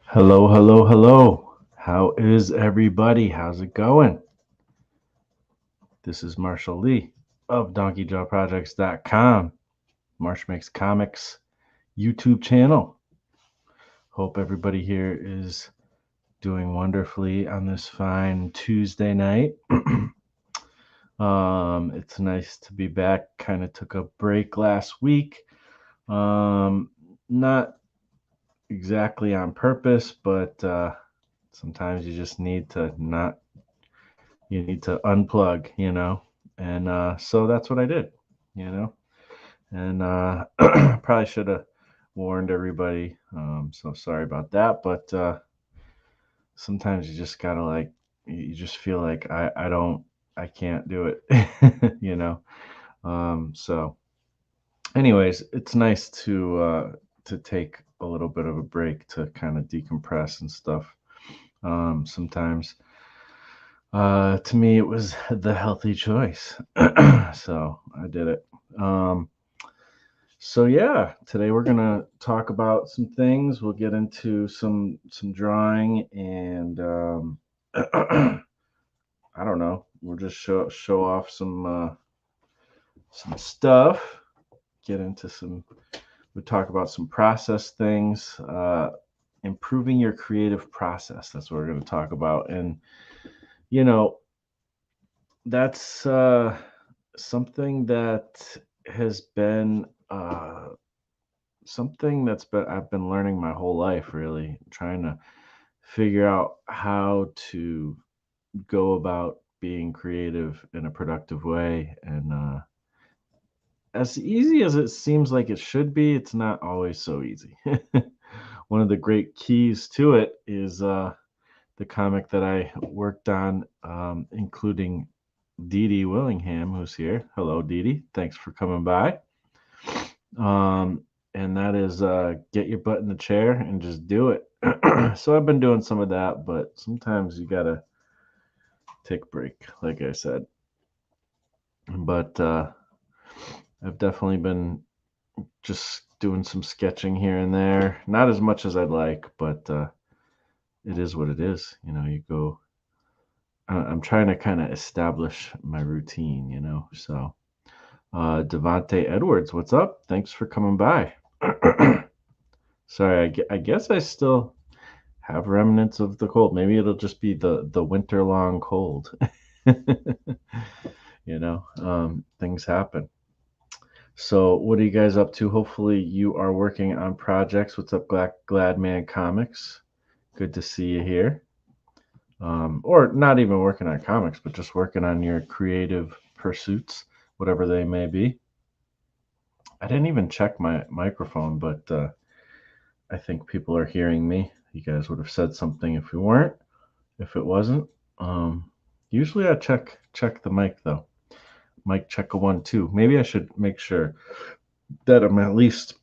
Hello, hello, hello. How is everybody? How's it going? This is Marshall Lee of DonkeyJawProjects.com. Marsh Makes Comics YouTube channel. Hope everybody here is doing wonderfully on this fine Tuesday night. It's nice to be back. Kind of took a break last week. Not exactly on purpose, but sometimes you just need to not you need to unplug, and so that's what I did, you know, and probably should have warned everybody. So sorry about that, but sometimes you just gotta you just feel like I can't do it, you know. So, anyways, it's nice to take a little bit of a break to kind of decompress and stuff. Sometimes to me, it was the healthy choice. So I did it. Um, so yeah, today we're gonna talk about some things. We'll get into some drawing and I don't know. We'll just show off some stuff. Get into some. We'll talk about some process things. Improving your creative process. That's what we're gonna talk about. And you know, that's something that has been something that's been I've been learning my whole life, really trying to figure out how to go about being creative in a productive way. And as easy as it seems like it should be, it's not always so easy. One of the great keys to it is the comic that I worked on, including Dede Willingham, who's here. Hello, Dede. Thanks for coming by. And that is get your butt in the chair and just do it. So I've been doing some of that, but sometimes you gotta take a break, like I said. But I've definitely been just doing some sketching here and there. Not as much as I'd like, but it is what it is. You go. I'm trying to kind of establish my routine, So, Devonte Edwards, what's up? Thanks for coming by. Sorry, I guess I still have remnants of the cold. Maybe it'll just be the winter long cold. Things happen. So, what are you guys up to? Hopefully, you are working on projects. What's up, Glad Man Comics? Good to see you here. Or not even working on comics, but just working on your creative pursuits, whatever they may be. I didn't even check my microphone, but I think people are hearing me. You guys would have said something if you weren't. If it wasn't, usually I check the mic though. Mic check a 1 2. Maybe I should make sure that I'm at least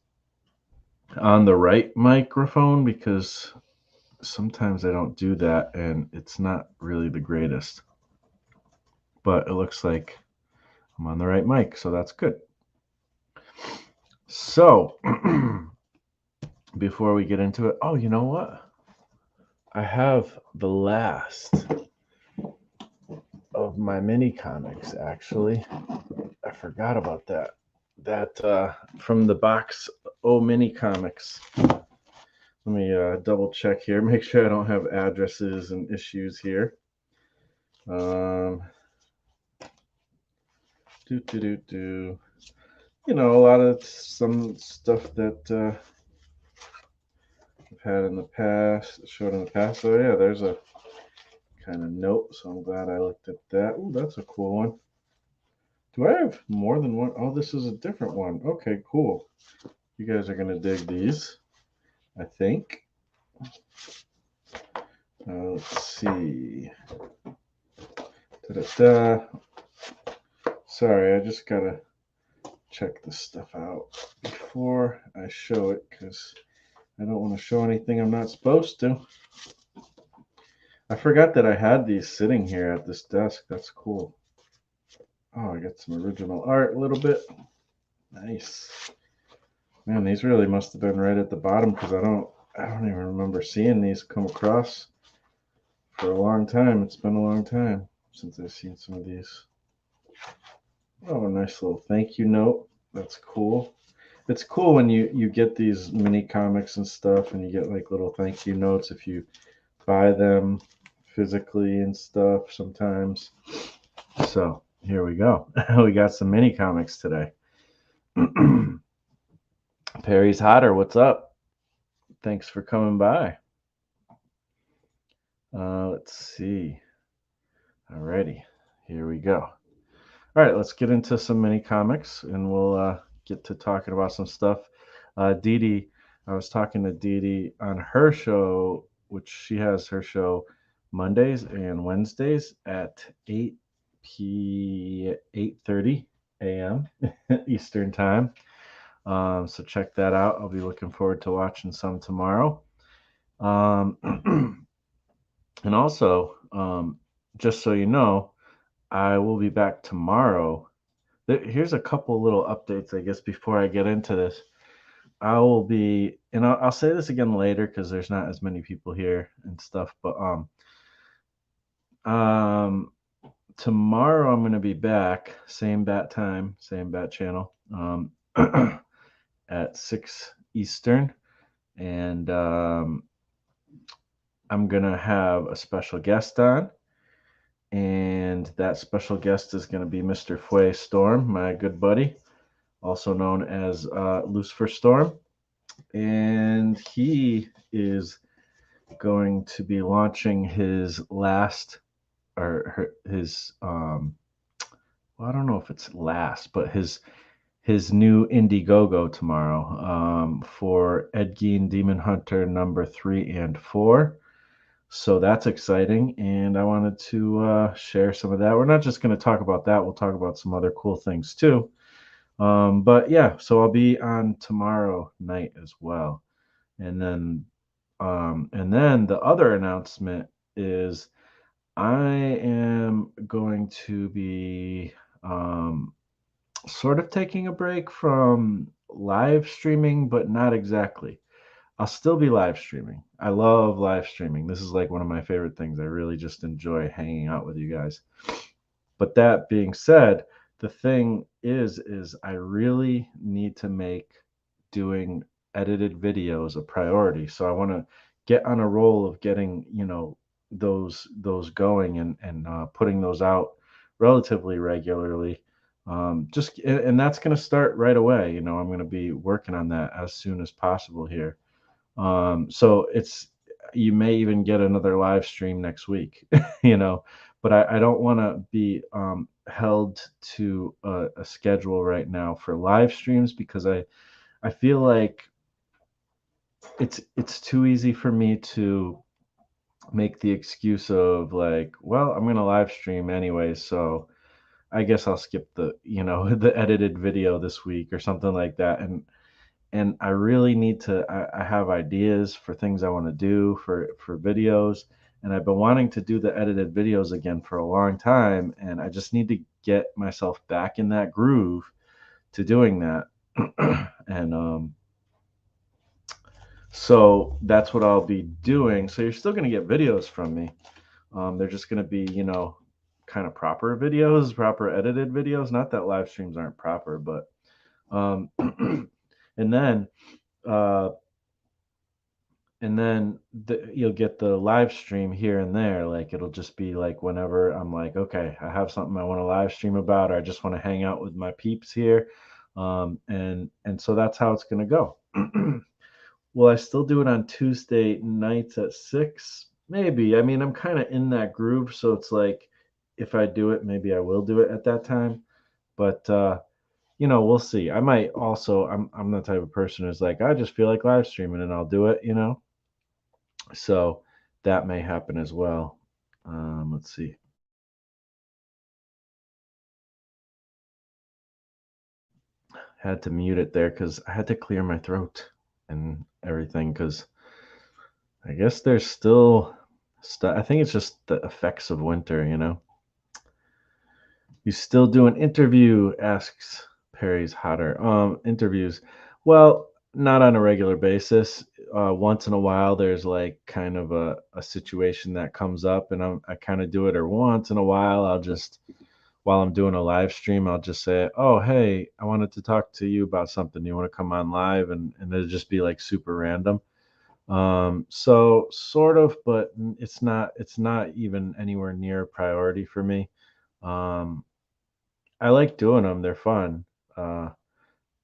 on the right microphone because sometimes I don't do that and it's not really the greatest. But it looks like I'm on the right mic, so that's good. So before we get into it, oh, you know what? I have the last of my mini comics actually. I forgot about that. That from the box mini comics. Let me double check here, make sure I don't have addresses and issues here. A lot of some stuff that I've had in the past, showed in the past. So yeah, there's a kind of note. So I'm glad I looked at that. Oh, that's a cool one. Do I have more than one? Oh, this is a different one. Okay, cool. You guys are gonna dig these, I think. Let's see. Da-da-da. Sorry, I just gotta check this stuff out before I show it because I don't want to show anything I'm not supposed to. I forgot that I had these sitting here at this desk. That's cool. Oh, I got some original art a little bit. Nice. Man, these really must have been right at the bottom because I don't I don't even remember seeing these come across for a long time. It's been a long time since I've seen some of these. Oh, a nice little thank you note. That's cool. It's cool when you get these mini comics and stuff, and you get like little thank you notes if you buy them physically and stuff sometimes. So here we go. We got some mini comics today. Perry's Hotter, what's up? Thanks for coming by. Let's see. Alrighty, here we go. All right, let's get into some mini comics, and we'll get to talking about some stuff. Dede, I was talking to Dede on her show, which she has her show Mondays and Wednesdays at 8:30 a.m. Eastern time. So check that out. I'll be looking forward to watching some tomorrow. And also, just so you know, I will be back tomorrow. Here's a couple little updates, I guess, before I get into this. I will be, and I'll say this again later because there's not as many people here and stuff. But um, tomorrow I'm going to be back, same bat time, same bat channel, at 6 Eastern, and I'm going to have a special guest on. And that special guest is going to be Mr. Fue Storm, my good buddy, also known as Lucifer Storm. And he is going to be launching his last, or his, well, I don't know if it's last, but his new Indiegogo tomorrow for Ed Gein Demon Hunter number 3 and 4. So that's exciting, and I wanted to share some of that. We're not just going to talk about that. We'll talk about some other cool things too. But yeah, so I'll be on tomorrow night as well. And then the other announcement is I am going to be sort of taking a break from live streaming, but not exactly. I'll still be live streaming. I love live streaming. This is like one of my favorite things. I really just enjoy hanging out with you guys. But that being said, the thing is I really need to make doing edited videos a priority. So I want to get on a roll of getting, those going and putting those out relatively regularly. Just and that's going to start right away. I'm going to be working on that as soon as possible here. So you may even get another live stream next week, but I don't want to be held to a schedule right now for live streams because I feel like it's too easy for me to make the excuse of like, well, I'm going to live stream anyway, so I guess I'll skip the edited video this week or something like that. And I really need to. I have ideas for things I want to do for videos, and I've been wanting to do the edited videos again for a long time, and I just need to get myself back in that groove to doing that. And so that's what I'll be doing. So you're still going to get videos from me. They're just going to be, kind of proper videos, proper edited videos. Not that live streams aren't proper, but and then uh, you'll get the live stream here and there. Like it'll just be like whenever I'm like, okay, I have something I want to live stream about, or I just want to hang out with my peeps here, and so that's how it's gonna go. Will I still do it on Tuesday nights at 6? Maybe. I mean, I'm kind of in that groove, so it's like if I do it, maybe I will do it at that time. But we'll see. I might also. I'm the type of person who's like, I just feel like live streaming, and I'll do it. So that may happen as well. Let's see. Had to mute it there because I had to clear my throat and everything because I guess there's still stuff. I think it's just the effects of winter. You still do an interview? Asks Perry's Hotter. Interviews. Well, not on a regular basis. Once in a while, there's like kind of a situation that comes up, and I kind of do it. Or once in a while, I'll just while I'm doing a live stream, I'll just say, "Oh, hey, I wanted to talk to you about something. You want to come on live?" And it'll just be like super random. So sort of, but it's not even anywhere near a priority for me. Um, I like doing them; they're fun.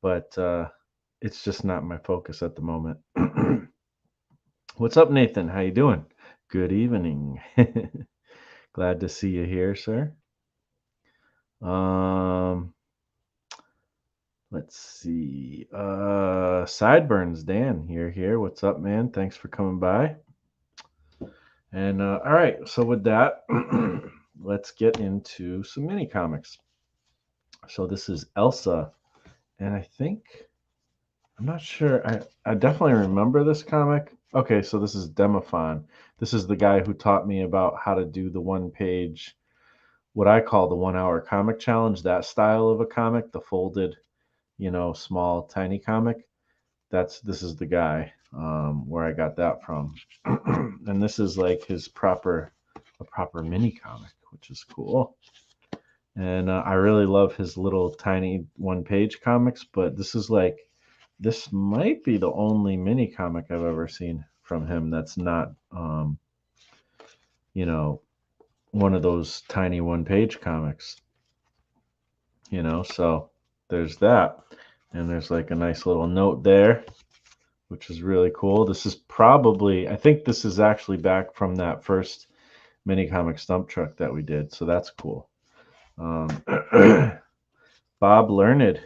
But it's just not my focus at the moment. What's up, Nathan? How you doing? Good evening. Glad to see you here, sir. Um, let's see. Sideburns, Dan, here. What's up, man? Thanks for coming by. And all right, so with that, let's get into some mini comics. So this is Elsa, and I think I'm not sure. I definitely remember this comic. Okay, so this is Demophon. This is the guy who taught me about how to do the one page, what I call the 1 hour comic challenge, that style of a comic, the folded, small, tiny comic. This is the guy where I got that from. And this is like a proper mini comic, which is cool. And I really love his little tiny one page comics, but this might be the only mini comic I've ever seen from him that's not, you know, one of those tiny one page comics, so there's that. And there's like a nice little note there, which is really cool. I think this is actually back from that first mini comic stump truck that we did. So that's cool. Um, Bob Learned,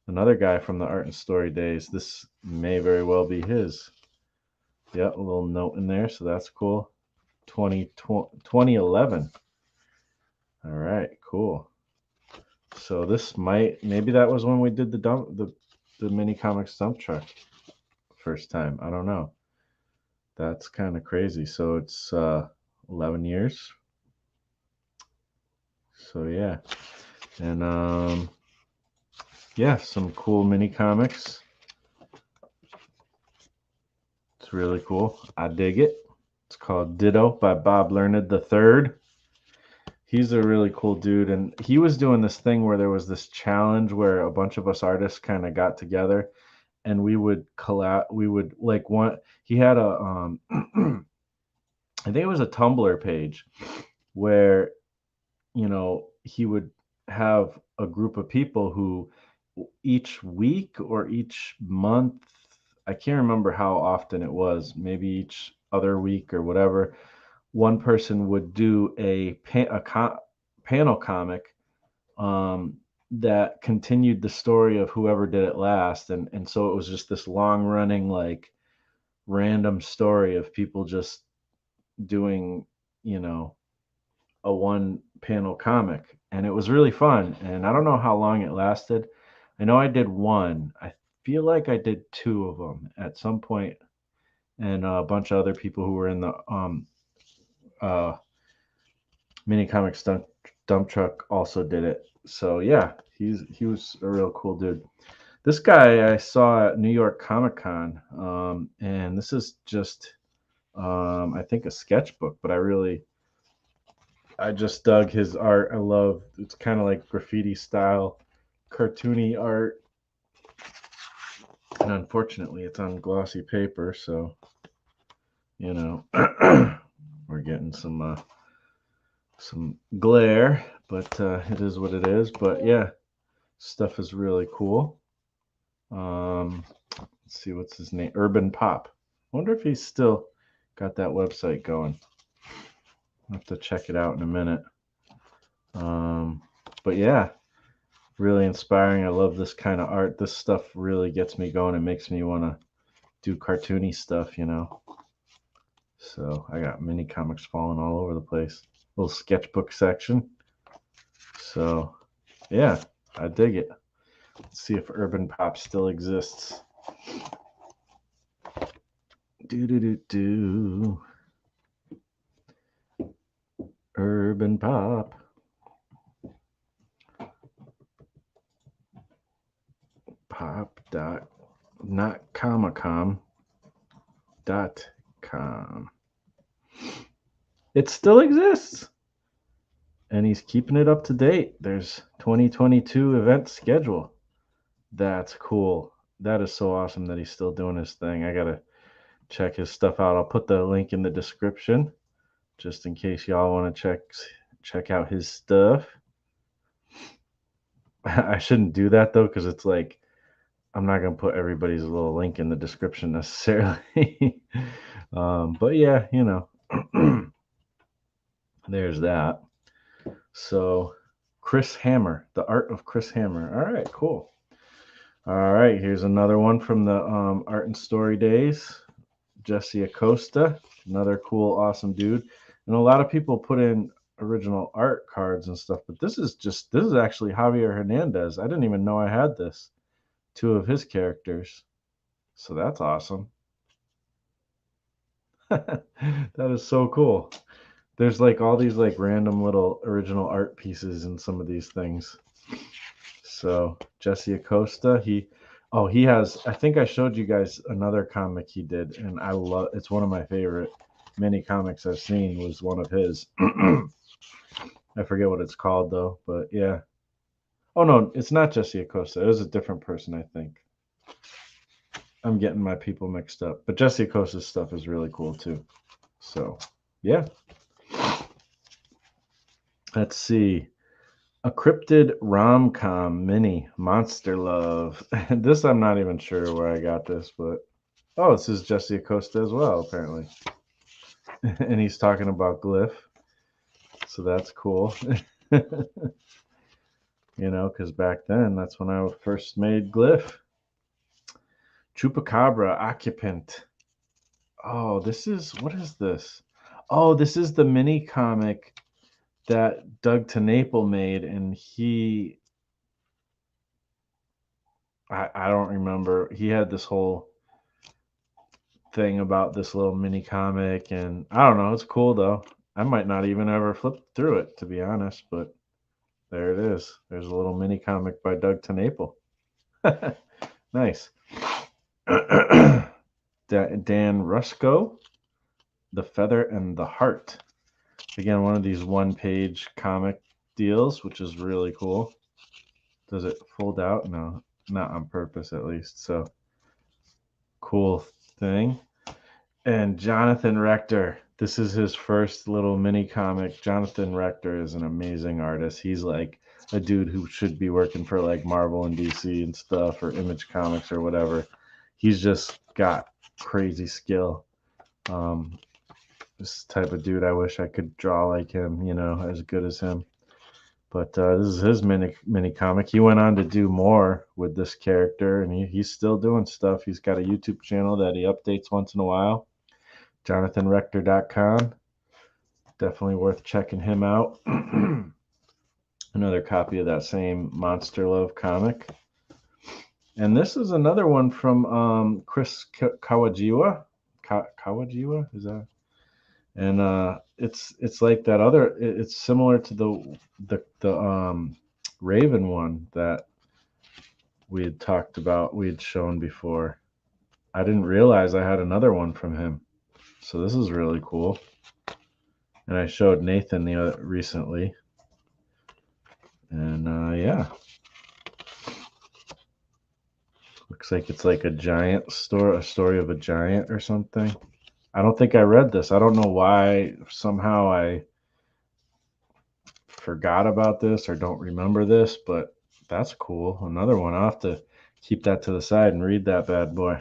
another guy from the art and story days. This may very well be his. Yeah, a little note in there, so that's cool. 2011. All right, cool. So maybe that was when we did the mini comic stump truck first time. I don't know. That's kind of crazy. So it's 11 years. So yeah, and yeah, some cool mini comics. It's really cool. I dig it. It's called Ditto by Bob Learned the Third. He's a really cool dude, and he was doing this thing where there was this challenge where a bunch of us artists kind of got together, and we would collab. We would like one. He had a I think it was a Tumblr page where he would have a group of people who each week or each month, I can't remember how often it was, maybe each other week or whatever, one person would do panel comic that continued the story of whoever did it last. And so it was just this long running, like, random story of people just doing, you know, a one panel comic, and it was really fun. And I don't know how long it lasted. I know I did one. I feel like I did two of them at some point, and a bunch of other people who were in the uh, mini comic dump truck also did it. So yeah, he was a real cool dude. This guy I saw at New York Comic Con, and this is just I think a sketchbook, but I just dug his art. It's kind of like graffiti style, cartoony art. And unfortunately, it's on glossy paper, so we're getting some glare, but it is what it is. But yeah, stuff is really cool. Let's see, what's his name? Urban Pop. I wonder if he's still got that website going. I'll have to check it out in a minute. But yeah, really inspiring. I love this kind of art. This stuff really gets me going. It makes me want to do cartoony stuff, So I got mini comics falling all over the place. Little sketchbook section. So yeah, I dig it. Let's see if Urban Pop still exists. Do. Urban Pop. Pop. not Comicom.com. It still exists. And he's keeping it up to date. There's 2022 event schedule. That's cool. That is so awesome that he's still doing his thing. I gotta check his stuff out. I'll put the link in the description just in case y'all want to check out his stuff. I shouldn't do that though, because it's like I'm not gonna put everybody's little link in the description necessarily. But yeah, you know, there's that. So Chris Hammer, the art of Chris Hammer. All right, cool. All right, here's another one from the Art and Story Days. Jesse Acosta, another cool, awesome dude. And a lot of people put in original art cards and stuff, but this is actually Javier Hernandez. I didn't even know I had this. Two of his characters. So that's awesome. That is so cool. There's like all these like random little original art pieces in some of these things. So Jesse Acosta, he has, I think I showed you guys another comic he did, and I love, it's one of my favorite mini comics I've seen, was one of his. I forget what it's called though, but yeah. Oh no, it's not Jesse Acosta. It was a different person, I think. I'm getting my people mixed up. But Jesse Acosta's stuff is really cool too. So yeah. Let's see. A cryptid rom-com mini Monster Love. This I'm not even sure where I got this, but oh, this is Jesse Acosta as well, apparently. And he's talking about Glyph. So that's cool. You know, because back then, that's when I first made Glyph. Chupacabra Occupant. Oh, what is this? Oh, this is the mini comic that Doug TeNapel made, and I don't remember. He had this whole thing about this little mini comic, and I don't know. It's cool though. I might not even ever flip through it, to be honest, but there it is. There's a little mini comic by Doug TeNapel. Nice. Dan Rusko, The Feather and the Heart. Again, one of these one-page comic deals, which is really cool. Does it fold out? No, not on purpose at least. So cool thing. And Jonathan Rector. This is his first little mini comic. Jonathan Rector is an amazing artist. He's like a dude who should be working for like Marvel and DC and stuff, or Image Comics or whatever. He's just got crazy skill. This type of dude, I wish I could draw like him, you know, as good as him. But this is his mini comic. He went on to do more with this character, and he's still doing stuff. He's got a YouTube channel that he updates once in a while. JonathanRector.com. Definitely worth checking him out. Another copy of that same Monster Love comic. And this is another one from Chris Kawajiwa. Kawajiwa, is that? And it's like that other. It's similar to the Raven one that we had talked about. We had shown before. I didn't realize I had another one from him, so this is really cool. And I showed Nathan recently, and yeah, looks like it's like a story of a giant or something. I don't think I read this. I don't know why. Somehow I forgot about this or don't remember this, but that's cool. Another one. I'll have to keep that to the side and read that bad boy.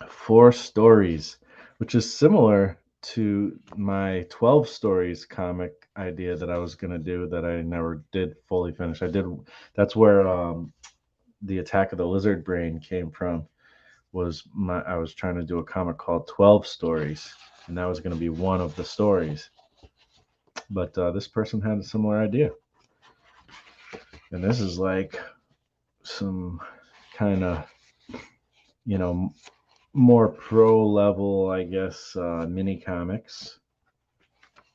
4 stories, which is similar to my 12 stories comic idea that I was going to do that I never did fully finish. That's where the Attack of the Lizard Brain came from. I was trying to do a comic called 12 Stories, and that was going to be one of the stories. But this person had a similar idea. And this is like some kind of, you know, more pro level, I guess, mini comics.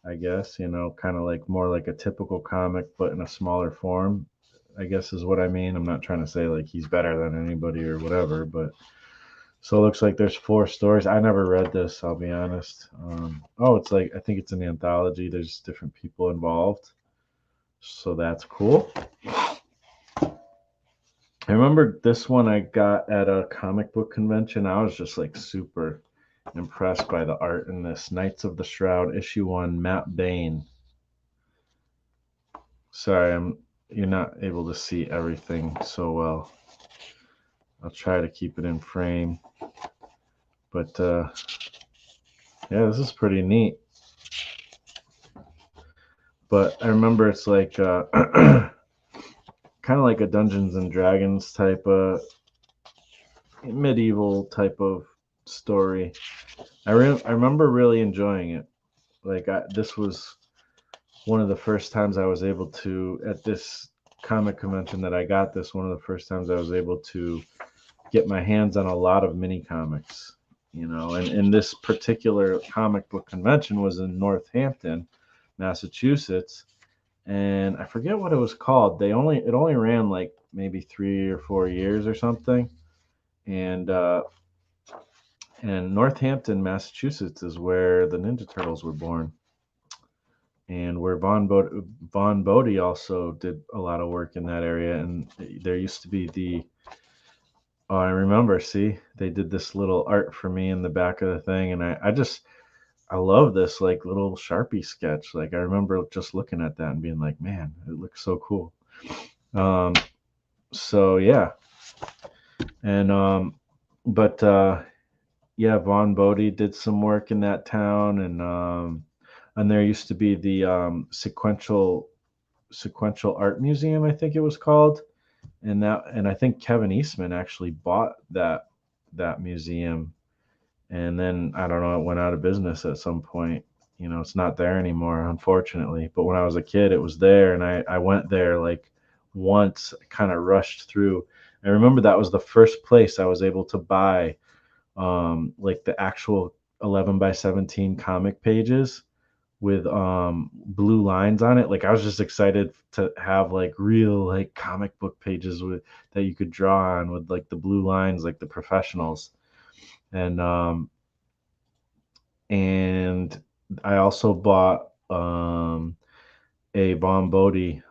I guess, you know, kind of like more like a typical comic, but in a smaller form. I guess is what I mean. I'm not trying to say like he's better than anybody or whatever, but so it looks like there's 4 stories. I never read this, I'll be honest. Oh, it's like I think it's an anthology. There's different people involved, so that's cool. I remember this one I got at a comic book convention. I was just like super impressed by the art in this. Knights of the Shroud, issue 1, Matt Bain. Sorry, you're not able to see everything so well. I'll try to keep it in frame. But yeah, this is pretty neat. But I remember it's like kind of like a Dungeons and Dragons type of medieval type of story. I remember really enjoying it. Like this was one of the first times I was able to, at this comic convention that I got this, one of the first times I was able to get my hands on a lot of mini comics, you know. And this particular comic book convention was in Northampton, Massachusetts, and I forget what it was called. It only ran like maybe 3 or 4 years or something, and Northampton, Massachusetts, is where the Ninja Turtles were born, and where Von Bodie also did a lot of work in that area. And there used to be oh, I remember. See, they did this little art for me in the back of the thing, and I love this like little Sharpie sketch. Like I remember just looking at that and being like, man, it looks so cool. So yeah, and but yeah, Von Bodie did some work in that town, and there used to be the sequential art museum, I think it was called, and I think Kevin Eastman actually bought that museum, and then I don't know, it went out of business at some point. You know, it's not there anymore, unfortunately. But when I was a kid, it was there, and I went there like once, kind of rushed through. I remember that was the first place I was able to buy like the actual 11 by 17 comic pages with blue lines on it. Like I was just excited to have like real like comic book pages with that you could draw on with like the blue lines, like the professionals. And I also bought a Von Bodie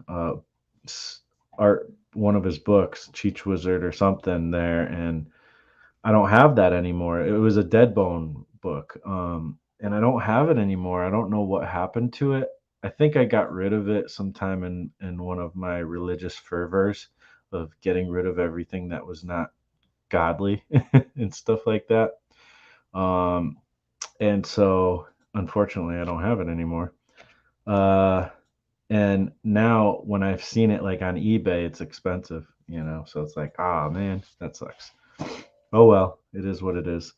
art, one of his books, Cheech Wizard or something there, and I don't have that anymore. It was a Deadbone book, and I don't have it anymore. I don't know what happened to it. I think I got rid of it sometime in one of my religious fervors of getting rid of everything that was not godly and stuff like that. Um, and so, unfortunately, I don't have it anymore. And now when I've seen it like on eBay, it's expensive, you know. So it's like, ah, man, that sucks. Oh well, it is what it is.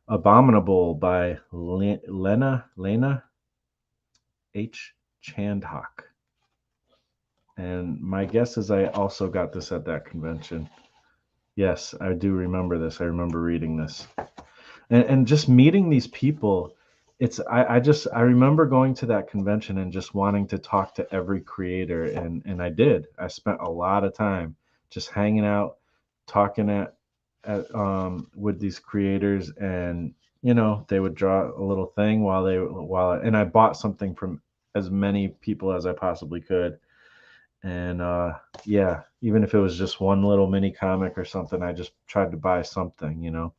Abominable by Lena H. Chandhok. And my guess is I also got this at that convention. Yes, I do remember this. I remember reading this. And just meeting these people, I remember going to that convention and just wanting to talk to every creator, and I did. I spent a lot of time just hanging out, talking with these creators, and you know, they would draw a little thing and I bought something from as many people as I possibly could. And yeah, even if it was just one little mini comic or something, I just tried to buy something, you know.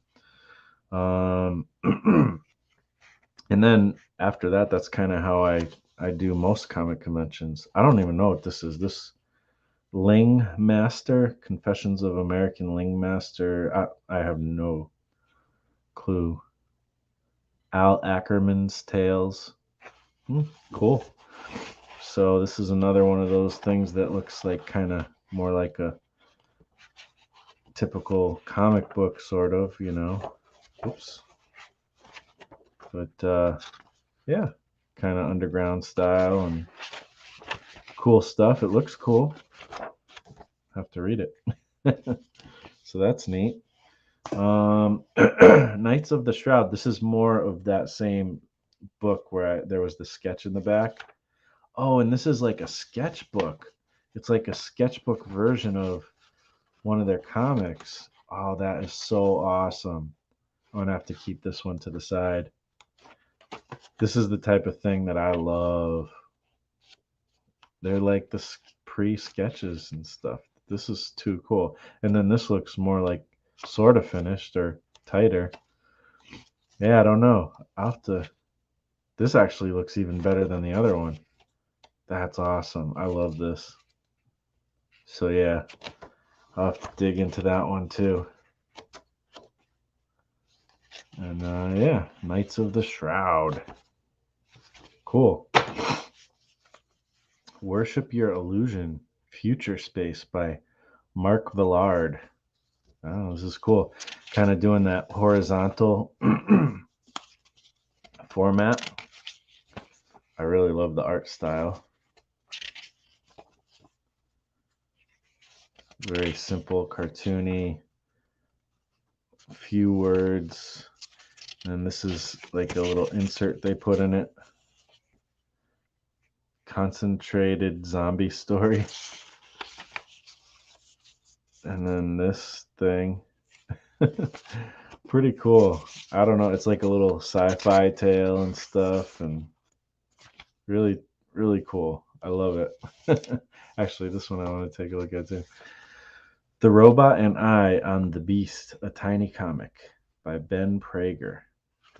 And then after that, that's kind of how I do most comic conventions. I don't even know what this is. This Ling Master, Confessions of American Ling Master. I have no clue. Al Ackerman's Tales. Cool. So this is another one of those things that looks like kind of more like a typical comic book, sort of, you know. Oops. But yeah, kind of underground style and cool stuff. It looks cool. Have to read it. So that's neat. Knights of the Shroud. This is more of that same book where there was the sketch in the back. Oh, and this is like a sketchbook. it's like a sketchbook version of one of their comics. Oh, that is so awesome. I'm gonna have to keep this one to the side. This is the type of thing that I love. They're like the pre-sketches and stuff. This is too cool. And then this looks more like sort of finished or tighter. Yeah, I don't know. I'll have to. This actually looks even better than the other one. That's awesome. I love this. So yeah, I'll have to dig into that one too. And yeah, Knights of the Shroud. Cool. Worship Your Illusion, Future Space by Mark Villard. Oh, this is cool. Kind of doing that horizontal format. I really love the art style. Very simple, cartoony, few words. And this is like a little insert they put in it. Concentrated zombie story. And then this thing. Pretty cool. I don't know. It's like a little sci-fi tale and stuff, and really, really cool. I love it. Actually, this one I want to take a look at too. The Robot and I on the Beast, a tiny comic by Ben Prager.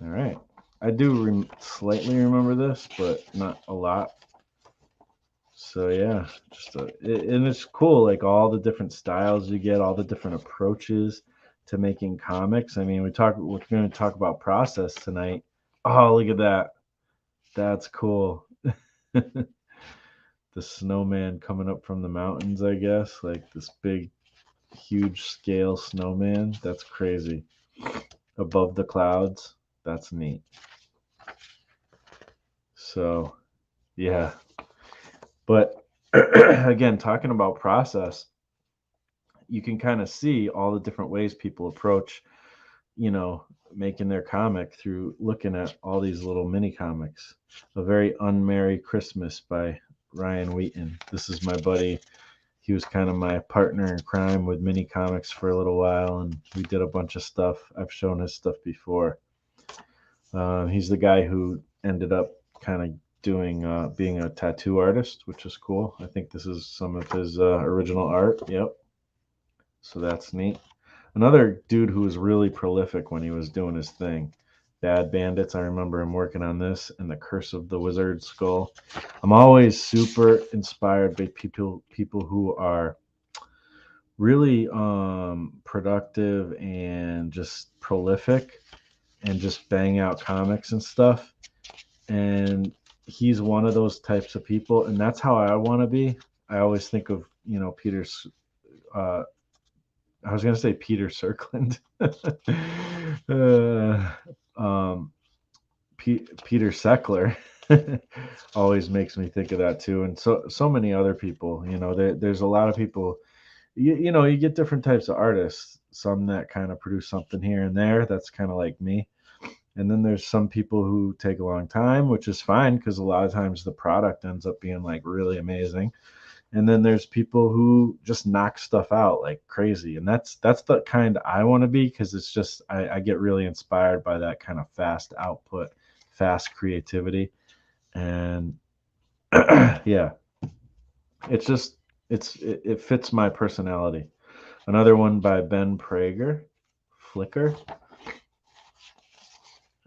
All right. I do slightly remember this, but not a lot. So yeah, and it's cool, like all the different styles you get, all the different approaches to making comics. I mean, we're going to talk about process tonight. Oh, look at that. That's cool. The snowman coming up from the mountains, I guess, like this big, huge scale snowman. That's crazy. Above the clouds. That's neat. So, yeah. But again, talking about process, you can kind of see all the different ways people approach, making their comic through looking at all these little mini comics. A Very Unmerry Christmas by Ryan Wheaton. This is my buddy. He was kind of my partner in crime with mini comics for a little while, and we did a bunch of stuff. I've shown his stuff before. He's the guy who ended up kind of doing being a tattoo artist, which is cool. I think this is some of his original art. Yep. So that's neat. Another dude who was really prolific when he was doing his thing. Bad Bandits. I remember him working on this and The Curse of the Wizard Skull. I'm always super inspired by people who are really productive and just prolific and just bang out comics and stuff. And he's one of those types of people, and that's how I want to be. I always think of Peter's. I was gonna say Peter Circland. Peter Seckler always makes me think of that too, and so many other people. There's a lot of people. You get different types of artists. Some that kind of produce something here and there. That's kind of like me. And then there's some people who take a long time, which is fine because a lot of times the product ends up being like really amazing. And then there's people who just knock stuff out like crazy, and that's the kind I want to be, because it's just I get really inspired by that kind of fast output, fast creativity, and yeah, it's just it fits my personality. Another one by Ben Prager, Flicker,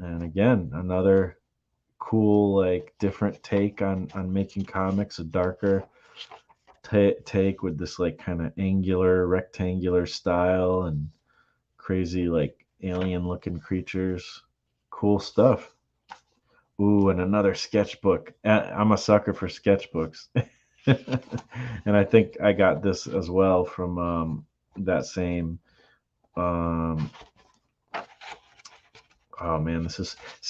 and again another cool like different take on making comics, a darker take with this like kind of angular rectangular style and crazy like alien looking creatures. Cool stuff. Ooh, and another sketchbook. I'm a sucker for sketchbooks. And I think I got this as well from that same oh man,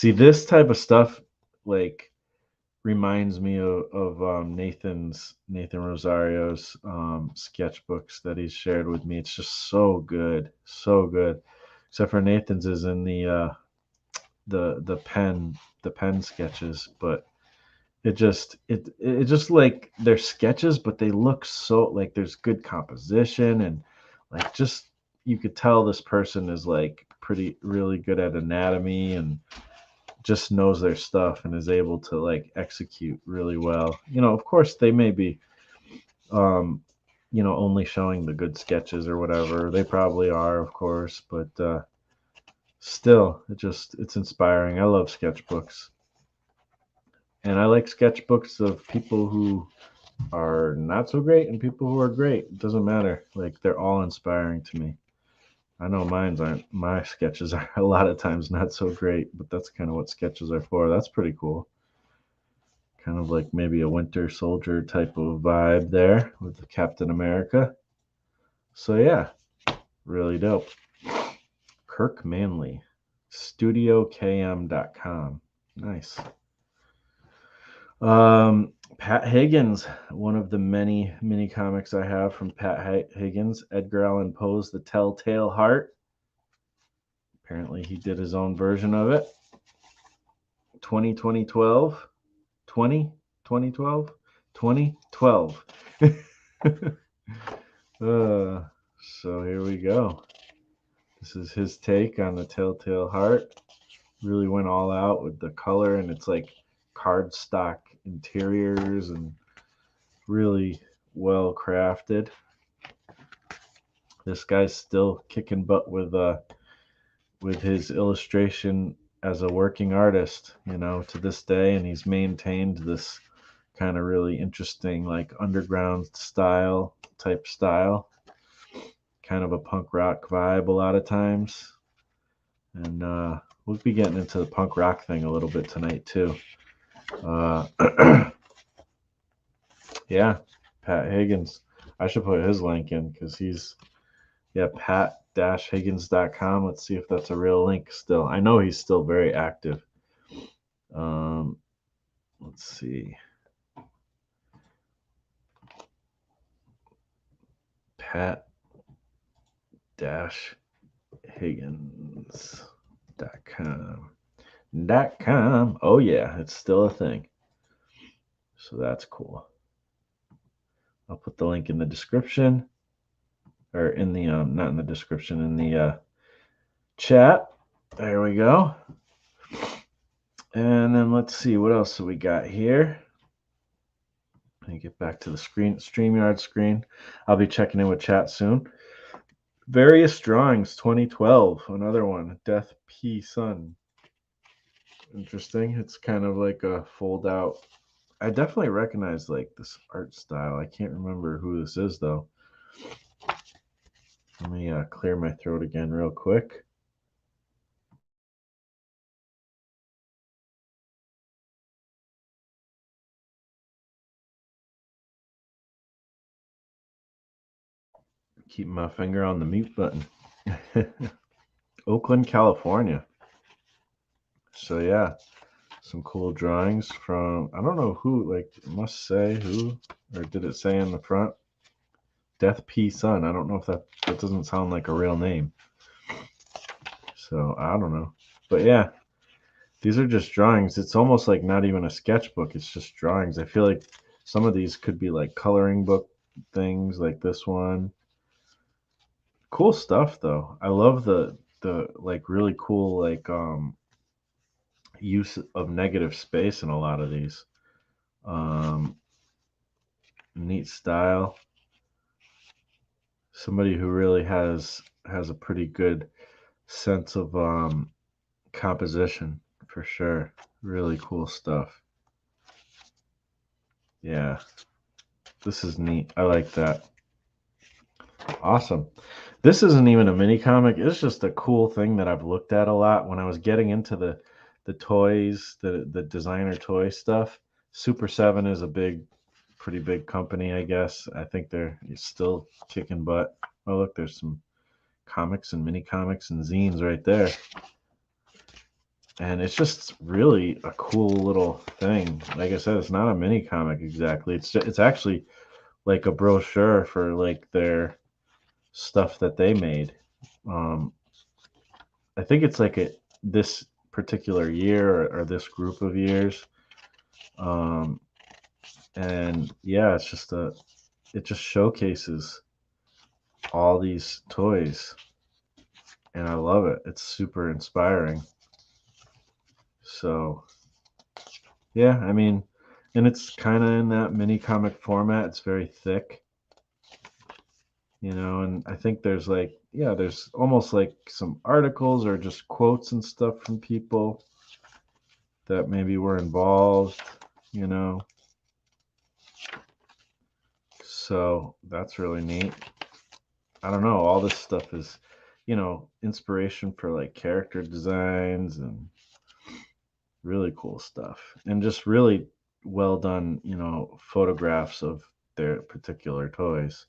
this type of stuff like reminds me of Nathan Rosario's sketchbooks that he's shared with me. It's just so good, so good. Except for Nathan's is in the pen sketches, but it just like they're sketches, but they look so like there's good composition and like just you could tell this person is like pretty really good at anatomy and just knows their stuff and is able to like execute really well. Of course they may be um only showing the good sketches or whatever. They probably are, of course, but still it's inspiring. I love sketchbooks. And I like sketchbooks of people who are not so great and people who are great. It doesn't matter. Like they're all inspiring to me. I know my sketches are a lot of times not so great, but that's kind of what sketches are for. That's pretty cool. Kind of like maybe a Winter Soldier type of vibe there with the Captain America. So yeah, really dope. Kirk Manley, studiokm.com. Nice. Pat Higgins, one of the many mini comics I have from Pat Higgins, Edgar Allan Poe's The Telltale Heart. Apparently, he did his own version of it. 2012, 2012, 2012. So here we go. This is his take on The Telltale Heart. Really went all out with the color, and it's like cardstock interiors and really well crafted. This guy's still kicking butt with his illustration as a working artist, to this day, and he's maintained this kind of really interesting like underground style, kind of a punk rock vibe a lot of times. And we'll be getting into the punk rock thing a little bit tonight too. Yeah, Pat Higgins. I should put his link in because he's pat-higgins.com. Let's see if that's a real link still. I know he's still very active. Let's see. Pat-higgins.com. Oh yeah, it's still a thing. So that's cool. I'll put the link in the description, or in the not in the description, in the chat. There we go. And then let's see what else do we got here. Let me get back to the StreamYard screen. I'll be checking in with chat soon. Various Drawings 2012, another one. Death P. Sun. Interesting. It's kind of like a fold out. I definitely recognize like this art style. I can't remember who this is though. Let me clear my throat again real quick. Keep my finger on the mute button. Oakland, California. So yeah, some cool drawings from, I don't know who, like it must say who, or did it say in the front? Death P. Sun. I don't know if that doesn't sound like a real name. So I don't know. But yeah, these are just drawings. It's almost like not even a sketchbook. It's just drawings. I feel like some of these could be like coloring book things, like this one. Cool stuff though. I love the like really cool like use of negative space in a lot of these. Neat style. Somebody who really has a pretty good sense of composition for sure. Really cool stuff. Yeah, this is neat. I like that. Awesome. This isn't even a mini comic. It's just a cool thing that I've looked at a lot when I was getting into the toys, the designer toy stuff. Super 7 is a pretty big company, I guess. I think they're still kicking butt. Oh, look, there's some comics and mini comics and zines right there. And it's just really a cool little thing. Like I said, it's not a mini comic exactly. It's actually like a brochure for like their stuff that they made. I think it's like this particular year or this group of years. And yeah, it just showcases all these toys, and I love it. It's super inspiring. So yeah, I mean, and it's kind of in that mini comic format. It's very thick, and I think there's like, yeah, there's almost like some articles or just quotes and stuff from people that maybe were involved, you know. So that's really neat. I don't know, all this stuff is, inspiration for like character designs and really cool stuff. And just really well done, photographs of their particular toys.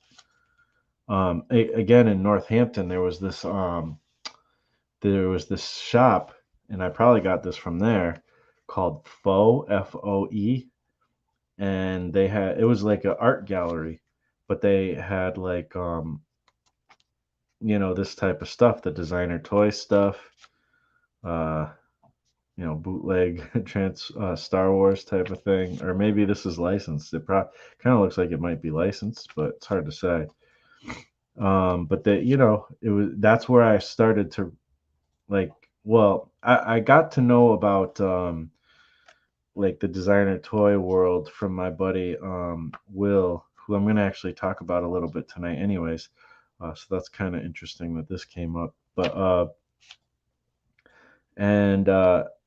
Again, in Northampton, there was this shop, and I probably got this from there, called Foe, and it was like an art gallery, but they had like this type of stuff, the designer toy stuff, uh, bootleg Star Wars type of thing, or maybe this is licensed. It kind of looks like it might be licensed, but it's hard to say. But that's where I started to like. Well, I got to know about like the designer toy world from my buddy Will, who I'm going to actually talk about a little bit tonight, anyways. So that's kind of interesting that this came up. But and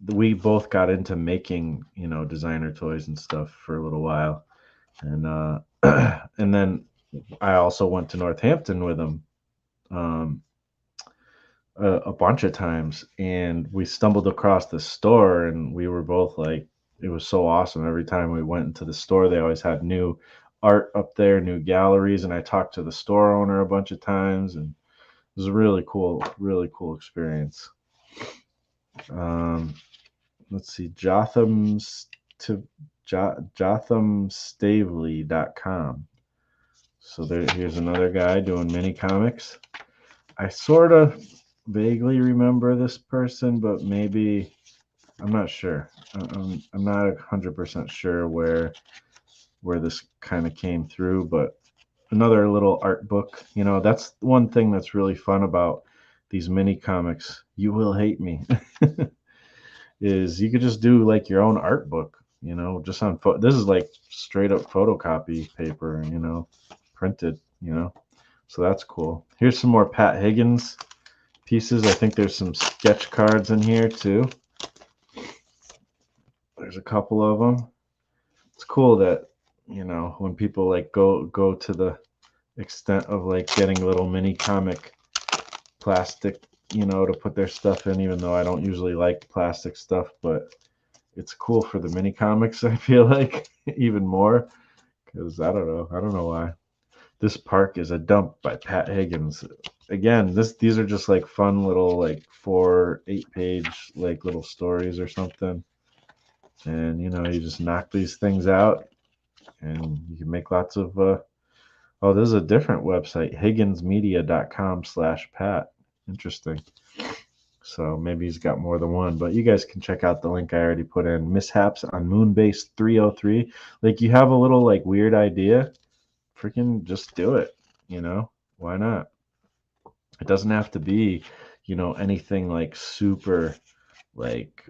we both got into making designer toys and stuff for a little while, and and then I also went to Northampton with him um, a bunch of times, and we stumbled across the store, and we were both like, it was so awesome. Every time we went into the store, they always had new art up there, new galleries, and I talked to the store owner a bunch of times, and it was a really cool experience. um, let's see, jothamstavely.com. So here's another guy doing mini comics. I sort of vaguely remember this person, but maybe I'm not sure. I'm not 100% sure where this kind of came through, but another little art book. That's one thing that's really fun about these mini comics. You will hate me. Is you could just do like your own art book, just on this is like straight up photocopy paper, printed, so that's cool. Here's some more Pat Higgins pieces. I think there's some sketch cards in here too. There's a couple of them. It's cool that when people like go to the extent of like getting little mini comic plastic, to put their stuff in, even though I don't usually like plastic stuff, but it's cool for the mini comics. I feel like even more, because I don't know why. This Park is a Dump by Pat Higgins. Again, these are just like fun little like 4-8 page like little stories or something, and you just knock these things out, and you can make lots of. Oh, this is a different website, higginsmedia.com/Pat. Interesting. So maybe he's got more than one, but you guys can check out the link I already put in. Mishaps on Moonbase 303. Like, you have a little like weird idea, freaking just do it. Why not? It doesn't have to be, anything like super like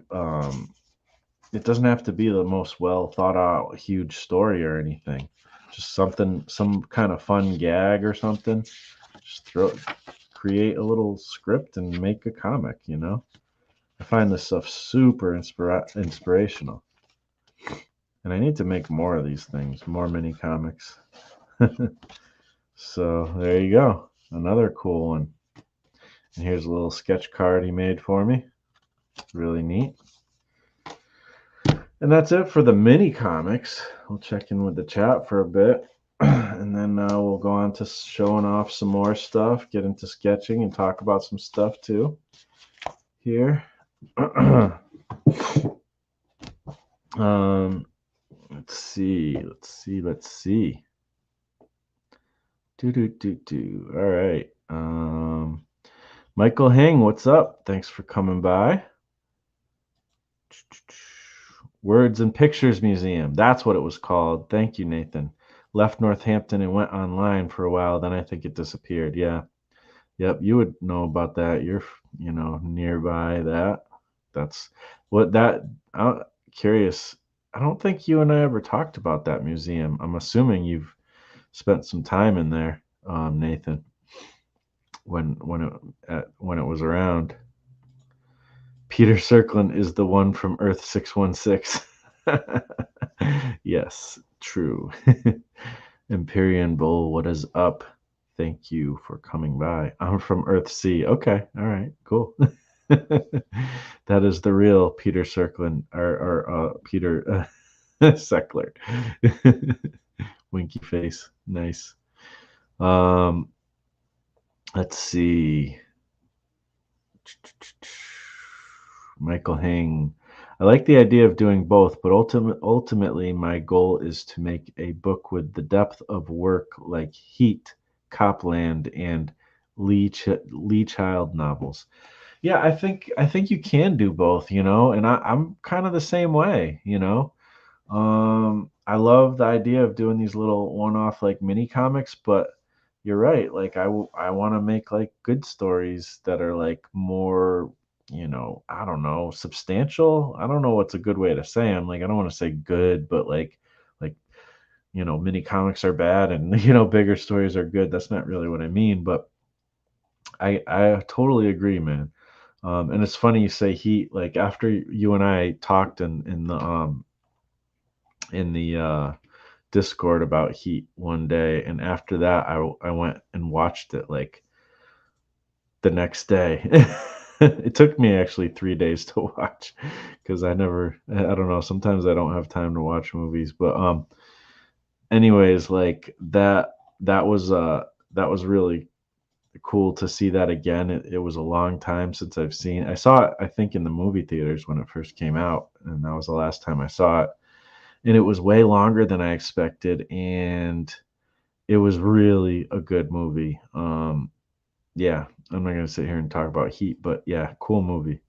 it doesn't have to be the most well thought out huge story or anything. Just some kind of fun gag or something. Just create a little script and make a comic. I find this stuff super inspirational, and I need to make more of these things, more mini comics. So there you go, another cool one. And here's a little sketch card he made for me. Really neat. And that's it for the mini comics. We'll check in with the chat for a bit, and then we'll go on to showing off some more stuff, get into sketching, and talk about some stuff too here. Let's see. All right. Michael Hing, what's up? Thanks for coming by. Words and Pictures Museum. That's what it was called. Thank you, Nathan. Left Northampton and went online for a while. Then I think it disappeared. Yeah. Yep. You would know about that. You're, nearby that. That's what that. I'm curious. I don't think you and I ever talked about that museum. I'm assuming you've spent some time in there, Nathan, when it was around. Peter Circlin is the one from Earth 616. Yes, true. Empyrean Bull, what is up? Thank you for coming by. I'm from Earth C. Okay, all right, cool. That is the real Peter Circlin, or Peter Seckler. Winky face, nice. Um, let's see. Michael Hing. I like the idea of doing both, but ultimately, my goal is to make a book with the depth of work like Heat, Copland, and Lee Child novels. Yeah, I think you can do both, and I'm kind of the same way. I love the idea of doing these little one-off like mini comics, but you're right. Like I want to make like good stories that are like more, I don't know, substantial. I don't know what's a good way to say them. Like I don't want to say good, but like mini comics are bad and bigger stories are good. That's not really what I mean, but I totally agree, man. And it's funny you say Heat. Like after you and I talked in the Discord about Heat one day, and after that, I went and watched it like the next day. It took me actually 3 days to watch because I don't know. Sometimes I don't have time to watch movies, but anyways, like that was really cool to see that again. It was a long time since I saw it. I think in the movie theaters when it first came out, and that was the last time I saw it, and it was way longer than I expected, and it was really a good movie. Yeah, I'm not gonna sit here and talk about Heat, but yeah, cool movie,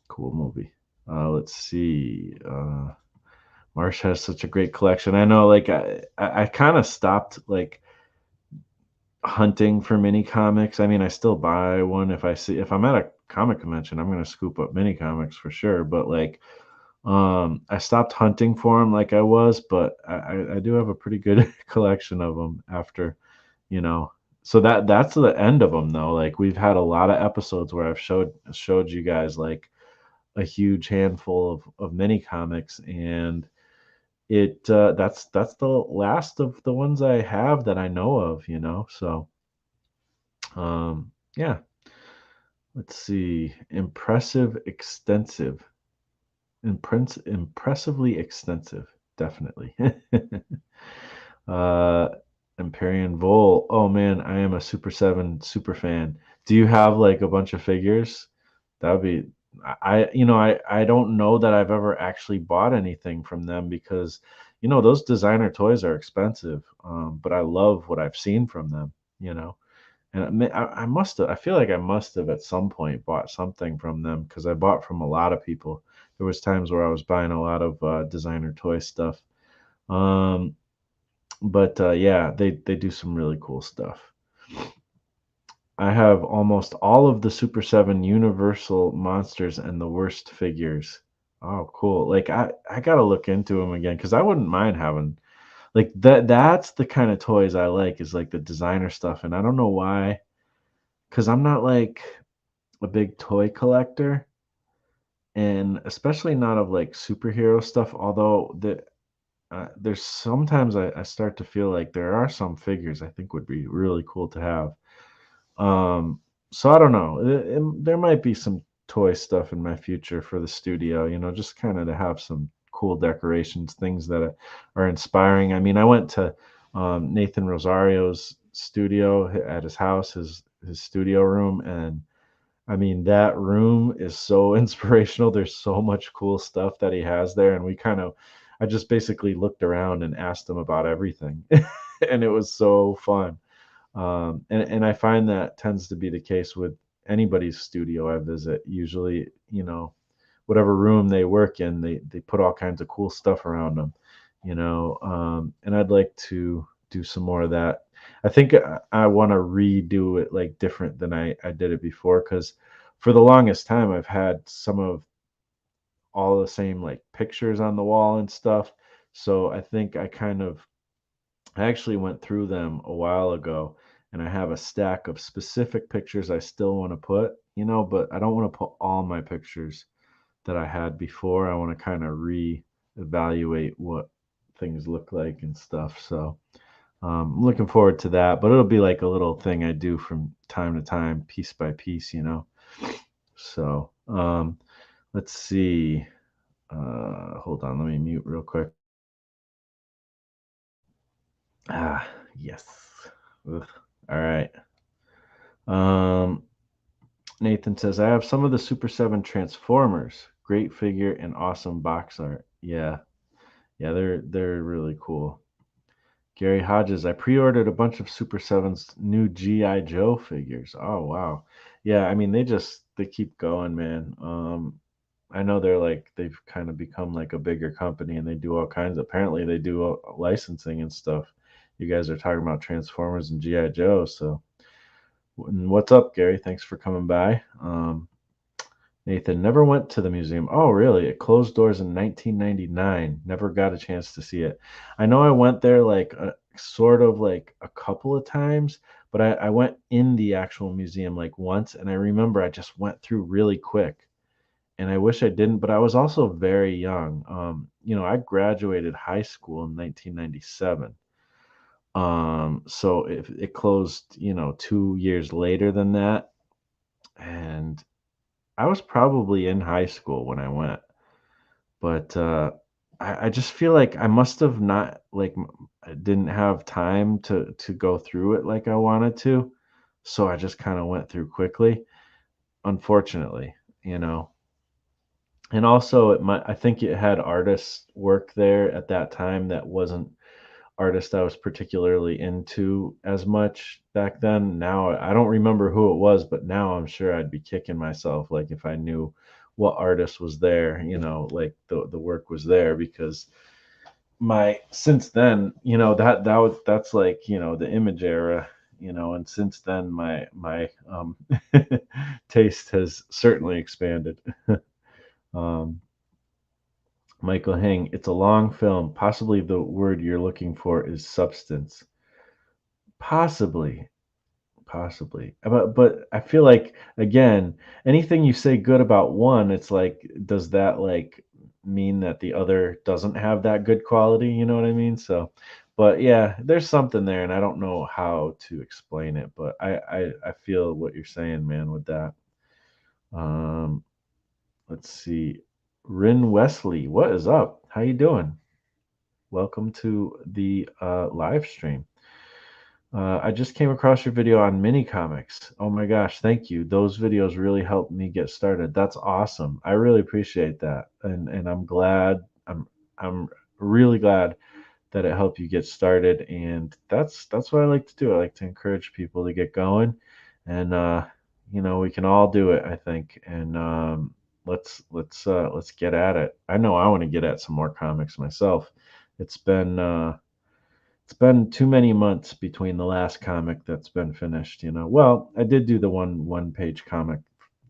cool movie. Let's see. Marsh has such a great collection. I know, like I kind of stopped like hunting for mini comics. I mean, I still buy one if I'm at a comic convention, I'm gonna scoop up mini comics for sure. But like I stopped hunting for them like I was, but I do have a pretty good collection of them after, you know. So that's the end of them though. Like we've had a lot of episodes where I've showed you guys like a huge handful of mini comics, and that's the last of the ones I have that I know of. So yeah, let's see. Impressively extensive, definitely. uh Empyrean Vol. Oh man, I am a Super 7 super fan. Do you have like a bunch of figures? That would be I don't know that I've ever actually bought anything from them because those designer toys are expensive. But I love what I've seen from them. And I must have. I feel like I must have at some point bought something from them because I bought from a lot of people. There was times where I was buying a lot of designer toy stuff. Um, but yeah, they do some really cool stuff. I have almost all of the Super 7 Universal monsters and the worst figures. Oh, cool. Like I got to look into them again cuz I wouldn't mind having like that's the kind of toys I like is like the designer stuff, and I don't know why cuz I'm not like a big toy collector, and especially not of like superhero stuff, although there's sometimes I start to feel like there are some figures I think would be really cool to have. So I don't know. There might be some toy stuff in my future for the studio, just kind of to have some cool decorations, things that are inspiring. I mean, I went to Nathan Rosario's studio at his house, his studio room, and I mean, that room is so inspirational. There's so much cool stuff that he has there, and I just basically looked around and asked him about everything, and it was so fun. And I find that tends to be the case with anybody's studio I visit. Usually, whatever room they work in, they put all kinds of cool stuff around them, and I'd like to do some more of that. I think I want to redo it like different than I did it before, because for the longest time I've had some of all the same like pictures on the wall and stuff. So I think I actually went through them a while ago, and I have a stack of specific pictures I still want to put, but I don't want to put all my pictures that I had before. I want to kind of re-evaluate what things look like and stuff. So I'm looking forward to that, but it'll be like a little thing I do from time to time, piece by piece. So let's see. Hold on, let me mute real quick. Ah, yes. Ugh. All right. Um, Nathan says, I have some of the Super 7 Transformers. Great figure and awesome box art. Yeah. Yeah, they're really cool. Gary Hodges, I pre-ordered a bunch of Super 7's new G.I. Joe figures. Oh wow. Yeah, I mean they keep going, man. I know they've kind of become like a bigger company, and they do all kinds. Apparently they do licensing and stuff. You guys are talking about Transformers and G.I. Joe, so what's up, Gary? Thanks for coming by. Nathan never went to the museum. Oh, really? It closed doors in 1999. Never got a chance to see it. I know I went there like sort of like a couple of times, but I went in the actual museum like once, and I remember I just went through really quick. And I wish I didn't, but I was also very young. I graduated high school in 1997. So it closed, 2 years later than that, and I was probably in high school when I went, but I just feel like I must have not like I didn't have time to go through it like I wanted to, so I just kind of went through quickly, unfortunately, you know. And also, I think it had artists work there at that time that wasn't artist I was particularly into as much back then. Now I don't remember who it was, but now I'm sure I'd be kicking myself like if I knew what artist was there, like the work was there, because my since then, that's like, the image era, and since then my taste has certainly expanded. um Michael Hing, it's a long film. Possibly the word you're looking for is substance. Possibly, possibly. But I feel like again, anything you say good about one, it's like, does that like mean that the other doesn't have that good quality? You know what I mean? So, but yeah, there's something there, and I don't know how to explain it, but I feel what you're saying, man, with that. Um, let's see. Rin Wesley, what is up? How you doing? Welcome to the live stream. I just came across your video on mini comics. Oh my gosh, thank you. Those videos really helped me get started. That's awesome. I really appreciate that, and I'm glad. I'm really glad that it helped you get started. And that's what I like to do. I like to encourage people to get going, and we can all do it, I think. And let's get at it. I know I want to get at some more comics myself. It's been it's been too many months between the last comic that's been finished. Well, I did do the one page comic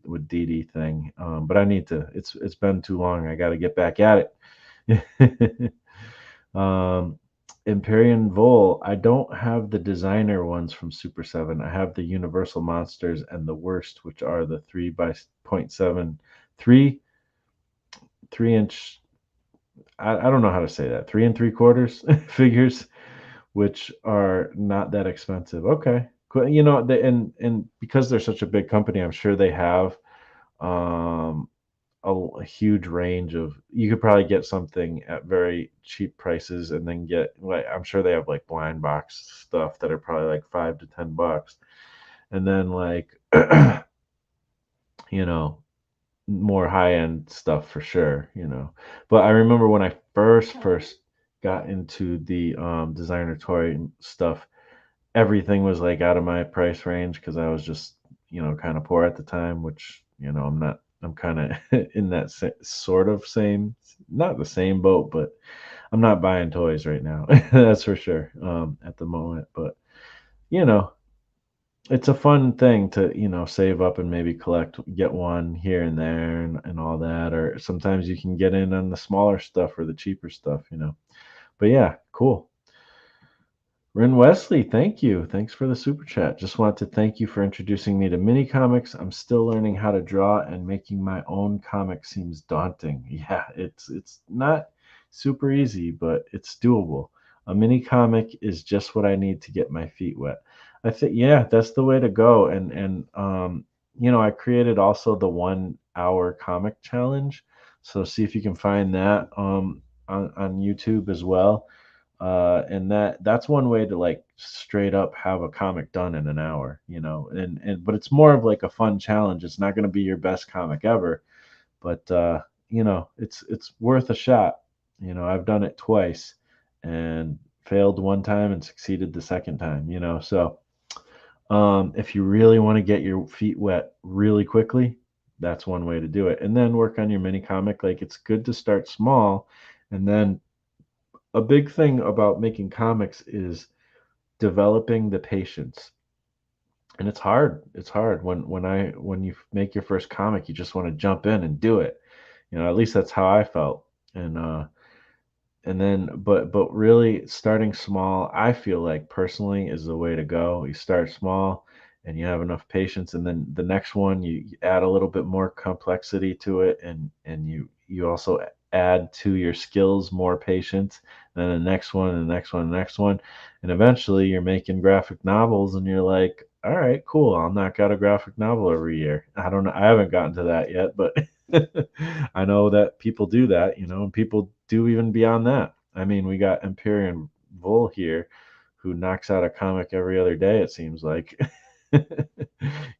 with Dede thing, but I need to. It's been too long. I got to get back at it. um, Imperium Vol. I don't have the designer ones from Super 7. I have the Universal Monsters and the Worst, which are the 3 by 0.7, 3 inch. I don't know how to say that. 3 and 3/4 figures, which are not that expensive. Okay, cool. And because they're such a big company, I'm sure they have um, a huge range of. You could probably get something at very cheap prices, and then get like I'm sure they have like blind box stuff that are probably like $5 to $10, and then like you know more high end stuff for sure. But I remember when I first got into the designer toy stuff, everything was like out of my price range because I was just kind of poor at the time, which I'm not I'm kind of in that sort of same, not the same boat, but I'm not buying toys right now. That's for sure. At the moment, but you know, it's a fun thing to, save up and maybe get one here and there and all that. Or sometimes you can get in on the smaller stuff or the cheaper stuff. But yeah, cool. Ren Wesley, thank you. Thanks for the super chat. Just want to thank you for introducing me to mini comics. I'm still learning how to draw, and making my own comic seems daunting. Yeah, it's not super easy, but it's doable. A mini comic is just what I need to get my feet wet. I think yeah, that's the way to go. And I created also the 1 hour comic challenge. So see if you can find that on YouTube as well, and that's one way to like straight up have a comic done in an hour. And but it's more of like a fun challenge. It's not going to be your best comic ever, but it's worth a shot. I've done it twice and failed one time and succeeded the second time. So if you really want to get your feet wet really quickly, that's one way to do it, and then work on your mini comic. Like, it's good to start small, and then a big thing about making comics is developing the patience. And it's hard. It's hard when you make your first comic, you just want to jump in and do it. At least that's how I felt. And then but really starting small, I feel like personally is the way to go. You start small and you have enough patience, and then the next one you add a little bit more complexity to it, and you also add to your skills more patience. Then the next one and the next one and the next one, and eventually you're making graphic novels and you're like, all right, cool, I'll knock out a graphic novel every year. I don't know, I haven't gotten to that yet, but I know that people do that, and people do even beyond that. I mean, we got Empyrean Bull here who knocks out a comic every other day, it seems like.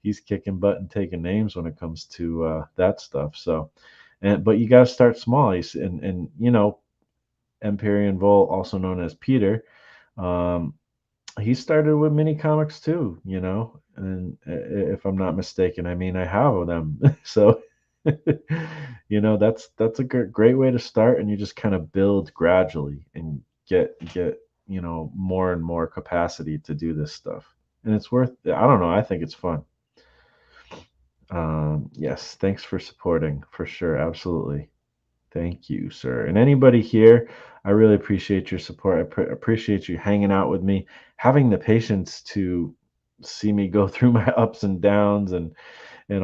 He's kicking butt and taking names when it comes to that stuff. So, but you got to start small. And Empyrean Bull, also known as Peter, um, he started with mini comics too, and if I'm not mistaken, I mean, I have them. So, that's a great way to start, and you just kind of build gradually and get more and more capacity to do this stuff. And it's worth I don't know, I think it's fun. Yes, thanks for supporting, for sure, absolutely. Thank you, sir. And anybody here, I really appreciate your support. Appreciate you hanging out with me, having the patience to see me go through my ups and downs and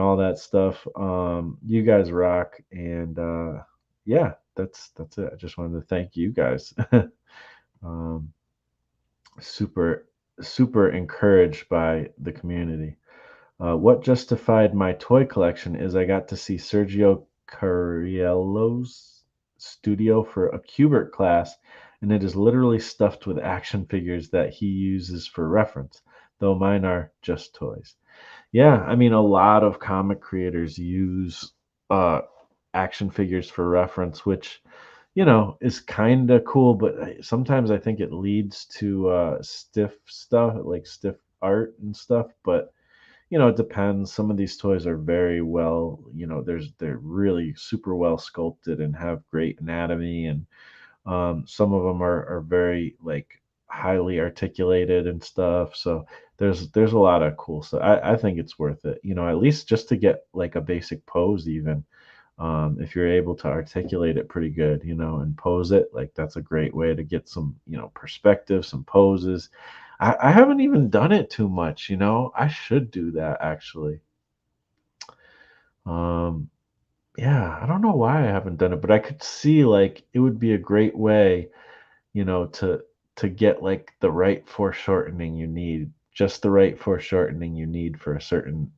all that stuff. You guys rock, and yeah, that's it. I just wanted to thank you guys. um, super super encouraged by the community. What justified my toy collection is I got to see Sergio Cariello's studio for a Cubert class, and it is literally stuffed with action figures that he uses for reference, though mine are just toys. Yeah, I mean, a lot of comic creators use uh, action figures for reference, which is kind of cool, but sometimes I think it leads to stiff stuff, like stiff art and stuff. But it depends. Some of these toys are very well, they're really super well sculpted and have great anatomy, and some of them are very like highly articulated and stuff. So there's a lot of cool stuff. I think it's worth it, at least just to get like a basic pose even. If you're able to articulate it pretty good, and pose it, like that's a great way to get some perspective, some poses. I haven't even done it too much. I should do that actually. Um, yeah, I don't know why I haven't done it, but I could see like it would be a great way, to get like the right foreshortening you need, just the right foreshortening you need for a certain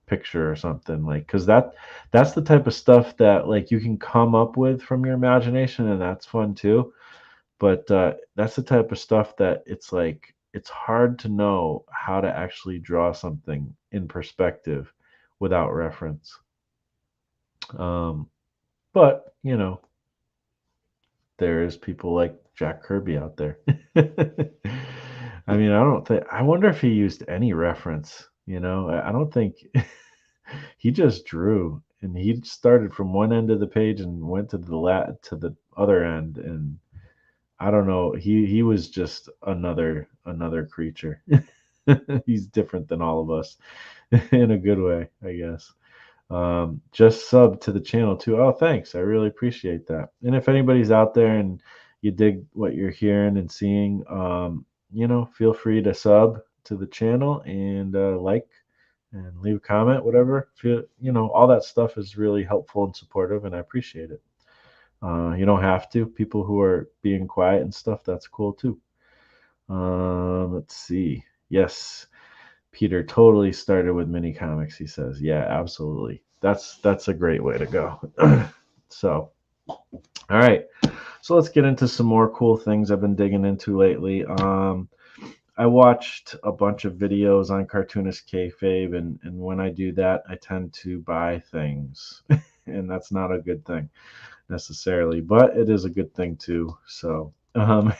picture or something, like, because that's the type of stuff that like you can come up with from your imagination, and that's fun too. But that's the type of stuff that it's like it's hard to know how to actually draw something in perspective without reference. But there is people like Jack Kirby out there. I mean, I wonder if he used any reference. I don't think he just drew, and he started from one end of the page and went to the other end, and I don't know, he was just another creature. He's different than all of us in a good way, I guess. Just sub to the channel too. Oh, thanks. I really appreciate that. And if anybody's out there and you dig what you're hearing and seeing, feel free to sub to the channel and like and leave a comment, whatever. Feel, all that stuff is really helpful and supportive, and I appreciate it. You don't have to. People who are being quiet and stuff, that's cool too. Let's see. Yes. Peter totally started with mini comics, he says. Yeah, absolutely. That's a great way to go. So, all right. So let's get into some more cool things I've been digging into lately. I watched a bunch of videos on cartoonist kayfabe, and when I do that, I tend to buy things, and that's not a good thing necessarily, but it is a good thing too. So, and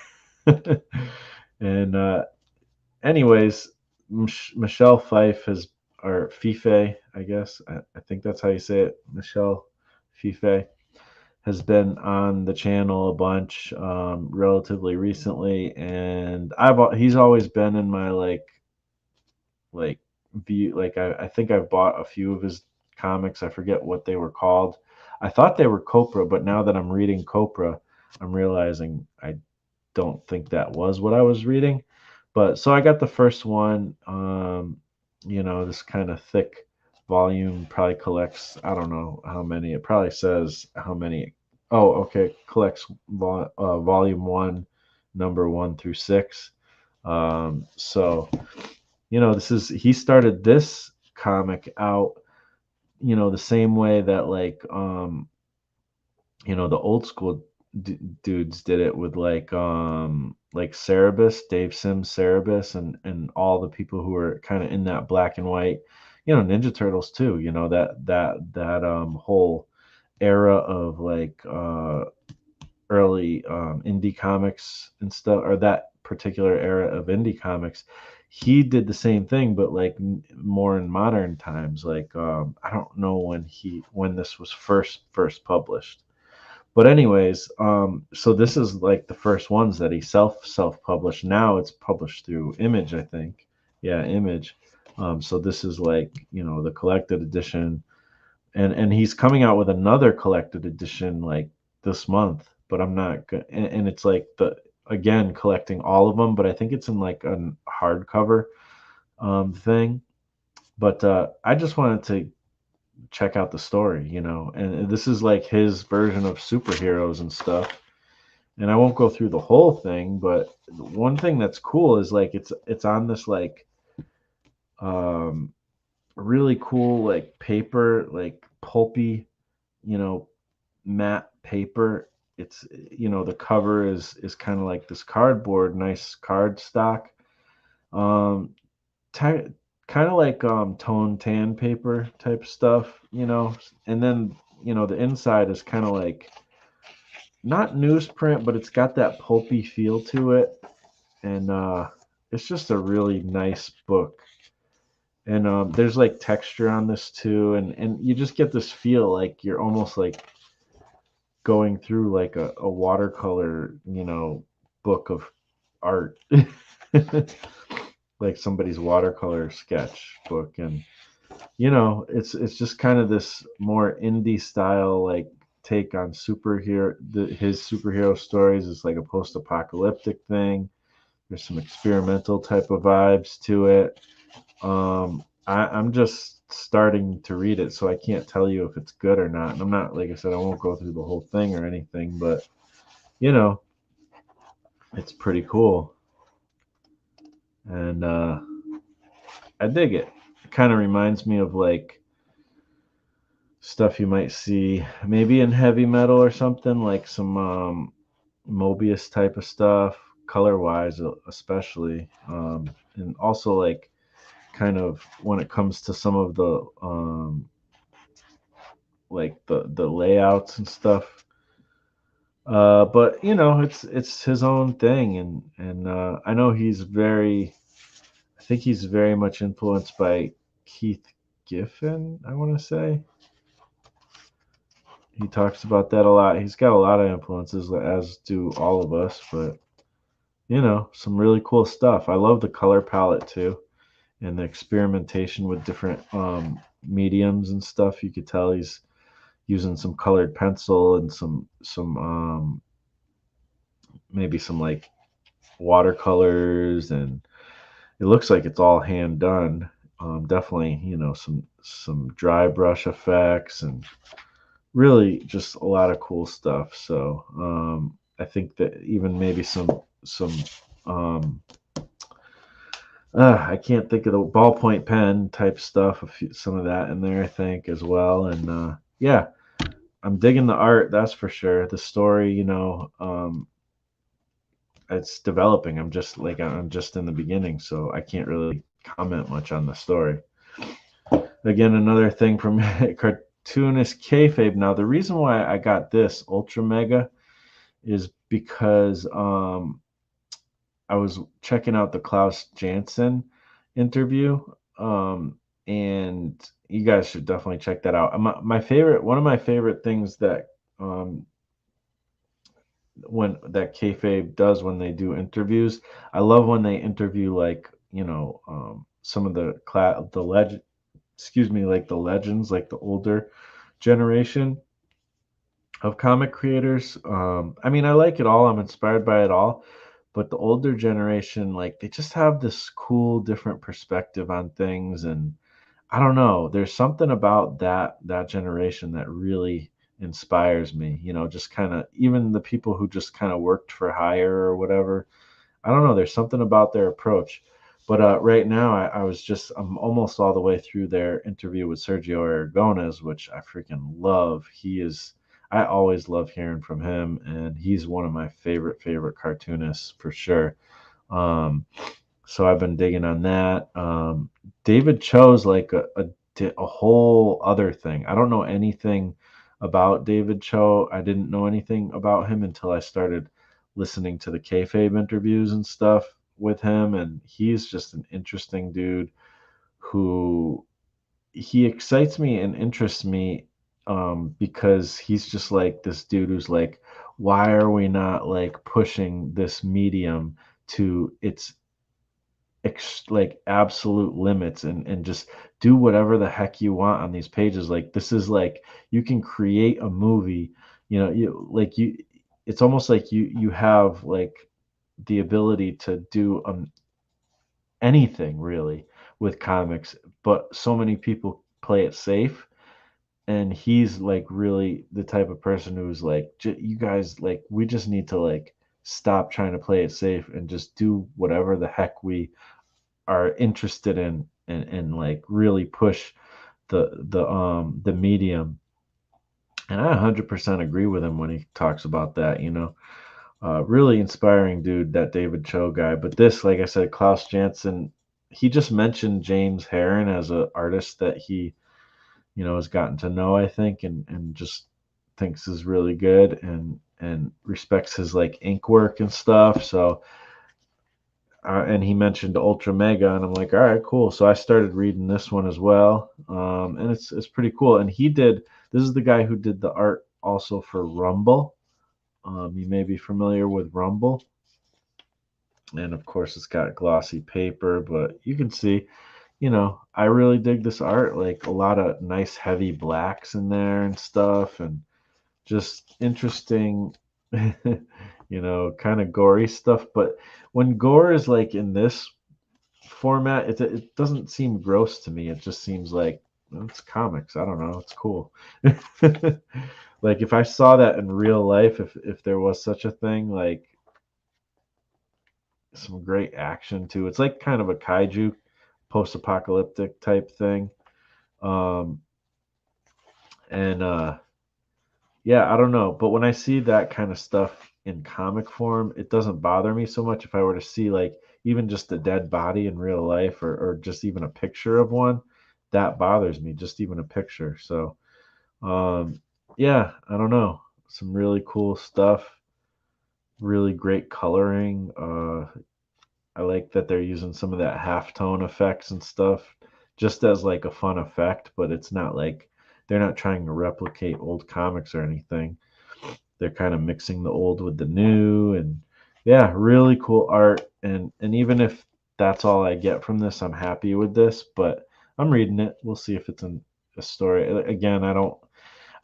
anyways, Michelle Fife has, or Fife, I guess. I think that's how you say it. Michelle Fife has been on the channel a bunch, relatively recently, and he's always been in my like view. Like I think I've bought a few of his comics. I forget what they were called. I thought they were Copra, but now that I'm reading Copra, I'm realizing I don't think that was what I was reading. But so I got the first one. This kind of thick volume probably collects, I don't know how many. It probably says how many. Oh, okay. Collects volume one, number 1 through 6. So he started this comic out, the same way that the old school dudes did it with like Cerebus, Dave Sims Cerebus, and all the people who are kind of in that black and white, Ninja Turtles too, that whole era of like early indie comics and stuff, or that particular era of indie comics. He did the same thing, but like more in modern times. Like I don't know when this was first published, but anyways, so this is like the first ones that he self published. Now it's published through Image, I think. Yeah, Image. So this is like the collected edition, and he's coming out with another collected edition like this month. But I'm not good, and it's like the again collecting all of them. But I think it's in like a hardcover thing. But I just wanted to check out the story, and this is like his version of superheroes and stuff. And I won't go through the whole thing, but one thing that's cool is like it's on this like um really cool like paper, like pulpy, you know, matte paper. It's the cover is kind of like this cardboard, nice card stock. Um ty- Kind of like tone tan paper type stuff, and then the inside is kind of like not newsprint, but it's got that pulpy feel to it, and it's just a really nice book. And there's like texture on this too, and you just get this feel like you're almost like going through like a watercolor, book of art, like somebody's watercolor sketch book. And it's just kind of this more indie style like take on his superhero stories. It's like a post-apocalyptic thing. There's some experimental type of vibes to it. I'm just starting to read it, so I can't tell you if it's good or not. And I'm not, like I said, I won't go through the whole thing or anything, but you know, it's pretty cool, and I dig it. It kind of reminds me of like stuff you might see maybe in heavy metal or something, like some Mobius type of stuff, color wise, especially, and also like kind of when it comes to some of the like the layouts and stuff. But it's his own thing, and I know I think he's very much influenced by Keith Giffen, I want to say. He talks about that a lot. He's got a lot of influences, as do all of us, but some really cool stuff. I love the color palette too, and the experimentation with different mediums and stuff. You could tell he's using some colored pencil and some maybe some like watercolors, and it looks like it's all hand done. Definitely, some dry brush effects, and really just a lot of cool stuff. So I think that even maybe some um, I can't think of the ballpoint pen type stuff. Some of that in there, I think, as well. And yeah, I'm digging the art. That's for sure. The story, it's developing. I'm just in the beginning, so I can't really comment much on the story. Again, another thing from cartoonist kayfabe. Now, the reason why I got this ultra mega is because I was checking out the Klaus Janson interview, and you guys should definitely check that out. One of my favorite things that when that kayfabe does when they do interviews, I love when they interview like some of the legend, excuse me, like the legends, like the older generation of comic creators. I mean, I like it all. I'm inspired by it all, but the older generation, like they just have this cool, different perspective on things, and I don't know. There's something about that generation that really inspires me. Just kind of even the people who just kind of worked for hire or whatever. I don't know. There's something about their approach. But right now, I'm almost all the way through their interview with Sergio Aragones, which I freaking love. I always love hearing from him, and he's one of my favorite cartoonists for sure. Um, so I've been digging on that. David Cho's like a whole other thing. I don't know anything about David Cho. I didn't know anything about him until I started listening to the kayfabe interviews and stuff with him, and he's just an interesting dude who he excites me and interests me because he's just like this dude who's like, why are we not like pushing this medium to its like absolute limits, and just do whatever the heck you want on these pages. Like this is like you can create a movie, it's almost like you have like the ability to do anything really with comics, but so many people play it safe, and he's like really the type of person who's like, you guys, like we just need to like stop trying to play it safe and just do whatever the heck we are interested in, and like really push the medium. And I 100% agree with him when he talks about that. Really inspiring dude, that David Cho guy. But this, like I said, Klaus Janson, he just mentioned James Herron as an artist that he has gotten to know, I think, and just thinks is really good, and respects his like ink work and stuff. So and he mentioned Ultra Mega, and I'm like, all right, cool. So I started reading this one as well, and it's pretty cool. And he did. This is the guy who did the art also for Rumble. You may be familiar with Rumble, and of course it's got glossy paper, but you can see, I really dig this art. Like a lot of nice heavy blacks in there and stuff, and just interesting, kind of gory stuff. But when gore is like in this format, it doesn't seem gross to me. It just seems like, well, it's comics. I don't know. It's cool. Like if I saw that in real life, if there was such a thing, like some great action too. It's like kind of a kaiju, post-apocalyptic type thing. Um, and yeah, I don't know. But when I see that kind of stuff in comic form, it doesn't bother me so much. If I were to see like even just a dead body in real life, or just even a picture of one, that bothers me, just even a picture. So, um, yeah, I don't know. Some really cool stuff, really great coloring. I like that they're using some of that halftone effects and stuff just as like a fun effect, but it's not like they're not trying to replicate old comics or anything. They're kind of mixing the old with the new, and yeah, really cool art. And even if that's all I get from this, I'm happy with this. But I'm reading it. We'll see if it's a story. Again, I don't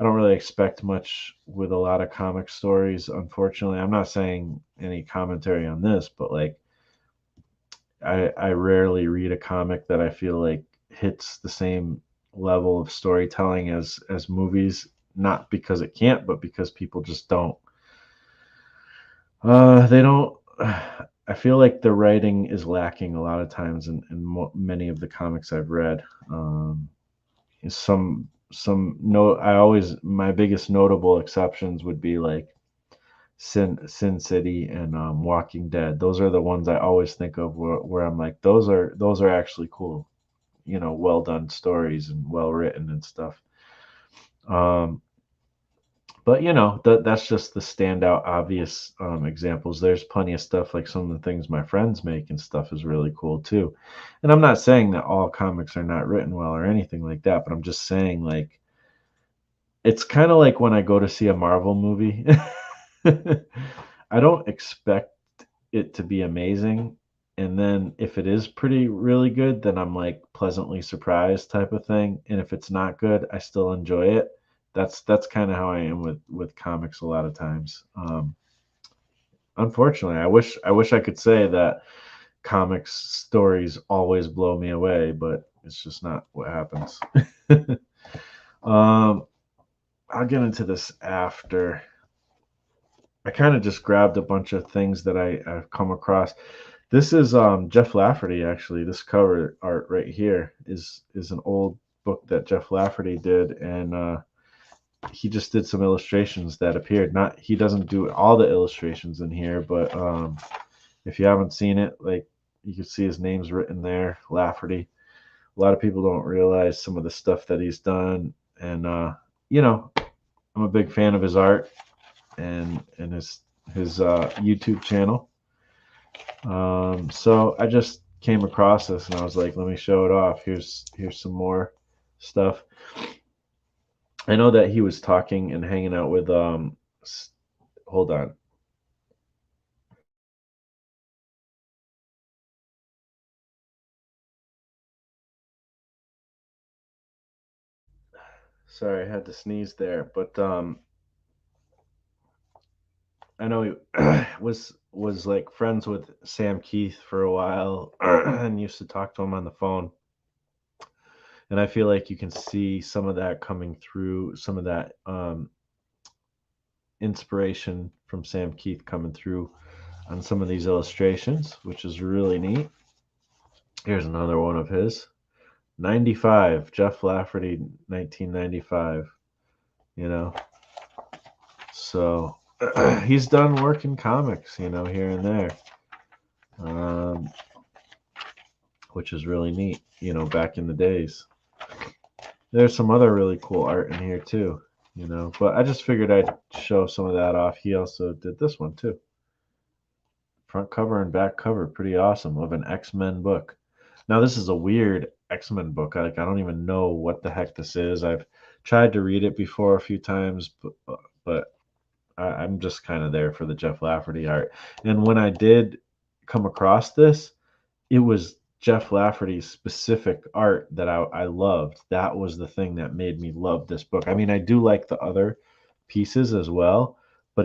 really expect much with a lot of comic stories, unfortunately. I'm not saying any commentary on this, but like I rarely read a comic that I feel like hits the same level of storytelling as movies, not because it can't, but because people just don't. They don't. I feel like the writing is lacking a lot of times in many of the comics I've read. Some no, I always my biggest notable exceptions would be like Sin City and Walking Dead. Those are the ones I always think of where I'm like those are actually cool, well done stories and well written and stuff. Um, but that's just the standout obvious examples. There's plenty of stuff like some of the things my friends make and stuff is really cool too. And I'm not saying that all comics are not written well or anything like that, but I'm just saying like it's kind of like when I go to see a Marvel movie. I don't expect it to be amazing. And then if it is pretty really good, then I'm like pleasantly surprised type of thing. And if it's not good, I still enjoy it. That's kind of how I am with comics a lot of times. Unfortunately, I wish I could say that comics stories always blow me away, but it's just not what happens. um, I'll get into this after. I kind of just grabbed a bunch of things that I've come across. This is Jeff Lafferty actually. This cover art right here is an old book that Jeff Lafferty did, and he just did some illustrations that appeared. Not he doesn't do all the illustrations in here, but if you haven't seen it, like you can see his name's written there, Lafferty. A lot of people don't realize some of the stuff that he's done, and I'm a big fan of his art and his YouTube channel. So I just came across this and I was like, let me show it off. Here's some more stuff. I know that he was talking and hanging out with hold on. Sorry, I had to sneeze there, but I know he was like friends with Sam Keith for a while and used to talk to him on the phone. And I feel like you can see some of that coming through, some of that inspiration from Sam Keith coming through on some of these illustrations, which is really neat. Here's another one of his. 95, Jeff Lafferty, 1995, you know. So he's done work in comics, here and there, um, which is really neat, back in the days. There's some other really cool art in here too, but I just figured I'd show some of that off. He also did this one too. Front cover and back cover, pretty awesome, of an X-Men book. Now this is a weird X-Men book. Like I don't even know what the heck this is. I've tried to read it before a few times, but I'm just kind of there for the Jeff Lafferty art. And when I did come across this, it was Jeff Lafferty's specific art that I loved. That was the thing that made me love this book. I mean, I do like the other pieces as well, but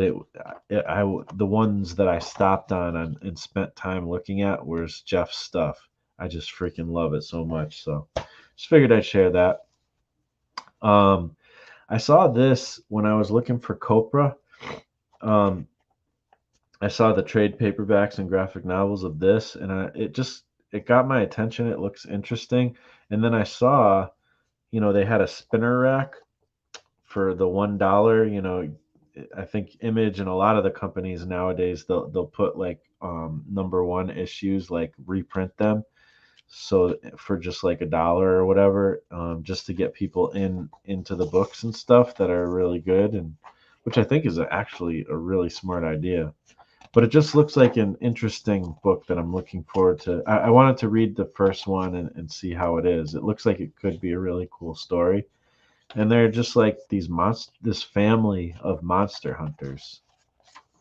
the ones that I stopped on and spent time looking at was Jeff's stuff. I just freaking love it so much. So just figured I'd share that. I saw this when I was looking for Copra. Um, I saw the trade paperbacks and graphic novels of this, and it got my attention. It looks interesting. And then I saw, they had a spinner rack for the $1. I think Image and a lot of the companies nowadays they'll put like number one issues, like reprint them, so for just like $1 or whatever, just to get people into the books and stuff that are really good, and which I think is actually a really smart idea. But it just looks like an interesting book that I'm looking forward to. I wanted to read the first one and see how it is. It looks like it could be a really cool story. and they're just like this family of monster hunters,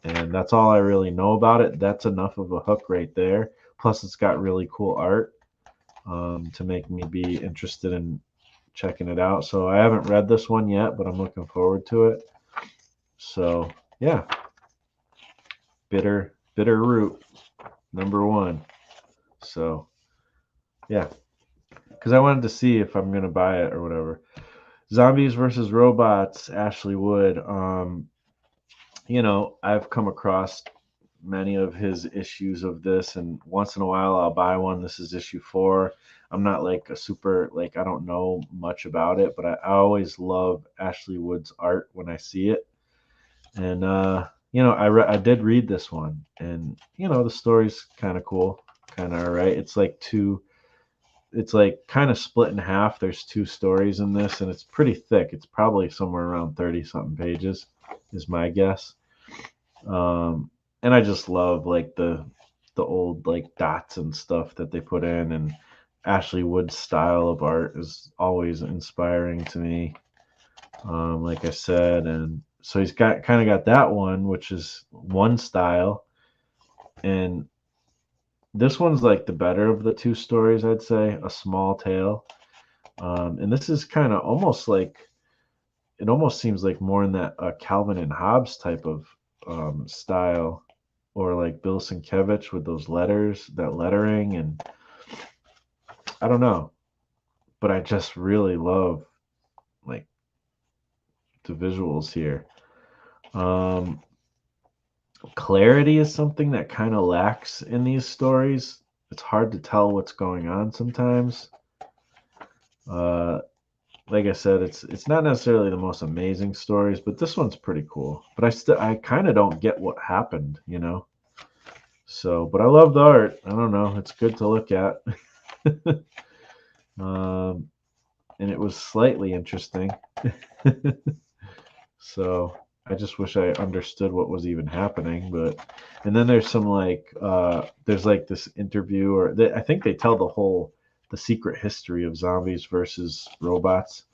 and that's all I really know about it. That's enough of a hook right there. Plus, it's got really cool art to make me be interested in checking it out. So I haven't read this one yet, but I'm looking forward to it. So yeah, bitter root #1. So yeah, because I wanted to see if I'm gonna buy it or whatever. Zombies versus Robots, Ashley Wood. I've come across many of his issues of this, and once in a while I'll buy one. This is issue 4. I'm not like a super, like, I don't know much about it, but I always love Ashley Wood's art when I see it. And I did read this one, and the story's kind of cool, kind of all right. It's like kind of split in half. There's 2 stories in this, and it's pretty thick. It's probably somewhere around 30 something pages, is my guess. And I just love like the old like dots and stuff that they put in, and Ashley Wood's style of art is always inspiring to me. Like I said, and so he's got kind of got that one, which is one style, and this one's like the better of the 2 stories, I'd say, A Small Tale. And this is kind of almost like, it almost seems like more in that Calvin and Hobbes type of style, or like Bill Sienkiewicz with those letters, that lettering, and I don't know, but I just really love like the visuals here. Um, Clarity is something that kind of lacks in these stories. It's hard to tell what's going on sometimes. Uh, like I said, it's not necessarily the most amazing stories, but this one's pretty cool. But I kind of don't get what happened. So, but I love the art. I don't know, it's good to look at. um, and it was slightly interesting. So I just wish I understood what was even happening. But and then there's some like there's like this interview, or I think they tell the secret history of zombies versus robots.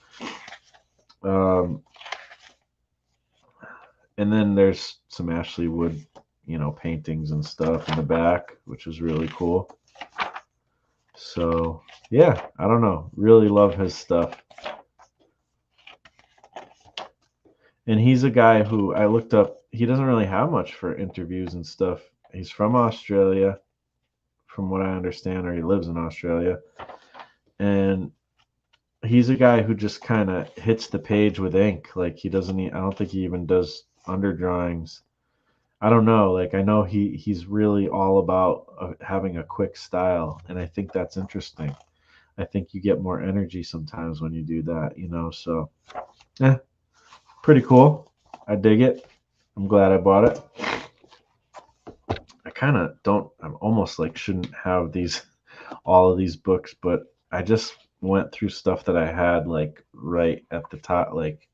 Um, and then there's some Ashley Wood, paintings and stuff in the back, which is really cool. So yeah, I don't know, really love his stuff. And he's a guy who I looked up. He doesn't really have much for interviews and stuff. He's from Australia, from what I understand, or he lives in Australia. And he's a guy who just kind of hits the page with ink. Like he doesn't. I don't think he even does underdrawings. I don't know. Like I know he's really all about having a quick style, and I think that's interesting. I think you get more energy sometimes when you do that. So, yeah, pretty cool. I dig it. I'm glad I bought it. I kind of don't. I'm almost like shouldn't have all of these books, but I just went through stuff that I had like right at the top, like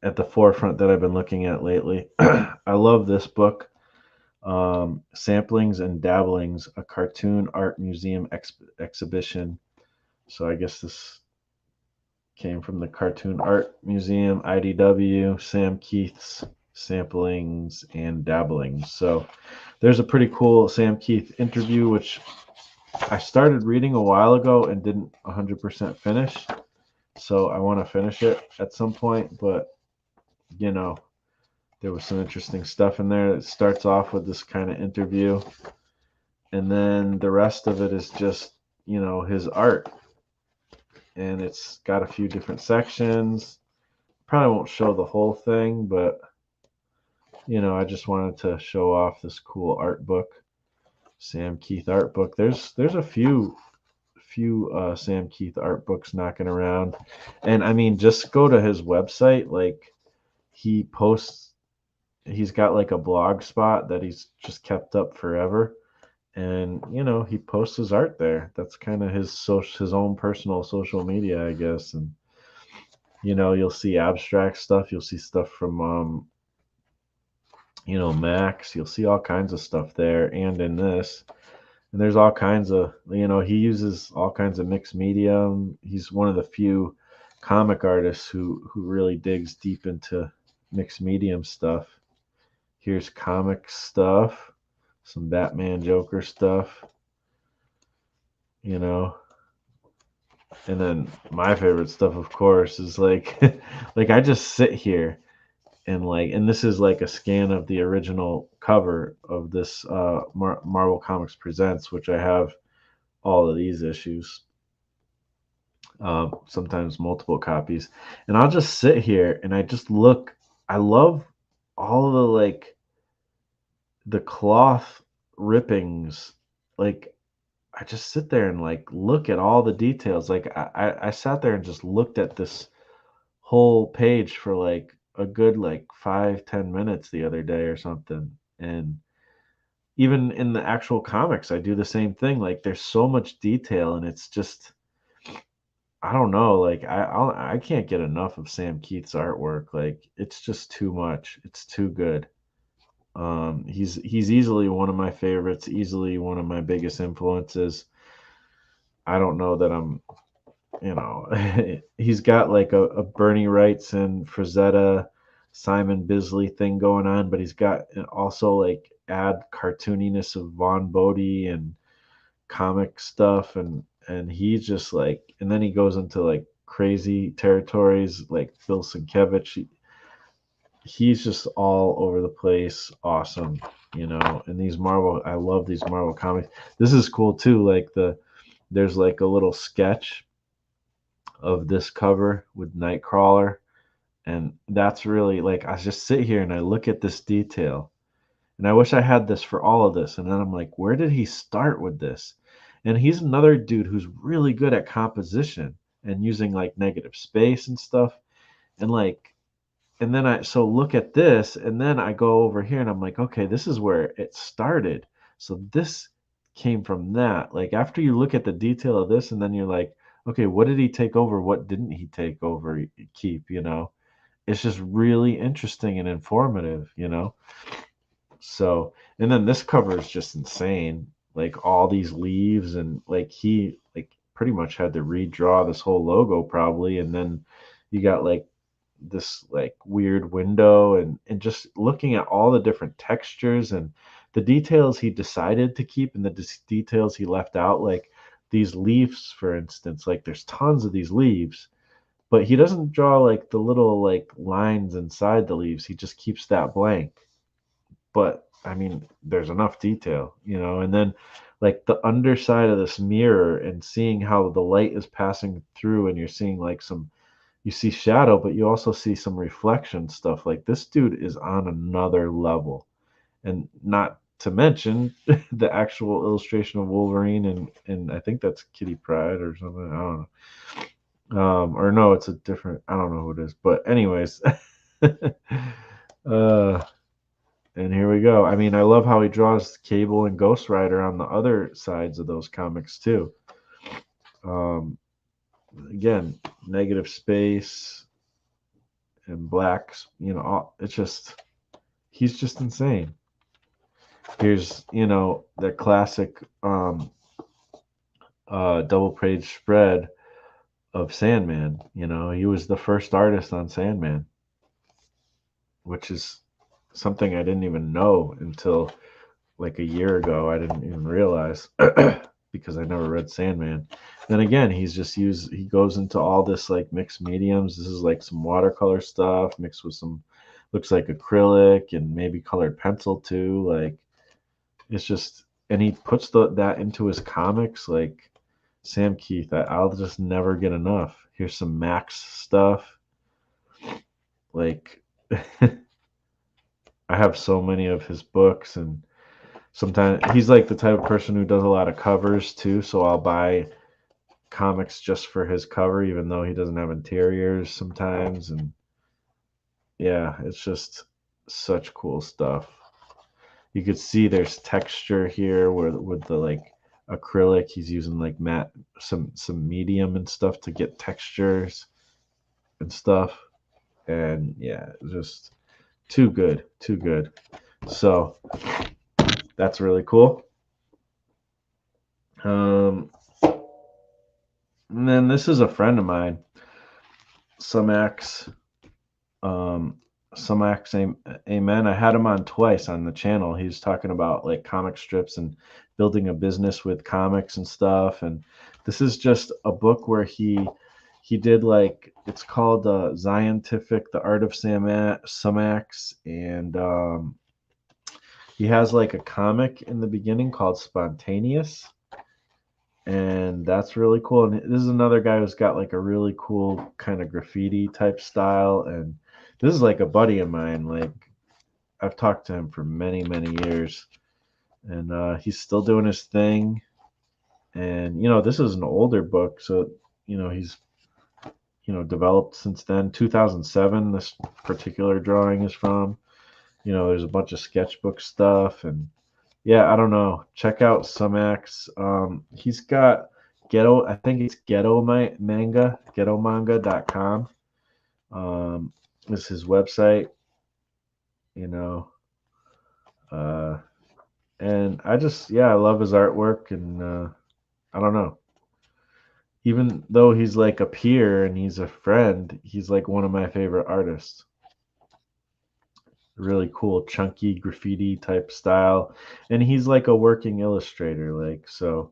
at the forefront that I've been looking at lately. I love this book, Samplings and Dabblings, a cartoon art museum exhibition. So I guess this came from the Cartoon Art Museum, IDW, Sam Keith's Samplings and Dabblings. So there's a pretty cool Sam Keith interview, which I started reading a while ago and didn't 100% finish. So I want to finish it at some point, but there was some interesting stuff in there. It starts off with this kind of interview, and then the rest of it is just, his art. And it's got a few different sections. Probably won't show the whole thing, but I just wanted to show off this cool art book, Sam Keith art book. There's a few Sam Keith art books knocking around, and I mean, just go to his website. Like he's got like a blog spot that he's just kept up forever, and he posts his art there. That's kind of his own personal social media, I guess. And you'll see abstract stuff, you'll see stuff from Max, you'll see all kinds of stuff there, and in this. And there's all kinds of, he uses all kinds of mixed media. He's one of the few comic artist who really digs deep into mixed medium stuff. Here's comic stuff, some Batman Joker stuff, you know. And then my favorite stuff, of course, is like like I just sit here and this is like a scan of the original cover of this Marvel Comics Presents, which I have all of these issues, sometimes multiple copies, and I'll just sit here and I just look. I love all the like the cloth rippings. Like I just sit there and like look at all the details. Like I sat there and just looked at this whole page for like a good like 5-10 minutes the other day or something. And even in the actual comics, I do the same thing. Like there's so much detail, and it's just I don't know. Like I can't get enough of Sam Keith's artwork. Like it's just too much. It's too good. He's easily one of my favorites. Easily one of my biggest influences. I don't know that I'm you know, he's got like a Bernie Wrightson, Frazetta, Simon Bisley thing going on, but he's got also like add cartooniness of Vaughn Bodie and comic stuff, and he's just like, and then he goes into like crazy territories like Phil Sienkiewicz. He's just all over the place, awesome, you know. And these Marvel, I love these Marvel comics. This is cool too. Like there's like a little sketch of this cover with Nightcrawler. And that's really like, I just sit here and I look at this detail. And I wish I had this for all of this. And then I'm like, where did he start with this? And he's another dude who's really good at composition and using like negative space and stuff. And like, and then so look at this. And then I go over here and I'm like, okay, this is where it started. So this came from that. Like, after you look at the detail of this, and then you're like, okay, what did he take over? What didn't he take over, keep, you know? It's just really interesting and informative, you know? So, and then this cover is just insane. Like all these leaves, and like he like pretty much had to redraw this whole logo probably. And then you got like this like weird window, and just looking at all the different textures and the details he decided to keep and the details he left out, like these leaves for instance. Like there's tons of these leaves, but he doesn't draw like the little like lines inside the leaves. He just keeps that blank. But I mean, there's enough detail, you know. And then like the underside of this mirror, and seeing how the light is passing through, and you're seeing like some, you see shadow, but you also see some reflection stuff. Like this dude is on another level. And not to mention the actual illustration of Wolverine, and I think that's Kitty Pryde or something. I don't know. Or no, it's a different. I don't know who it is. But anyways, uh, and here we go. I mean, I love how he draws Cable and Ghost Rider on the other sides of those comics too. Um, Again, negative space and blacks. You know, it's just he's just insane. Here's the classic double page spread of Sandman. You know, he was the first artist on Sandman, which is something I didn't even know until like a year ago. I didn't even realize because I never read Sandman. Then again, he goes into all this like mixed mediums. This is like some watercolor stuff mixed with some, looks like acrylic and maybe colored pencil too. Like it's just, and he puts that into his comics. Like Sam Keith, I'll just never get enough. Here's some Max stuff. Like I have so many of his books, and sometimes he's like the type of person who does a lot of covers too. So I'll buy comics just for his cover, even though he doesn't have interiors sometimes. And yeah, it's just such cool stuff. You could see there's texture here where with the like acrylic, he's using like matte, some medium and stuff to get textures and stuff. And yeah, just too good, too good. So that's really cool. And then this is a friend of mine. Sumax, Amen. I had him on twice on the channel. He was talking about like comic strips and building a business with comics and stuff. And this is just a book where he did like, it's called Scientific, the Art of Sumax, and he has like a comic in the beginning called Spontaneous, and that's really cool. And this is another guy who's got like a really cool kind of graffiti type style, and this is like a buddy of mine. Like, I've talked to him for many years, and he's still doing his thing. And this is an older book, so he's developed since then. 2007, this particular drawing is from. There's a bunch of sketchbook stuff, and yeah, I don't know. Check out Sumax. He's got Ghetto, I think it's ghettomanga.com. Is his website, you know. And I love his artwork, and I don't know. Even though he's like a peer and he's a friend, he's like one of my favorite artists. Really cool, chunky graffiti type style, and he's like a working illustrator, like so.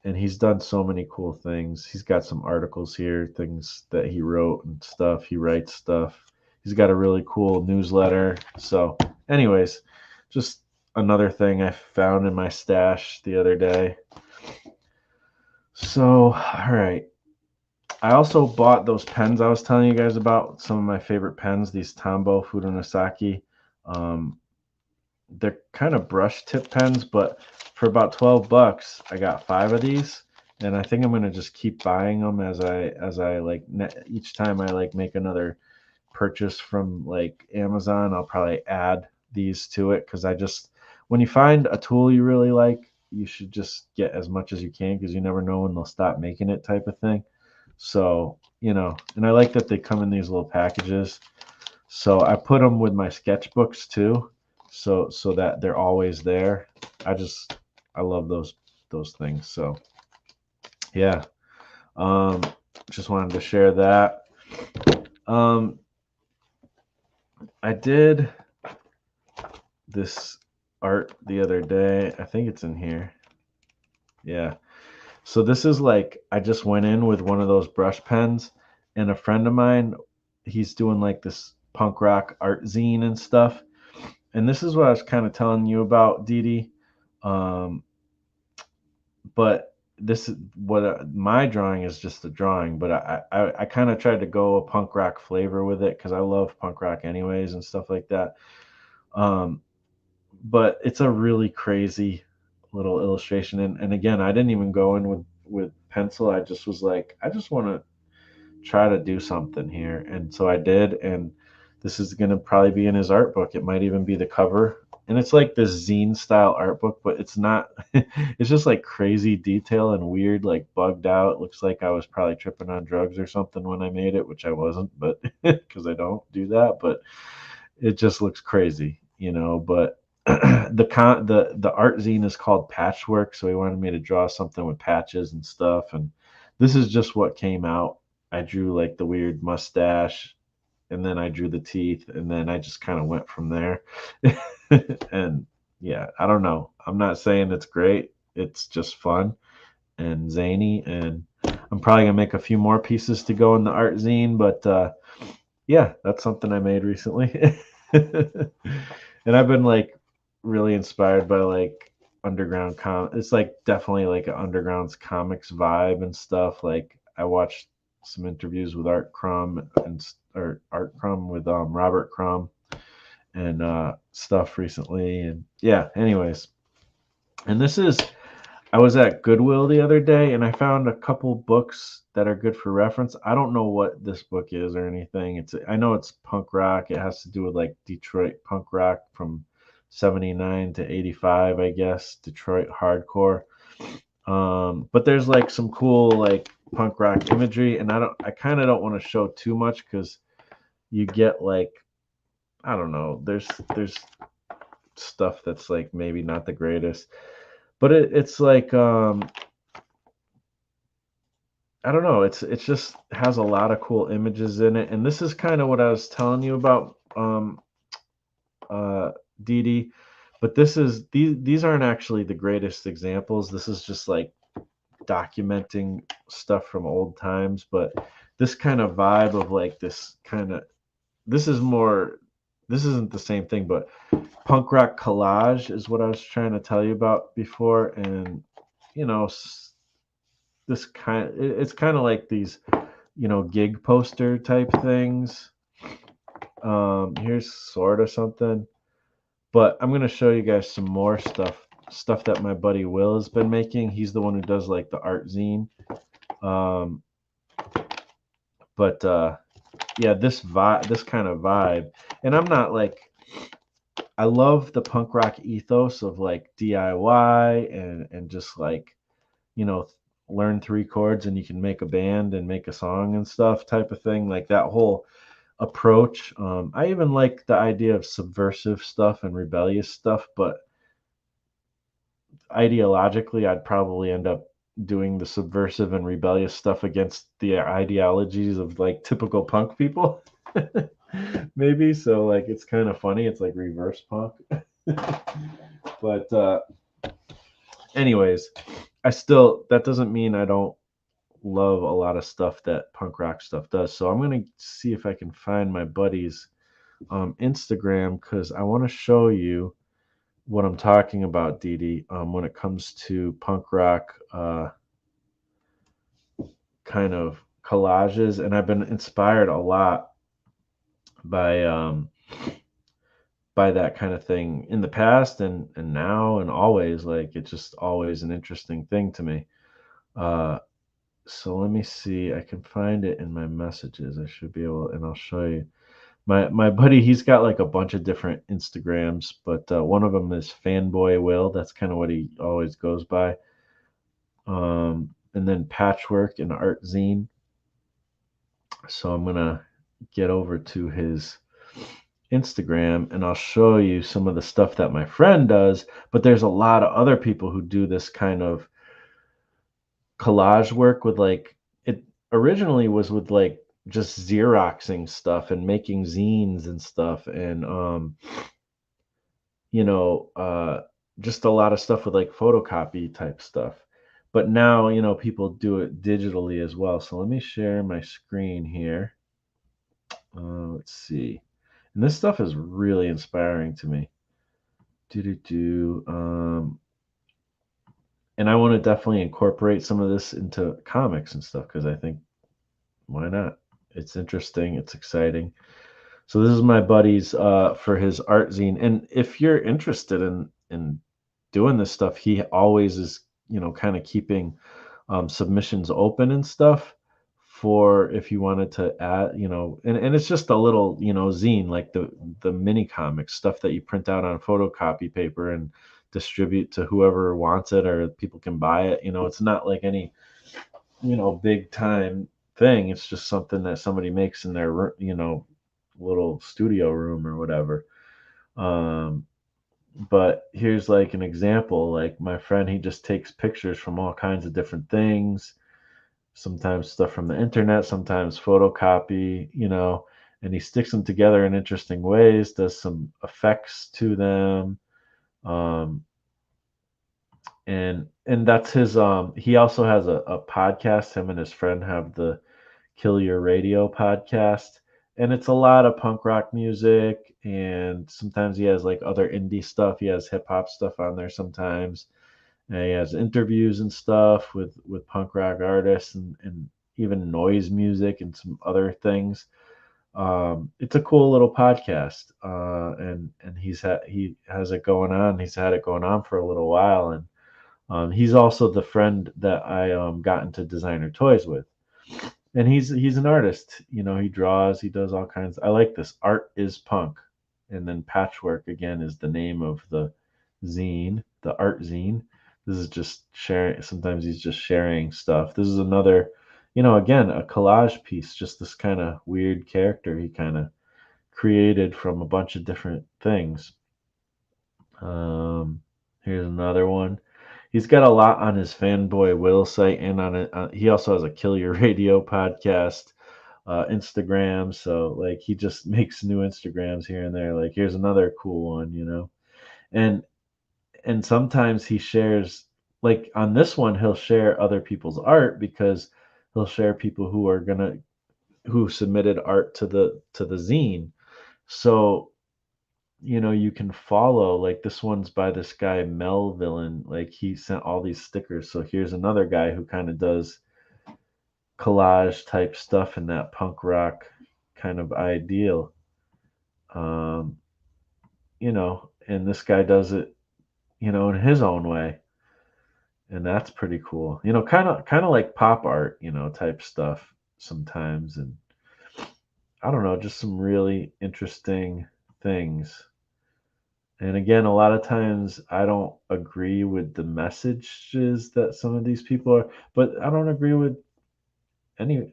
And he's done so many cool things. He's got some articles here, things that he wrote and stuff. He writes stuff. He's got a really cool newsletter. So, anyways, just another thing I found in my stash the other day. So, all right. I also bought those pens I was telling you guys about. Some of my favorite pens, these Tombow Fudonosaki. They're kind of brush tip pens, but for about $12, I got 5 of these, and I think I'm gonna just keep buying them as I like each time I like make another purchase from like Amazon. I'll probably add these to it, because when you find a tool you really like, you should just get as much as you can, because you never know when they'll stop making it, type of thing. So and I like that they come in these little packages. So I put them with my sketchbooks too, so that they're always there. I love those things. So yeah, just wanted to share that. I did this art the other day. I think it's in here. Yeah. So this is like, I just went in with one of those brush pens, and a friend of mine, he's doing like this punk rock art zine and stuff. And this is what I was kind of telling you about, Dede. But this is what my drawing is, just a drawing, but I kind of tried to go a punk rock flavor with it, because I love punk rock anyways and stuff like that. But it's a really crazy little illustration, and again, I didn't even go in with pencil. I just was like, I just want to try to do something here, and so I did. And this is going to probably be in his art book. It might even be the cover, and it's like this zine style art book, but it's not. It's just like crazy detail and weird, like bugged out. It looks like I was probably tripping on drugs or something when I made it, which I wasn't, but because I don't do that. But it just looks crazy, but the art zine is called Patchwork, so he wanted me to draw something with patches and stuff, and this is just what came out. I drew like the weird mustache, and then I drew the teeth, and then I just kind of went from there. And yeah, I don't know. I'm not saying it's great. It's just fun and zany, and I'm probably gonna make a few more pieces to go in the art zine, but yeah, that's something I made recently. And I've been like really inspired by like underground it's like definitely like an underground comics vibe and stuff. Like, I watched some interviews with Art Crumb or Art Crumb with Robert Crumb and stuff recently, and yeah, anyways. And I was at Goodwill the other day, and I found a couple books that are good for reference. I don't know what this book is or anything. I know it's punk rock. It has to do with like Detroit punk rock from 79 to 85, I guess, Detroit hardcore. But there's like some cool like punk rock imagery, and I kind of don't want to show too much, because you get like, I don't know, there's stuff that's like maybe not the greatest, but it's like I don't know. It's just has a lot of cool images in it, and this is kind of what I was telling you about, uh, Dede. But these aren't actually the greatest examples. This is just like documenting stuff from old times. But this kind of vibe of like this kind of this is more. This isn't the same thing, but punk rock collage is what I was trying to tell you about before, and you know, it's kind of like these gig poster type things. Here's sort of something, but I'm gonna show you guys some more stuff that my buddy Will has been making. He's the one who does like the art zine. Um, but yeah, this kind of vibe, and I'm not like I love the punk rock ethos of like DIY and just like you know learn three chords and you can make a band and make a song and stuff type of thing. Like that whole approach. I even like the idea of subversive stuff and rebellious stuff, but ideologically, I'd probably end up doing the subversive and rebellious stuff against the ideologies of like typical punk people. Maybe so. Like it's kind of funny. It's like reverse punk. But anyways, I still that doesn't mean I don't love a lot of stuff that punk rock stuff does. So I'm gonna see if I can find my buddy's Instagram because I want to show you what I'm talking about, Dede, when it comes to punk rock kind of collages. And I've been inspired a lot by that kind of thing in the past and now and always. Like it's just always an interesting thing to me. Uh, so let me see. I can find it in my messages. I should be able, and I'll show you. My buddy, he's got like a bunch of different Instagrams, but one of them is Fanboy Will. That's kind of what he always goes by. And then Patchwork and Art Zine. So I'm gonna get over to his Instagram and I'll show you some of the stuff that my friend does. But there's a lot of other people who do this kind of collage work with like it originally was with like just Xeroxing stuff and making zines and stuff and you know, just a lot of stuff with like photocopy type stuff. But now, people do it digitally as well. So let me share my screen here. Let's see. And this stuff is really inspiring to me. Do do do. And I want to definitely incorporate some of this into comics and stuff because I think why not? It's interesting. It's exciting. So this is my buddy's for his art zine. And if you're interested in doing this stuff, he always is, kind of keeping submissions open and stuff for if you wanted to add, and it's just a little, zine like the mini comics stuff that you print out on photocopy paper and distribute to whoever wants it or people can buy it. It's not like any, big time thing. It's just something that somebody makes in their, little studio room or whatever. Um, but here's like an example. Like my friend, he just takes pictures from all kinds of different things. Sometimes stuff from the internet, sometimes photocopy, and he sticks them together in interesting ways. Does some effects to them. Um, and that's his. He also has a podcast. Him and his friend have the Kill Your Radio podcast. And it's a lot of punk rock music. And sometimes he has like other indie stuff. He has hip hop stuff on there sometimes. And he has interviews and stuff with punk rock artists and even noise music and some other things. It's a cool little podcast. And he has it going on. He's had it going on for a little while. And he's also the friend that I got into designer toys with and he's an artist. He draws, he does all kinds. I like this. Art is punk, and then Patchwork again is the name of the zine, the art zine. This is just sharing. Sometimes he's just sharing stuff. This is another, again a collage piece. Just this kind of weird character he kind of created from a bunch of different things. Here's another one. he's got a lot on his Fanboy Will site, and on it, he also has a Kill Your Radio podcast, Instagram. So like he just makes new Instagrams here and there. Like here's another cool one, and and sometimes he shares, like on this one he'll share other people's art because he'll share people who submitted art to the zine. So you can follow, like this one's by this guy Mel Villain, like he sent all these stickers. So here's another guy who kind of does collage type stuff in that punk rock kind of ideal. um and this guy does it in his own way, and that's pretty cool. Kind of like pop art, type stuff sometimes. And I don't know, just some really interesting things. And again, a lot of times I don't agree with the messages that some of these people are, but I don't agree with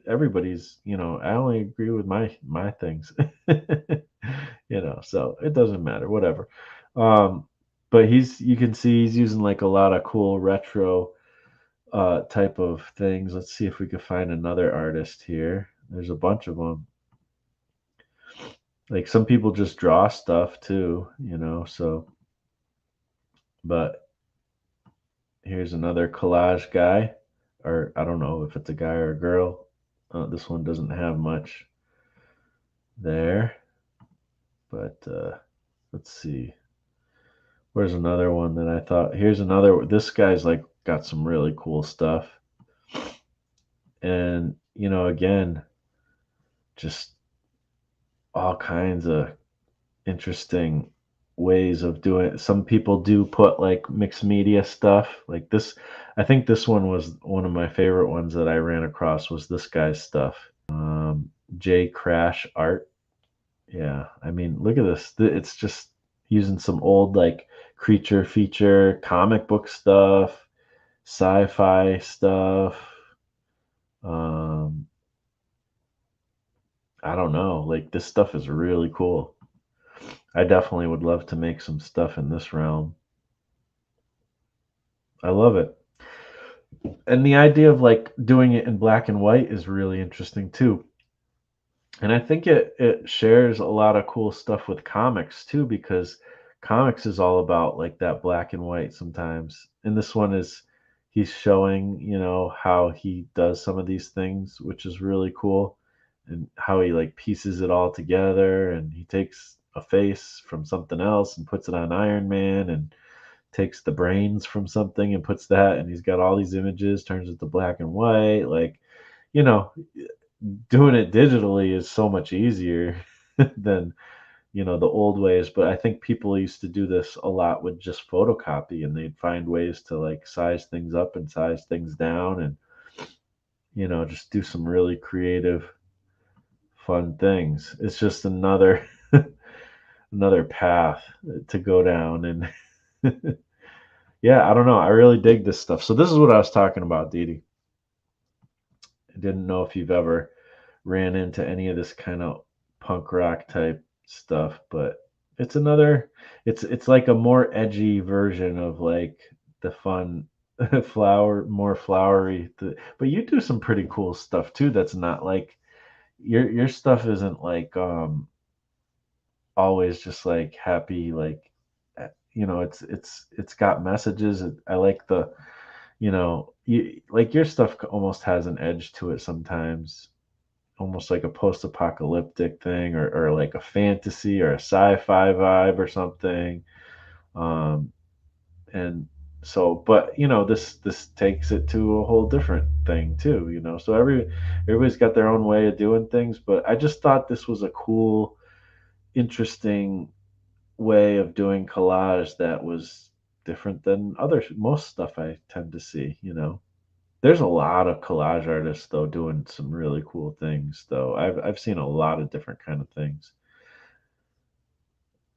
everybody's, I only agree with my things. So it doesn't matter, whatever. Um, but you can see he's using like a lot of cool retro type of things. Let's see if we could find another artist here. There's a bunch of them. Like some people just draw stuff too, so. But here's another collage guy, or I don't know if it's a guy or a girl. This one doesn't have much there, but let's see. Where's another one that I thought? Here's another. This guy's like got some really cool stuff, and again, just all kinds of interesting ways of doing it. Some people do put like mixed media stuff like this. I think this one was one of my favorite ones that I ran across, was this guy's stuff. J Crash Art. Yeah, I mean, look at this. It's just using some old like creature feature comic book stuff, sci-fi stuff. um I don't know, like this stuff is really cool. I definitely would love to make some stuff in this realm. I love it. And the idea of like doing it in black and white is really interesting too. And I think it shares a lot of cool stuff with comics too, because comics is all about like that black and white sometimes. And this one is, he's showing, how he does some of these things, which is really cool, and how he like pieces it all together, and he takes a face from something else and puts it on Iron Man, and takes the brains from something and puts that, and he's got all these images, turns it to black and white. Like, you know, doing it digitally is so much easier than, the old ways. But I think people used to do this a lot with just photocopy, and they'd find ways to like size things up and size things down, and, just do some really creative, fun things. It's just another another path to go down. And yeah, I don't know. I really dig this stuff. So this is what I was talking about, Dede. I didn't know if you've ever ran into any of this kind of punk rock type stuff, but it's like a more edgy version of like the fun more flowery. But you do some pretty cool stuff too. That's not like your stuff isn't like always just like happy, like it's got messages. I like the like your stuff almost has an edge to it sometimes, almost like a post-apocalyptic thing, or like a fantasy or a sci-fi vibe or something. um and so, but this takes it to a whole different thing too, so everybody's got their own way of doing things. But I just thought this was a cool, interesting way of doing collage that was different than most stuff I tend to see. There's a lot of collage artists though doing some really cool things though. I've seen a lot of different kind of things.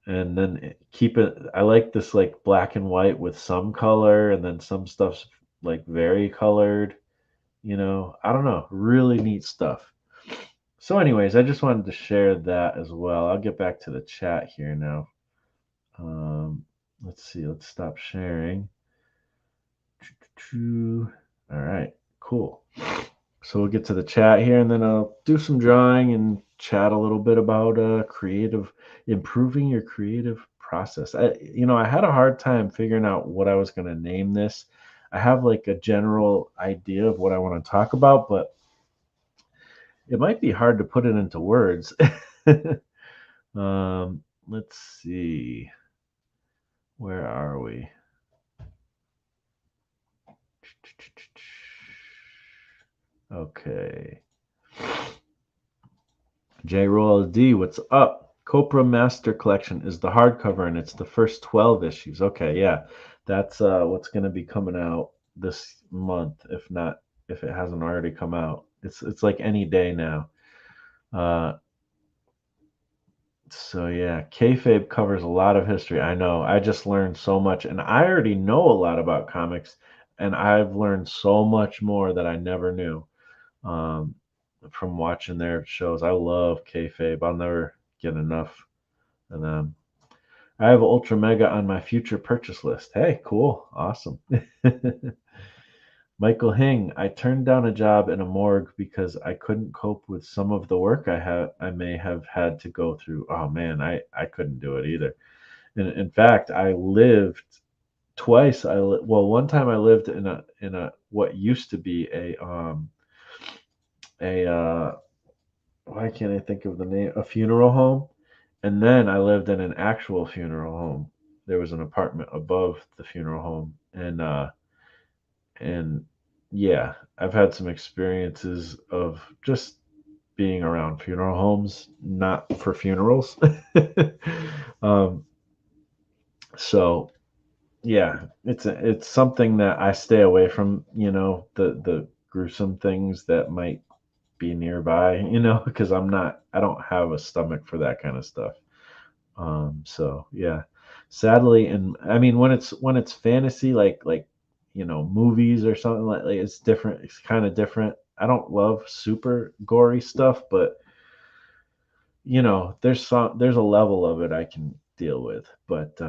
And then keep it, I like this like black and white with some color, and then some stuff's like very colored. I don't know, really neat stuff. So anyways, I just wanted to share that as well. I'll get back to the chat here now. Let's see, let's stop sharing. All right, cool. So we'll get to the chat here, and then I'll do some drawing and chat a little bit about improving your creative process. I had a hard time figuring out what I was going to name this. I have like a general idea of what I want to talk about, but it might be hard to put it into words. Let's see. Where are we? Okay. J Roll D, what's up? Copra Master Collection is the hardcover, and it's the first 12 issues. Okay, yeah, that's what's going to be coming out this month, if it hasn't already come out. It's like any day now. Uh, so yeah, kayfabe covers a lot of history. I know. I just learned so much, and I already know a lot about comics, and I've learned so much more that I never knew. Um, from watching their shows. I love kayfabe. I'll never get enough of them. I have Ultra Mega on my future purchase list. Hey, cool. Awesome. Michael Hing, I turned down a job in a morgue because I couldn't cope with some of the work I may have had to go through. Oh man, I couldn't do it either. In fact, I lived twice. Well, one time I lived in a what used to be a why can't I think of the name? A funeral home. And then I lived in an actual funeral home. There was an apartment above the funeral home. And yeah, I've had some experiences of just being around funeral homes, not for funerals. um, so yeah, it's something that I stay away from, the gruesome things that might be nearby, because I don't have a stomach for that kind of stuff. So yeah, sadly, and I mean when it's fantasy, like movies or something like it's different. It's kind of different. I don't love super gory stuff, but there's a level of it I can deal with. But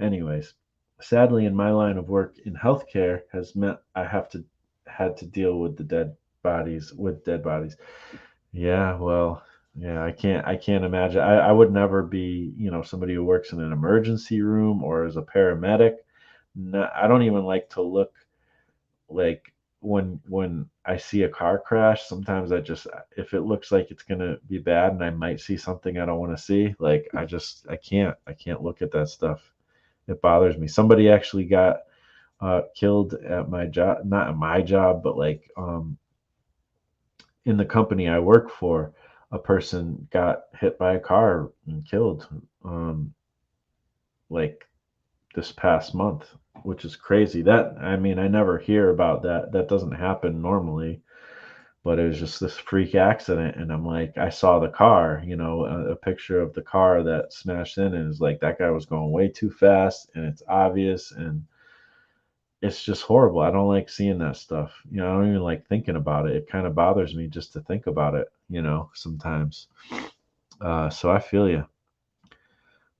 anyways, sadly, in my line of work in healthcare has meant I had to deal with dead bodies. Yeah, well, yeah, I can't imagine. I would never be, somebody who works in an emergency room or as a paramedic. No, I don't even like to look like when I see a car crash, sometimes if it looks like it's gonna be bad and I might see something I don't want to see, like I can't look at that stuff. It bothers me. Somebody actually got killed at my job, not at my job, but like in the company I work for, a person got hit by a car and killed, like this past month, which is crazy. That I mean, I never hear about that. That doesn't happen normally, but it was just this freak accident. And I'm like, I saw the car, a picture of the car that smashed in, and it's like that guy was going way too fast, and it's obvious, and it's just horrible. I don't like seeing that stuff. I don't even like thinking about it. It kind of bothers me just to think about it, sometimes. So I feel you.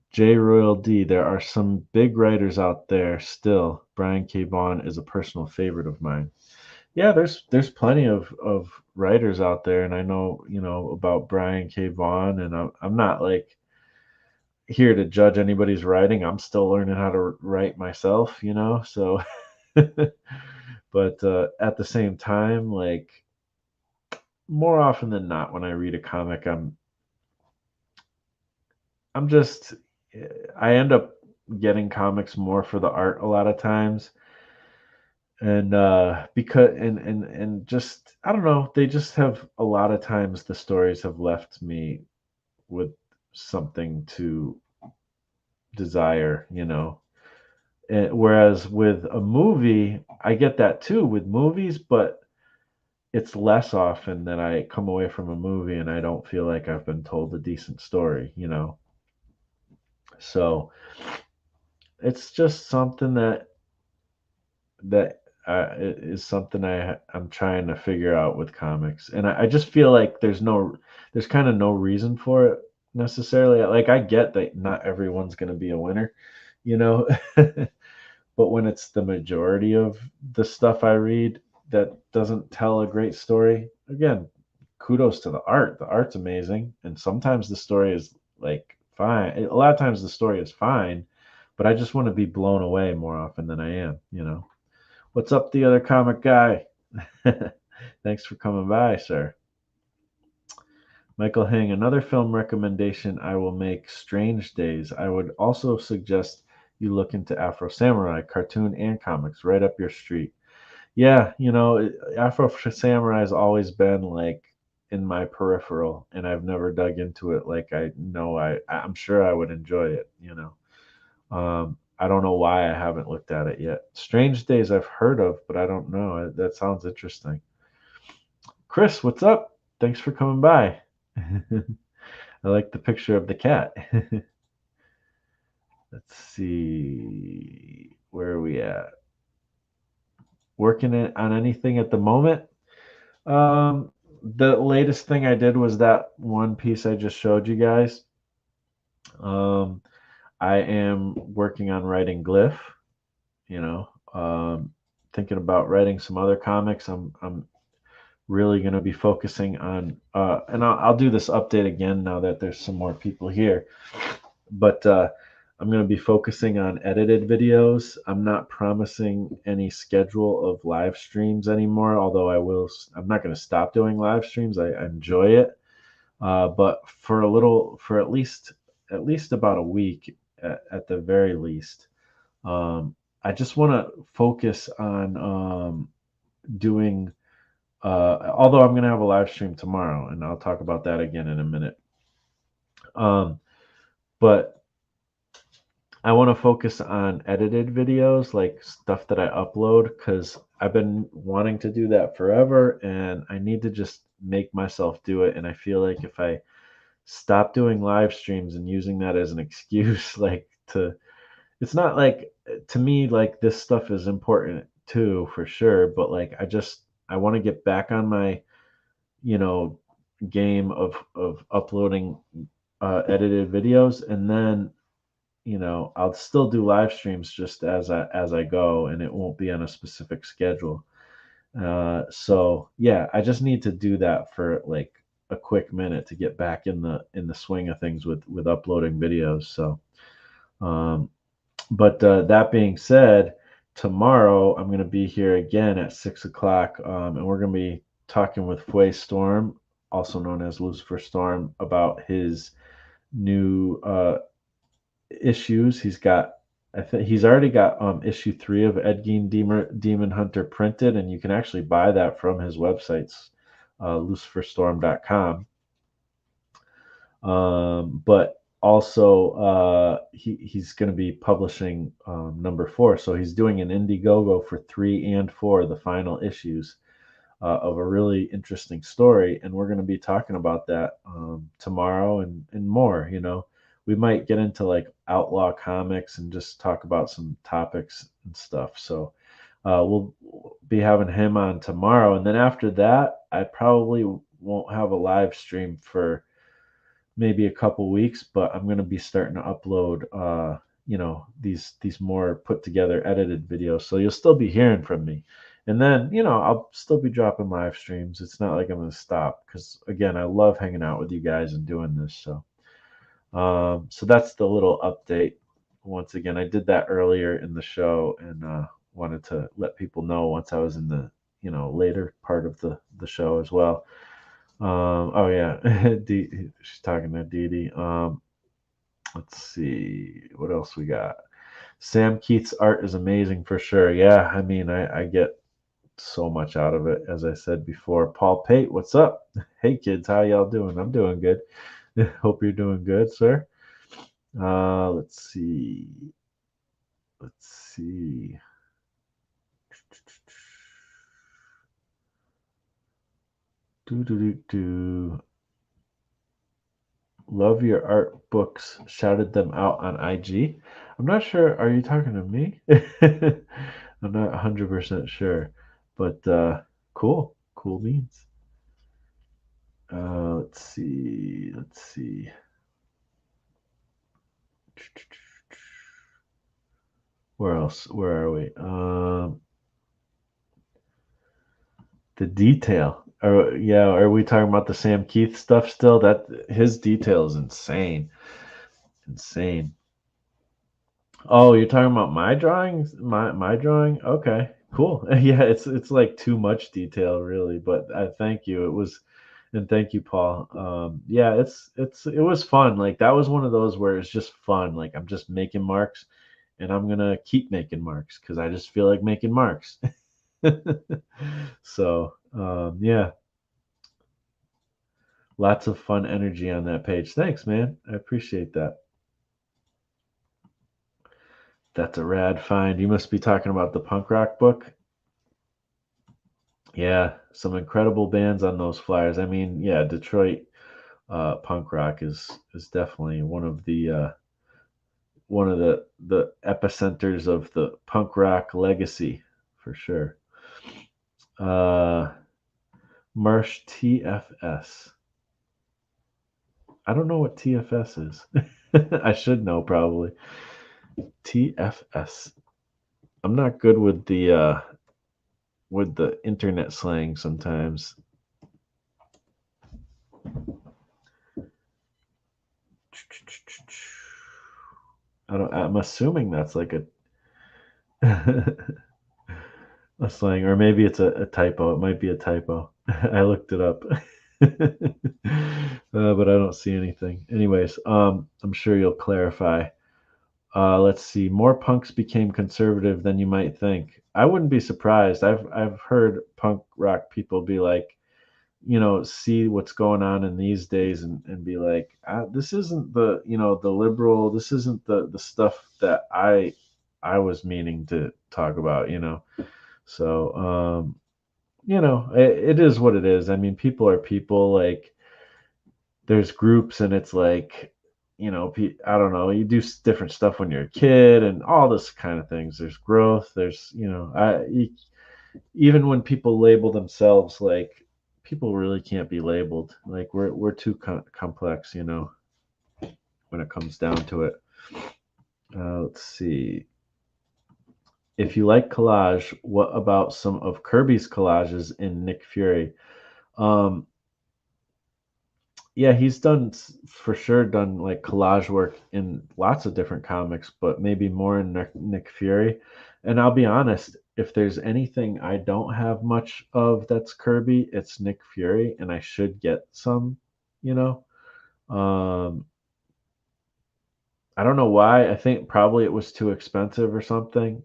J Royal D, there are some big writers out there still. Brian K. Vaughan is a personal favorite of mine. Yeah, there's plenty of writers out there, and I know, about Brian K. Vaughan, and I'm not like here to judge anybody's writing. I'm still learning how to write myself, so but at the same time, like more often than not when I read a comic, I'm just I end up getting comics more for the art a lot of times. And because and just I don't know, they just have a lot of times the stories have left me with something to desire, whereas with a movie, I get that too with movies, but it's less often that I come away from a movie and I don't feel like I've been told a decent story. So it's just something that is something I'm trying to figure out with comics, and I just feel like there's kind of no reason for it necessarily. Like I get that not everyone's going to be a winner, you know, But when it's the majority of the stuff I read that doesn't tell a great story, again, kudos to the art. The art's amazing, and sometimes the story is like fine. A lot of times the story is fine, but I just want to be blown away more often than I am. What's up, the other comic guy? Thanks for coming by, sir. Michael Hing, another film recommendation I will make: Strange Days. I would also suggest you look into Afro Samurai, cartoon and comics, right up your street. Yeah, Afro Samurai has always been like in my peripheral, and I've never dug into it. Like I know I'm sure I would enjoy it. I don't know why I haven't looked at it yet. Strange Days I've heard of, but I don't know. That sounds interesting. Chris, what's up? Thanks for coming by. I like the picture of the cat. Let's see. Where are we at? Working on anything at the moment? The latest thing I did was that one piece I just showed you guys. Um, I am working on writing Glyph, you know, thinking about writing some other comics. I'm really going to be focusing on, and I'll do this update again now that there's some more people here. But I'm going to be focusing on edited videos. I'm not promising any schedule of live streams anymore, although I'm not going to stop doing live streams. I enjoy it. But for at least about a week at the very least, I just want to focus on doing, although I'm going to have a live stream tomorrow, and I'll talk about that again in a minute. But I want to focus on edited videos, like stuff that I upload, because I've been wanting to do that forever, and I need to just make myself do it. And I feel like if I stop doing live streams and using that as an excuse, it's not like, to me, like this stuff is important too, for sure. But like, I want to get back on my, you know, game of uploading edited videos, and then I'll still do live streams just as I go, and it won't be on a specific schedule. So yeah, I just need to do that for like a quick minute to get back in the swing of things with uploading videos. So, um, but that being said, tomorrow I'm going to be here again at 6 o'clock, and we're going to be talking with Fue Storm, also known as Lucifer Storm, about his new issues. I think he's already got issue 3 of Ed Gein Demon Hunter printed, and you can actually buy that from his websites, luciferstorm.com. But also, he's going to be publishing number 4, so he's doing an Indiegogo for 3 and 4, the final issues of a really interesting story, and we're going to be talking about that tomorrow and more. We might get into like outlaw comics and just talk about some topics and stuff. So we'll be having him on tomorrow, and then after that, I probably won't have a live stream for maybe a couple weeks, but I'm going to be starting to upload these more put together edited videos, so you'll still be hearing from me. And then I'll still be dropping live streams. It's not like I'm going to stop, because again, I love hanging out with you guys and doing this. So that's the little update. Once again, I did that earlier in the show, and wanted to let people know once I was in the later part of the show as well. Oh yeah, she's talking to Dede. Let's see what else we got. Sam Keith's art is amazing for sure. Yeah, I mean, I get so much out of it, as I said before. Paul Pate, what's up? Hey kids, how y'all doing? I'm doing good. Hope you're doing good, sir. Let's see. Let's see. Do do do do. Love your art books. Shouted them out on IG. I'm not sure. Are you talking to me? I'm not 100% sure, but cool. Cool beans. Let's see. Let's see. Where else? Where are we? The detail. Are we talking about the Sam Keith stuff still? That his detail is insane. Insane. Oh, you're talking about my drawings? My drawing? Okay. Cool. Yeah, it's like too much detail really, but I thank you. It was and thank you, Paul. Yeah, it was fun. Like that was one of those where it's just fun. Like I'm just making marks and I'm gonna keep making marks because I just feel like making marks. So yeah, lots of fun energy on that page. Thanks, man. I appreciate that. That's a rad find. You must be talking about the punk rock book. Yeah, some incredible bands on those flyers. I mean, yeah, Detroit punk rock is definitely one of the epicenters of the punk rock legacy for sure. Uh, Marsh TFS. I don't know what TFS is. I should know probably. TFS. I'm not good with the internet slang sometimes. I'm assuming that's like a a slang, or maybe it's a typo. It might be a typo. I looked it up, but I don't see anything. Anyways, I'm sure you'll clarify. Let's see. More punks became conservative than you might think. I wouldn't be surprised. I've heard punk rock people be like, see what's going on in these days and be like, this isn't the liberal. This isn't the stuff that I was meaning to talk about. So it is what it is. I mean, people are people. Like there's groups, and it's like, I don't know. You do different stuff when you're a kid, and all this kind of things. There's growth. There's even when people label themselves, like people really can't be labeled. Like we're too complex, when it comes down to it. Let's see. If you like collage, what about some of Kirby's collages in Nick Fury? Um, yeah, he's done for sure done like collage work in lots of different comics, but maybe more in Nick Fury. And I'll be honest, if there's anything I don't have much of that's Kirby, it's Nick Fury, and I should get some, you know. Um, I don't know why. I think probably it was too expensive or something.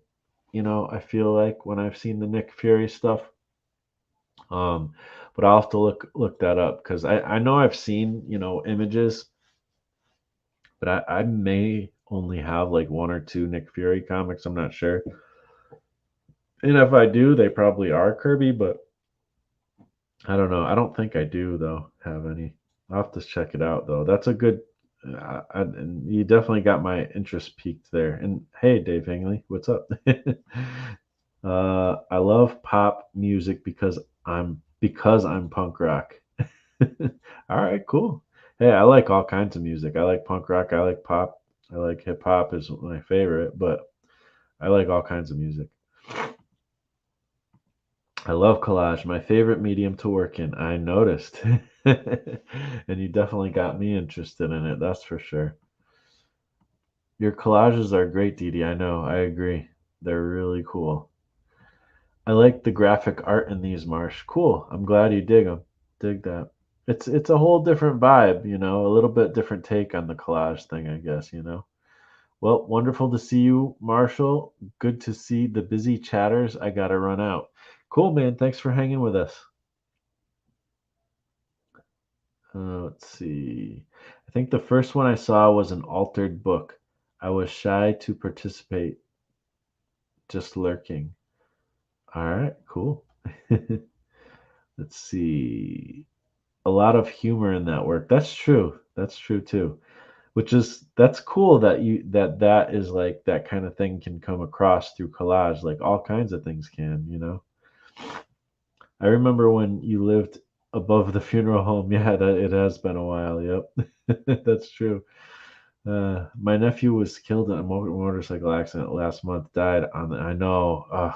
I feel like when I've seen the Nick Fury stuff. Um, but I'll have to look that up because I know I've seen, images, but I may only have like one or two Nick Fury comics. I'm not sure. And if I do, they probably are Kirby, but I don't know. I don't think I do though. Have any? I'll have to check it out though. That's a good. And you definitely got my interest peaked there. And hey, Dave Hingley, what's up? I love pop music because I'm punk rock. All right, cool. Hey, I like all kinds of music. I like punk rock. I like pop. I like hip hop is my favorite, but I like all kinds of music. I love collage. My favorite medium to work in. I noticed. And you definitely got me interested in it. That's for sure. Your collages are great, Dede. I know. I agree. They're really cool. I like the graphic art in these, Marsh. Cool. I'm glad you dig them. Dig that. It's a whole different vibe, a little bit different take on the collage thing, I guess. Well, wonderful to see you, Marshall. Good to see the busy chatters. I gotta run out. Cool, man. Thanks for hanging with us. Let's see. I think the first one I saw was an altered book. I was shy to participate, just lurking. All right, cool. Let's see. A lot of humor in that work. That's true. That's true too. That's cool that is like that kind of thing can come across through collage. Like all kinds of things can. I remember when you lived above the funeral home. Yeah, that it has been a while. Yep. That's true. My nephew was killed in a motorcycle accident last month. Died on the. I know.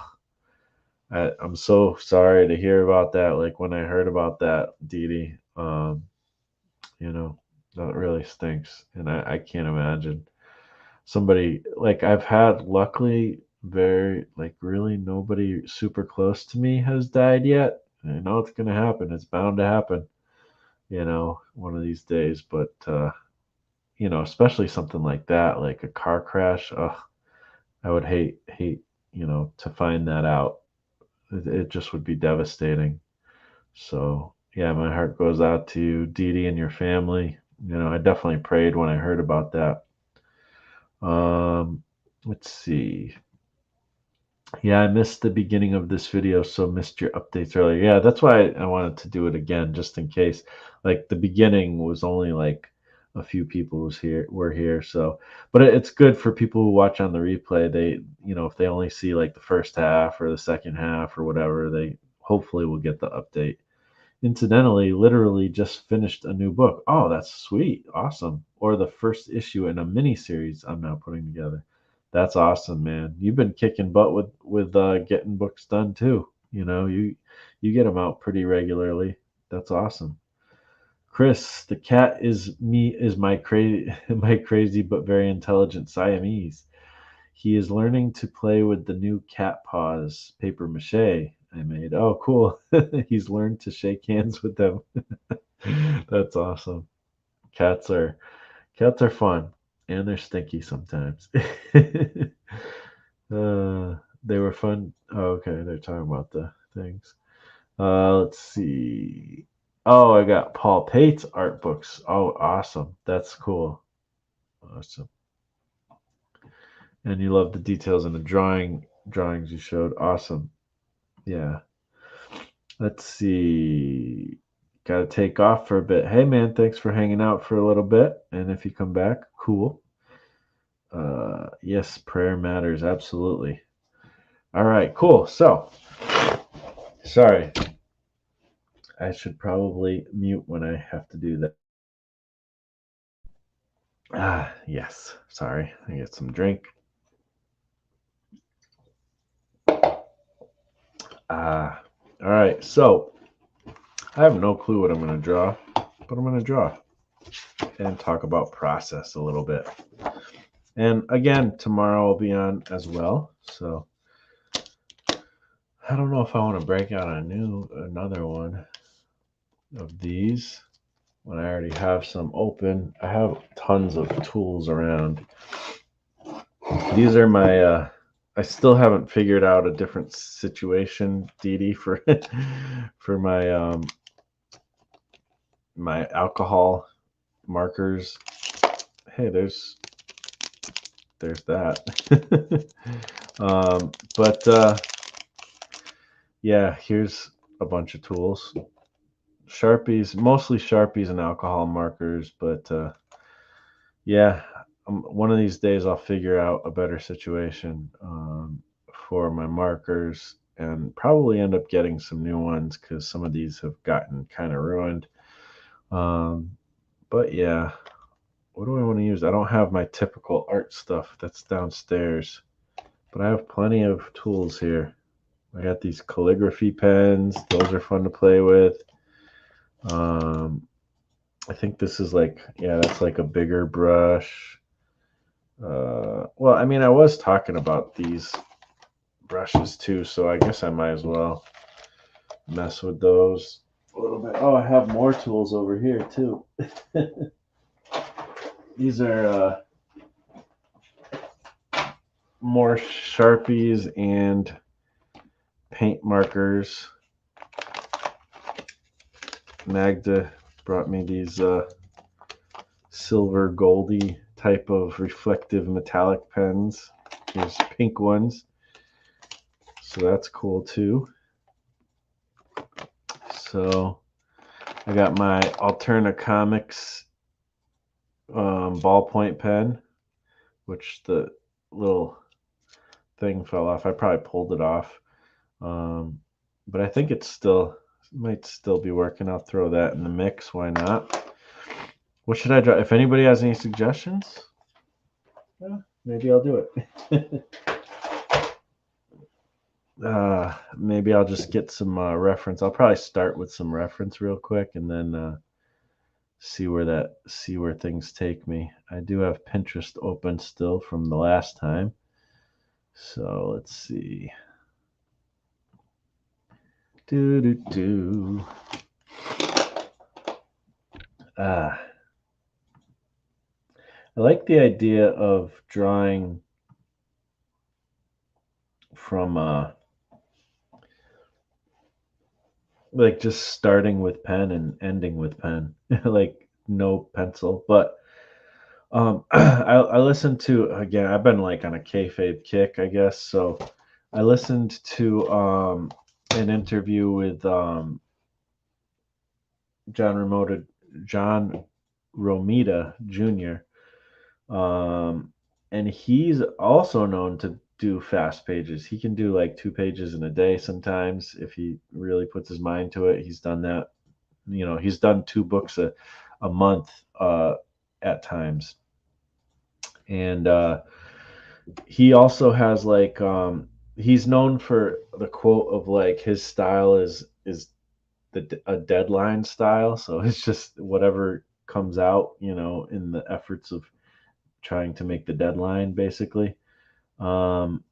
I'm so sorry to hear about that. Like when I heard about that, Dede, you know, that really stinks, and I can't imagine somebody like I've had. Luckily, very like really nobody super close to me has died yet. I know it's gonna happen. It's bound to happen. One of these days. But especially something like that, like a car crash. Ugh, I would hate to find that out. It just would be devastating. So yeah, my heart goes out to you, Dede, and your family. I definitely prayed when I heard about that. Um, let's see. Yeah, I missed the beginning of this video, so missed your updates earlier. Yeah, that's why I wanted to do it again, just in case. Like the beginning was only like a few people were here, so but it's good for people who watch on the replay. If they only see like the first half or the second half or whatever, they hopefully will get the update. Incidentally, literally just finished a new book. Oh, that's sweet. Awesome. Or the first issue in a mini series I'm now putting together. That's awesome, man. You've been kicking butt with getting books done too. You get them out pretty regularly. That's awesome. Chris, the cat is my crazy my crazy but very intelligent Siamese. He is learning to play with the new cat paws paper mache I made. Oh, cool. He's learned to shake hands with them. That's awesome. Cats are cats are fun and they're stinky sometimes. They were fun. Oh, okay, they're talking about the things. Let's see. Oh, I got Paul Pate's art books. Oh, awesome. That's cool. Awesome. And you love the details in the drawings you showed. Awesome. Yeah. Let's see. Got to take off for a bit. Hey, man, thanks for hanging out for a little bit. And if you come back, cool. Yes, prayer matters. Absolutely. All right, cool. So, sorry. I should probably mute when I have to do that. Yes. Sorry. I get some drink. All right. So, I have no clue what I'm going to draw, but I'm going to draw and talk about process a little bit. And again, tomorrow I'll be on as well. So I don't know if I want to break out another one of these when I already have some open. I have tons of tools around. These are my I still haven't figured out a different situation, Dede, for for my alcohol markers. Hey, there's that. But yeah, here's a bunch of tools. Sharpies, mostly Sharpies and alcohol markers, but yeah, one of these days I'll figure out a better situation for my markers and probably end up getting some new ones because some of these have gotten kind of ruined. But yeah, what do I want to use? I don't have my typical art stuff that's downstairs, but I have plenty of tools here. I got these calligraphy pens. Those are fun to play with. I think this is that's like a bigger brush. Well, I mean, I was talking about these brushes too, so I guess I might as well mess with those a little bit. Oh, I have more tools over here too. These are more Sharpies and paint markers. Magda brought me these silver goldy type of reflective metallic pens. Here's pink ones. So that's cool too. So I got my Alterna Comics ballpoint pen, which the little thing fell off. I probably pulled it off. But I think might still be working. I'll throw that in the mix. Why not? What should I draw? If anybody has any suggestions, maybe I'll do it. Maybe I'll just get some reference. I'll probably start with some reference real quick, and then see where things take me. I do have Pinterest open still from the last time, so let's see. Do do do. Ah, I like the idea of drawing from like just starting with pen and ending with pen, like no pencil. But I listened to again. I've been like on a kayfabe kick, I guess. So I listened to an interview with John Ramota, John Romita Jr. And he's also known to do fast pages. He can do like 2 pages in a day sometimes if he really puts his mind to it. He's done that. He's done 2 books a month at times. And he also has like he's known for the quote of like his style is a deadline style. So it's just whatever comes out, in the efforts of trying to make the deadline, basically. Um,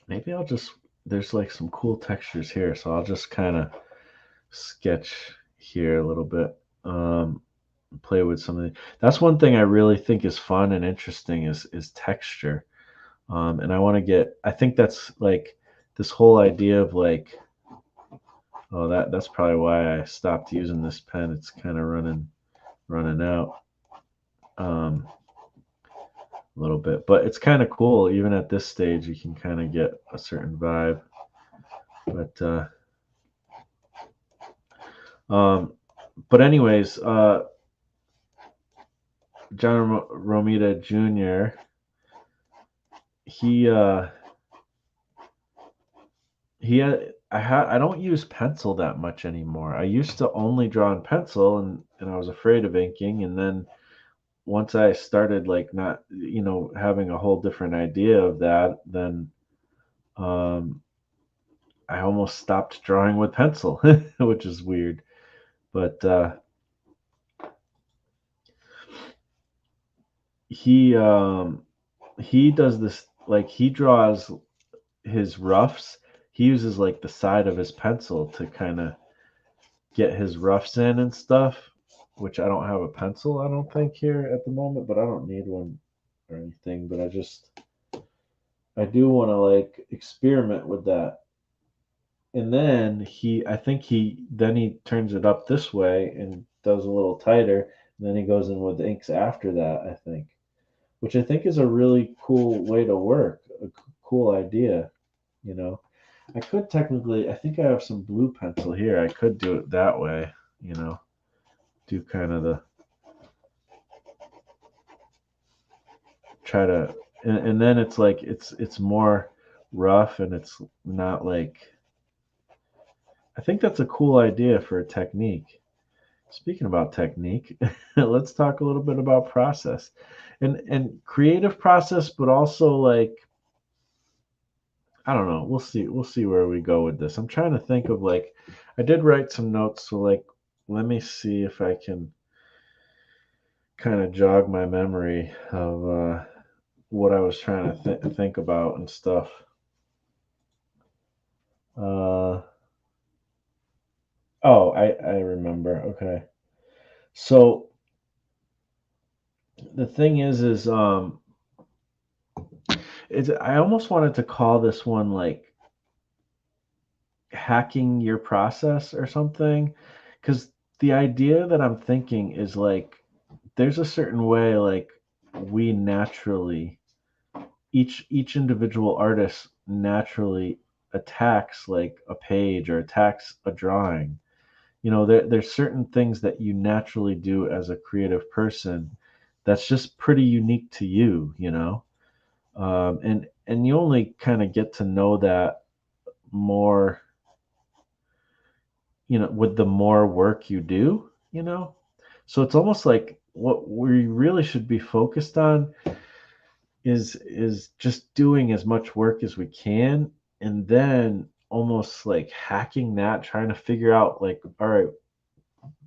Maybe I'll just there's like some cool textures here, so I'll just kind of sketch here a little bit. Play with something. That's one thing I really think is fun and interesting is texture. And I want to get. I think that's like this whole idea of like, oh, that's probably why I stopped using this pen. It's kind of running out. A little bit, but it's kind of cool. Even at this stage, you can kind of get a certain vibe. But um, but anyways, John Romita Jr. He he I don't use pencil that much anymore. I used to only draw in pencil, and I was afraid of inking. And then once I started like not having a whole different idea of that, then um, I almost stopped drawing with pencil, which is weird. But he he does this like he draws his roughs. He uses like the side of his pencil to kind of get his roughs in and stuff, which I don't have a pencil, I don't think, here at the moment, but I don't need one or anything. But I do want to like experiment with that. And then I think he turns it up this way and does a little tighter. And then he goes in with inks after that, I think, which I think is a really cool way to work, cool idea, you know. I could technically, I think I have some blue pencil here. I could do it that way, you know, do kind of the try to, and then it's like it's more rough and it's not like. I think that's a cool idea for a technique. Speaking about technique, let's talk a little bit about process and creative process, but also like I don't know. We'll see where we go with this. I'm trying to think of like I did write some notes, so like let me see if I can kind of jog my memory of what I was trying to think about and stuff. Uh, oh, I remember. Okay. So the thing is it's I almost wanted to call this one like hacking your process or something, because the idea that I'm thinking is like there's a certain way like we naturally each individual artist naturally attacks like a page or attacks a drawing. There's certain things that you naturally do as a creative person that's just pretty unique to you. And you only kind of get to know that more, with the more work you do. So it's almost like what we really should be focused on is just doing as much work as we can, and then almost like hacking that, trying to figure out like, all right,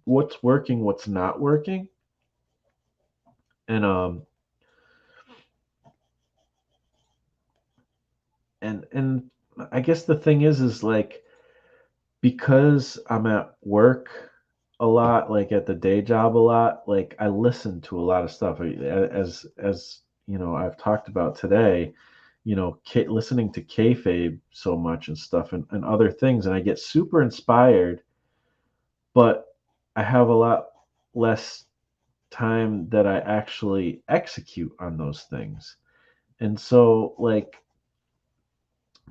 what's working, what's not working. And um and and I guess the thing is like, because I'm at work a lot, like at the day job a lot, like I listen to a lot of stuff. As you know, I've talked about today, you know, listening to kayfabe so much and stuff, and other things, and I get super inspired, but I have a lot less time that I actually execute on those things. And so, like,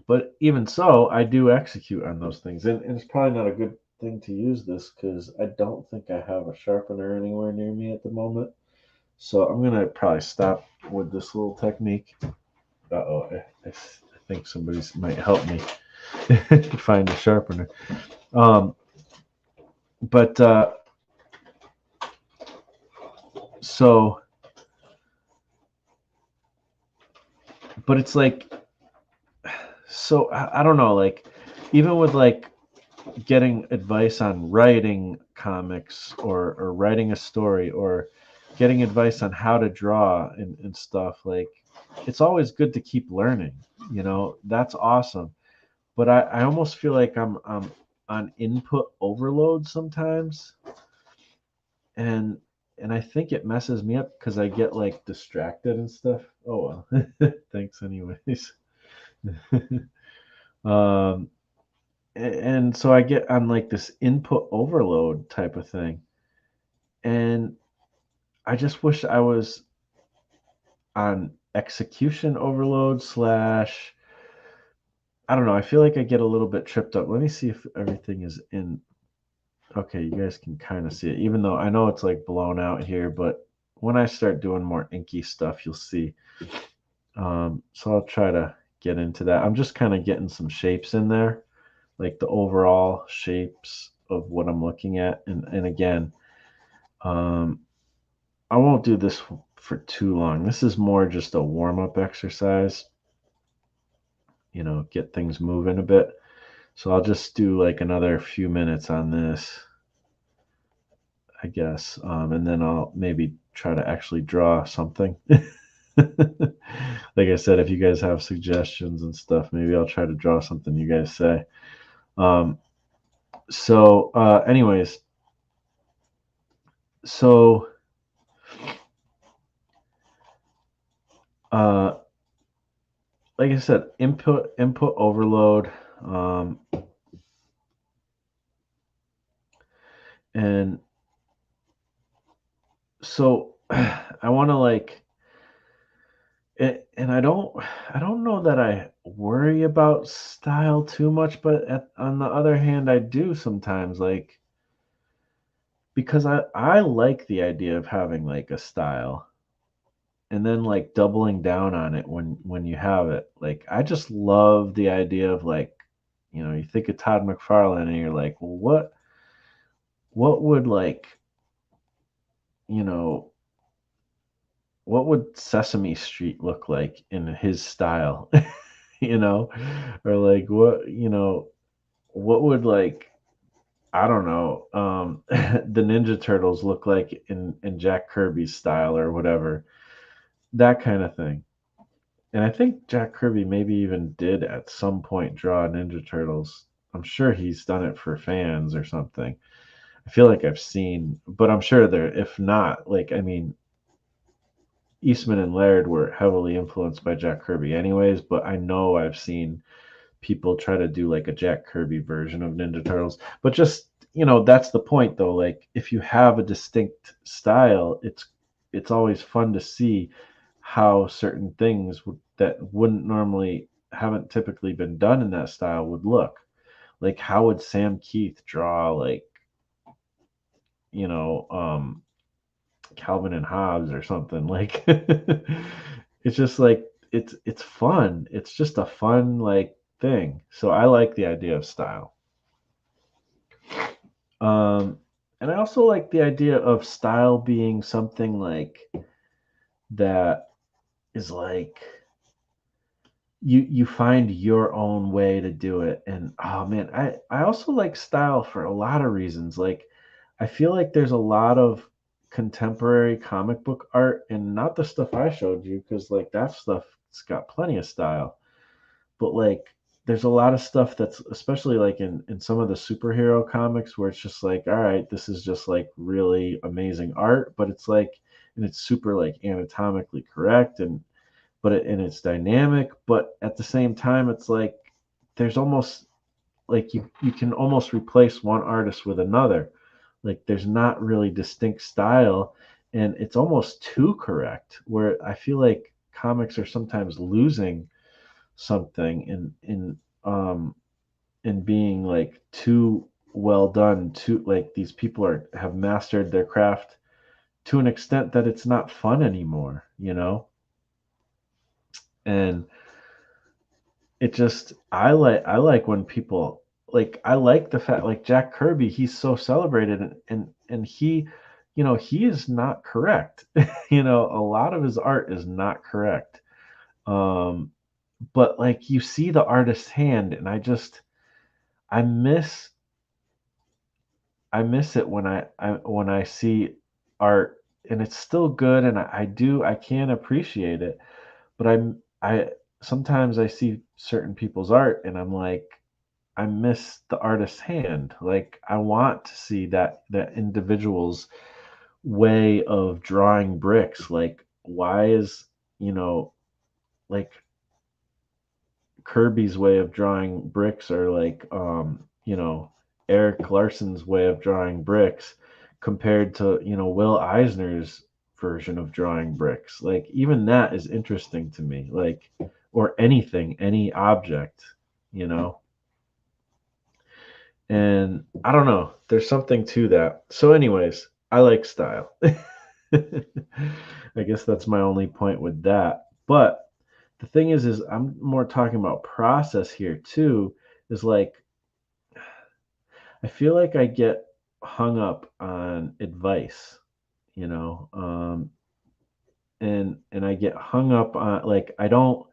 but even so, I do execute on those things. And it's probably not a good thing to use this because I don't think I have a sharpener anywhere near me at the moment. So I'm going to probably stop with this little technique. Uh-oh, I think somebody might help me find a sharpener. Um, but so, but it's like, so I don't know, like, even with like getting advice on writing comics, or writing a story, or getting advice on how to draw and stuff, like, it's always good to keep learning, you know, that's awesome. But I almost feel like I'm on input overload sometimes, and and I think it messes me up because I get like distracted and stuff. Oh well. Thanks anyways. um and so I get on like this input overload type of thing. And I just wish I was on execution overload slash, I don't know. I feel like I get a little bit tripped up. Let me see if everything is in. Okay, you guys can kind of see it, even though I know it's like blown out here. But when I start doing more inky stuff, you'll see. So I'll try to get into that. I'm just kind of getting some shapes in there, like the overall shapes of what I'm looking at. And again, um, I won't do this for too long. This is more just a warm up exercise, you know, get things moving a bit. So I'll just do like another few minutes on this, I guess. And then I'll maybe try to actually draw something. Like I said, if you guys have suggestions and stuff, maybe I'll try to draw something you guys say. Um, anyways, so, uh, like I said, input overload. And so I want to like it, and I don't know that I worry about style too much, but on the other hand, I do sometimes, like, because I like the idea of having like a style, and then like doubling down on it when you have it. Like, I just love the idea of, like, you know, you think of Todd McFarlane and you're like, well, what would, like, you know, what would Sesame Street look like in his style? You know, or like, what, you know, what would, like, I don't know, the Ninja Turtles look like in Jack Kirby's style or whatever, that kind of thing. And I think Jack Kirby maybe even did at some point draw Ninja Turtles. I'm sure he's done it for fans or something. I feel like I've seen, but I'm sure there, if not, like, I mean, Eastman and Laird were heavily influenced by Jack Kirby anyways, but I know I've seen people try to do like a Jack Kirby version of Ninja Turtles. But just, you know, that's the point though. Like, if you have a distinct style, it's always fun to see how certain things that wouldn't normally, haven't typically been done in that style would look. Like, how would Sam Keith draw, like, you know, Calvin and Hobbes or something, like. It's just like, it's fun. It's just a fun, like, thing. So I like the idea of style. Um, and I also like the idea of style being something like that is like you find your own way to do it. And oh man, I also like style for a lot of reasons. Like I feel like there's a lot of contemporary comic book art, and not the stuff I showed you, because like that stuff's got plenty of style. But like there's a lot of stuff that's, especially like in some of the superhero comics, where it's just like, all right, this is just like really amazing art, but it's like, and it's super like anatomically correct, and it's dynamic, but at the same time it's like there's almost like you can almost replace one artist with another. Like there's not really distinct style, and it's almost too correct, where I feel like comics are sometimes losing something in being like too well done, too like these people are have mastered their craft to an extent that it's not fun anymore, you know? And it just I like when people like, I like the fact like Jack Kirby, he's so celebrated, and he is not correct. A lot of his art is not correct. Um but like you see the artist's hand, and I miss I miss it when I see art and it's still good, and I can appreciate it, but I sometimes I see certain people's art and I'm like, I miss the artist's hand. Like I want to see that individual's way of drawing bricks. Like why is, you know, like Kirby's way of drawing bricks, or like Eric Larson's way of drawing bricks compared to, Will Eisner's version of drawing bricks. Like even that is interesting to me. Like, or anything, any object, you know. And I don't know, there's something to that. So anyways, I like style. I guess that's my only point with that. But the thing is I'm more talking about process here too. Is like I feel like I get hung up on advice, you know, and I get hung up on, like, I don't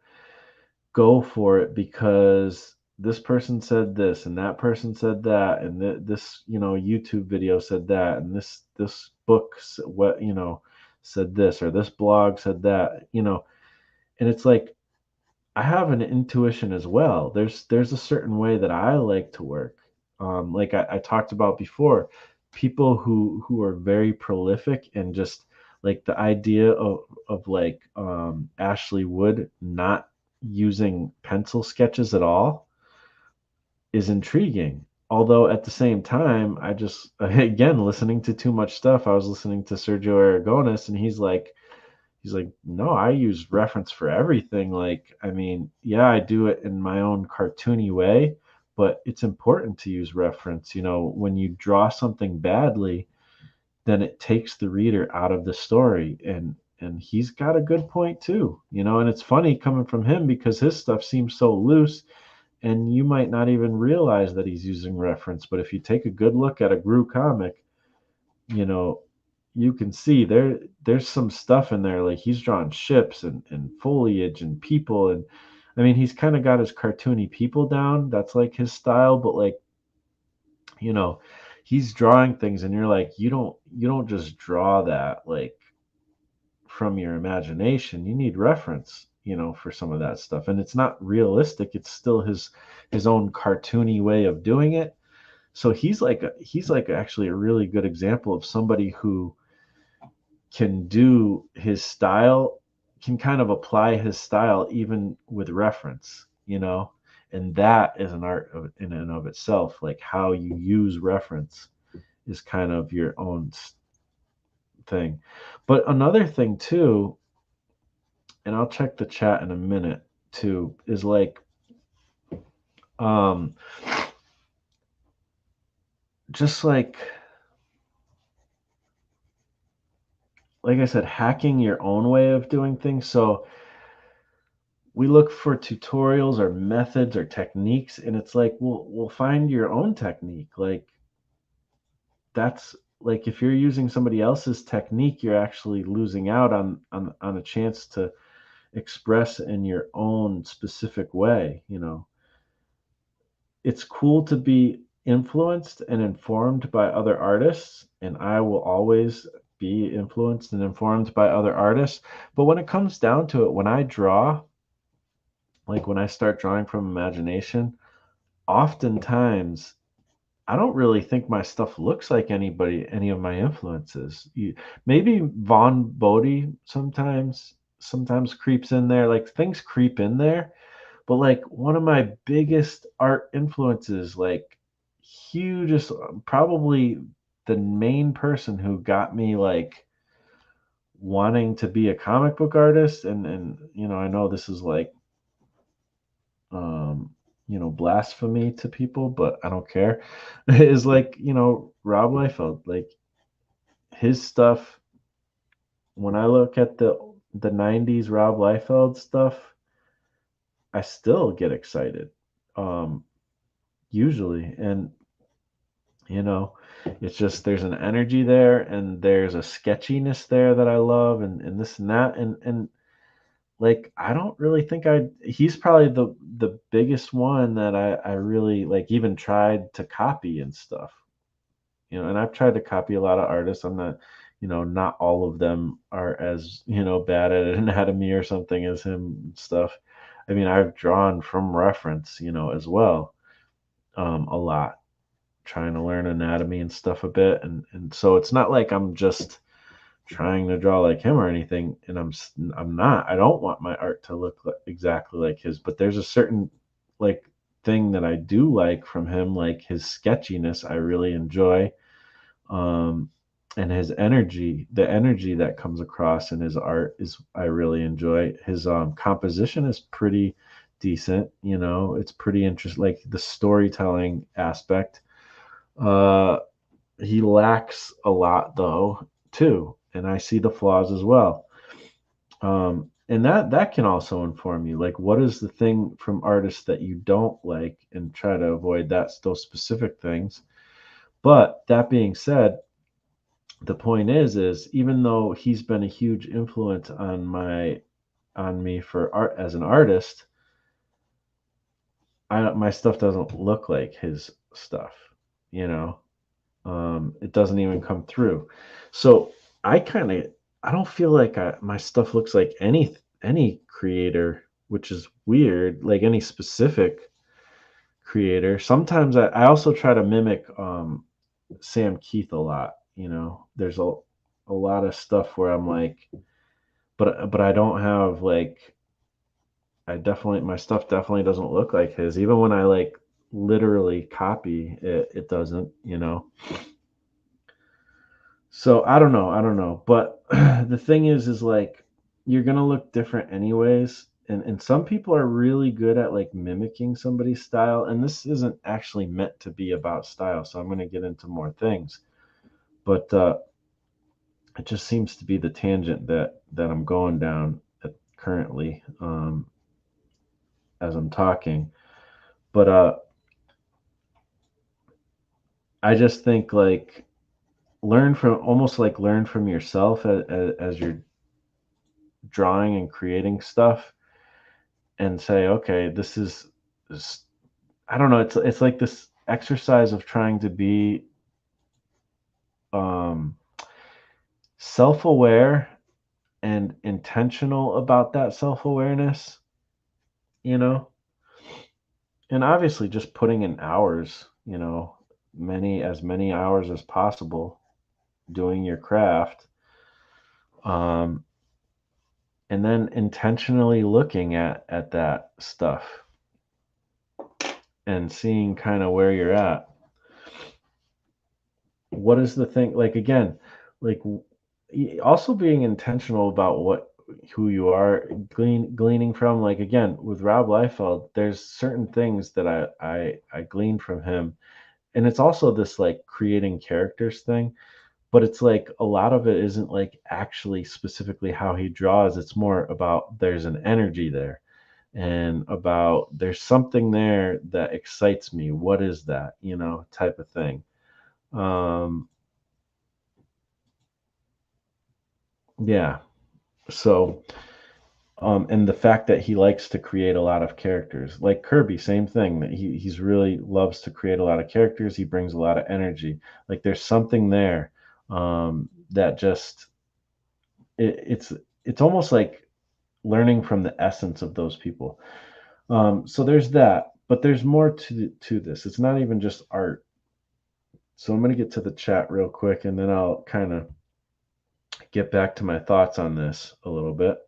go for it because this person said this and that person said that, and this YouTube video said that, and this book what said this, or this blog said that, and it's like I have an intuition as well. There's a certain way that I like to work. Like I talked about before, people who are very prolific, and just like the idea of like Ashley Wood not using pencil sketches at all is intriguing. Although at the same time, I just again listening to too much stuff. I was listening to Sergio Aragonis, and he's like, no, I use reference for everything. Like, I mean, yeah, I do it in my own cartoony way, but it's important to use reference. When you draw something badly, then it takes the reader out of the story. And he's got a good point too. And it's funny coming from him because his stuff seems so loose, and you might not even realize that he's using reference. But if you take a good look at a Gru comic, you know, you can see there's some stuff in there. Like he's drawn ships and foliage and people, and I mean he's kind of got his cartoony people down. That's like his style, but like, you know, he's drawing things and you're like, you don't just draw that like from your imagination. You need reference, for some of that stuff. And it's not realistic. It's still his own cartoony way of doing it. So he's like actually a really good example of somebody who can do his style, can kind of apply his style even with reference, and that is an art in and of itself. Like how you use reference is kind of your own thing. But another thing too, and I'll check the chat in a minute too, is like um just like I said, hacking your own way of doing things. So we look for tutorials or methods or techniques, and it's like we'll find your own technique. Like like if you're using somebody else's technique, you're actually losing out on a chance to express in your own specific way, you know. It's cool to be influenced and informed by other artists, and I will always be influenced and informed by other artists. But when it comes down to it, when I draw, like when I start drawing from imagination, oftentimes I don't really think my stuff looks like any of my influences. Maybe Von Bodie sometimes creeps in there, like things creep in there. But like one of my biggest art influences, like hugest, probably the main person who got me like wanting to be a comic book artist, and you know, I know this is like um you know, blasphemy to people, but I don't care. Is like, you know, Rob Liefeld, like his stuff. When I look at the 90s Rob Liefeld stuff, I still get excited, um usually. And you know, it's just there's an energy there, and there's a sketchiness there that I love, and this and that. And like I don't really think I he's probably the biggest one that I really like even tried to copy and stuff. You know, and I've tried to copy a lot of artists. I'm not, you know, not all of them are as, you know, bad at anatomy or something as him and stuff. I mean, I've drawn from reference, you know, as well, a lot, trying to learn anatomy and stuff a bit. And so it's not like I'm just trying to draw like him or anything. And I'm not. I don't want my art to look exactly like his, but there's a certain like thing that I do like from him, like his sketchiness. I really enjoy, um, and his energy, the energy that comes across in his art is I really enjoy. His composition is pretty decent, you know, it's pretty interesting, like the storytelling aspect. Uh, he lacks a lot though too, and I see the flaws as well. And that can also inform you, like what is the thing from artists that you don't like, and try to avoid those specific things. But that being said, the point is even though he's been a huge influence on me for art as an artist, my stuff doesn't look like his stuff, you know. It doesn't even come through. So I kind of I don't feel like my stuff looks like any creator, which is weird, like any specific creator. Sometimes I also try to mimic Sam Keith a lot, you know. There's a lot of stuff where I'm like, but I don't have like, I definitely, my stuff definitely doesn't look like his. Even when I like literally copy it, it doesn't, you know. So I don't know. But the thing is like you're gonna look different anyways. And some people are really good at like mimicking somebody's style. And this isn't actually meant to be about style, so I'm gonna get into more things. But it just seems to be the tangent that I'm going down currently, as I'm talking. But I just think like learn from yourself as you're drawing and creating stuff, and say, okay, this. I don't know. It's like this exercise of trying to be um, self-aware and intentional about that self-awareness, you know, and obviously just putting in hours, you know, many hours as possible doing your craft, um, and then intentionally looking at that stuff and seeing kind of where you're at. What is the thing, like again, like also being intentional about what who you are gleaning from. Like again with Rob Liefeld, there's certain things that I glean from him, and it's also this like creating characters thing. But it's like a lot of it isn't like actually specifically how he draws. It's more about there's an energy there, and about there's something there that excites me. What is that, you know, type of thing. um Yeah. So, and the fact that he likes to create a lot of characters, like Kirby, same thing. That he's really loves to create a lot of characters. He brings a lot of energy. Like there's something there that just it's it's almost like learning from the essence of those people. So there's that, but there's more to this. It's not even just art. So I'm gonna get to the chat real quick, and then I'll kind of get back to my thoughts on this a little bit.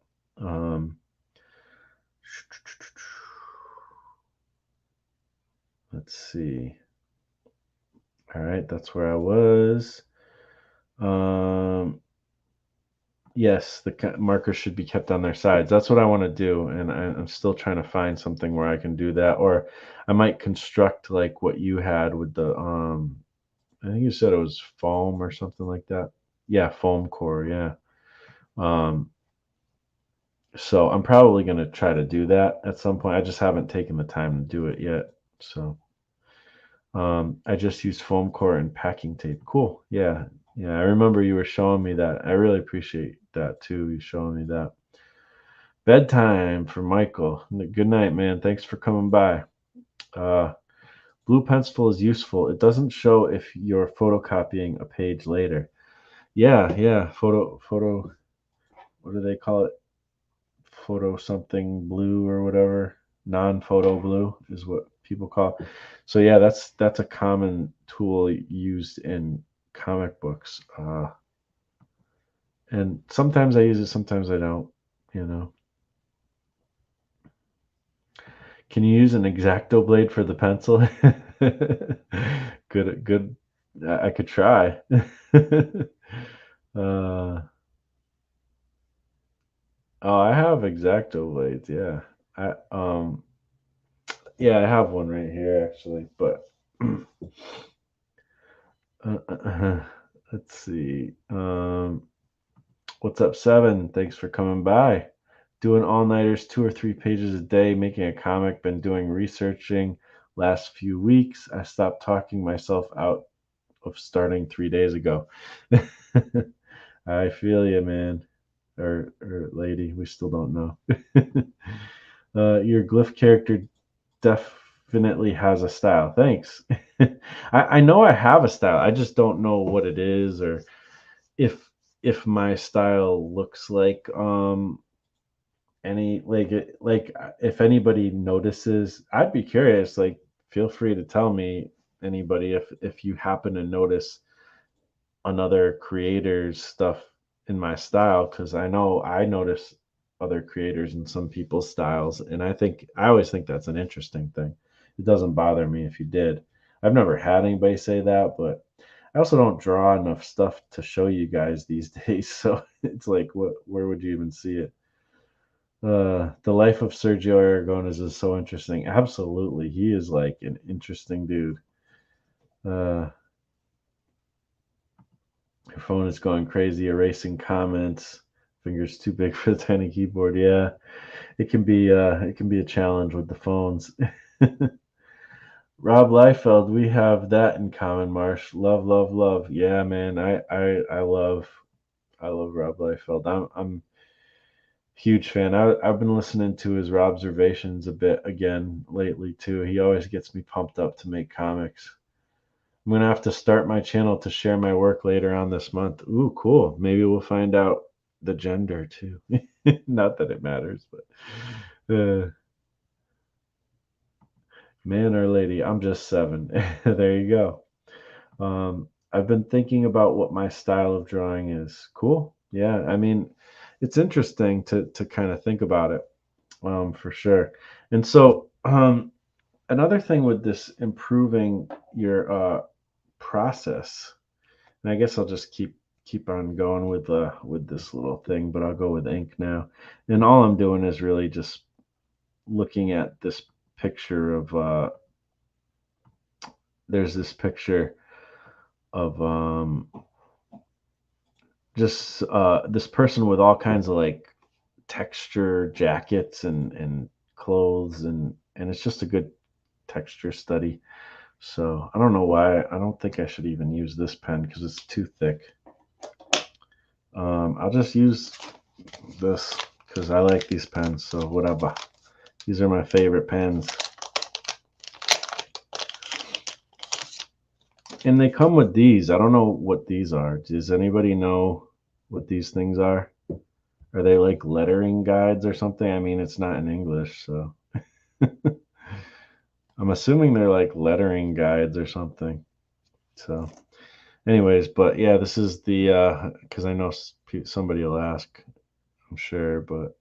Um, let's see. All right, that's where I was. Um, yes, the markers should be kept on their sides. That's what I want to do, and I'm still trying to find something where I can do that, or I might construct like what you had with the. I think you said it was foam or something like that. Yeah, foam core. Yeah. Um, so I'm probably gonna try to do that at some point. I just haven't taken the time to do it yet. So I just used foam core and packing tape. Cool. Yeah. Yeah. I remember you were showing me that. I really appreciate that too. You showing me that. Bedtime for Michael. Good night, man. Thanks for coming by. Uh, blue pencil is useful. It doesn't show if you're photocopying a page later. Yeah. Yeah. Photo. What do they call it? Photo something blue or whatever. Non-photo blue is what people call it. So yeah, that's a common tool used in comic books. And sometimes I use it, sometimes I don't. You know, can you use an X-Acto blade for the pencil? Good. I could try. uh, oh, I have X-Acto blades. Yeah, yeah, I have one right here actually, but let's see. What's up, Seven? Thanks for coming by. Doing all nighters, 2 or 3 pages a day, making a comic. Been doing researching last few weeks. I stopped talking myself out of starting 3 days ago. I feel you, man, or lady. We still don't know. Your glyph character definitely has a style. Thanks. I know I have a style. I just don't know what it is or if my style looks like any like if anybody notices, I'd be curious. Like, feel free to tell me, anybody, if you happen to notice another creator's stuff in my style, because I know I notice other creators in some people's styles, and I always think that's an interesting thing. It doesn't bother me if you did. I've never had anybody say that, but I also don't draw enough stuff to show you guys these days, so it's like, where would you even see it? The life of Sergio Aragones is so interesting. Absolutely, he is like an interesting dude. Uh, Your phone is going crazy, erasing comments. Fingers too big for the tiny keyboard. Yeah, it can be a challenge with the phones. Rob Liefeld, we have that in common, Marsh. Love, love, love. Yeah, man. I love Rob Liefeld. I'm a huge fan. I've been listening to his observations a bit again lately too. He always gets me pumped up to make comics. I'm gonna have to start my channel to share my work later on this month. Ooh, cool. Maybe we'll find out the gender too. Not that it matters, but man or lady, I'm just 7. There you go. I've been thinking about what my style of drawing is. Cool. Yeah, I mean, it's interesting to kind of think about it, for sure. And so, another thing with this improving your process, and I guess I'll just keep on going with this little thing, but I'll go with ink now. And all I'm doing is really just looking at this picture of there's this picture of just this person with all kinds of like texture jackets and clothes, and it's just a good texture study. So I don't know why. I don't think I should even use this pen because it's too thick. I'll just use this because I like these pens, so whatever. These are my favorite pens. And they come with these. I don't know what these are. Does anybody know what these things are? Are they like lettering guides or something? I mean, it's not in English, so I'm assuming they're like lettering guides or something. So, anyways, but yeah, this is the because I know somebody will ask, I'm sure, but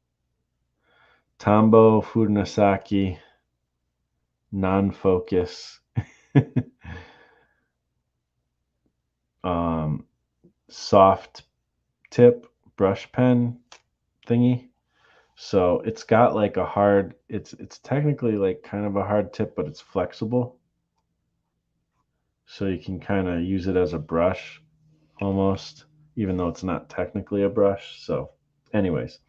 Tombow Fudunasaki non-focus um, soft tip brush pen thingy. So it's got like a hard, it's technically like kind of a hard tip, but it's flexible. So you can kind of use it as a brush almost, even though it's not technically a brush. So, anyways,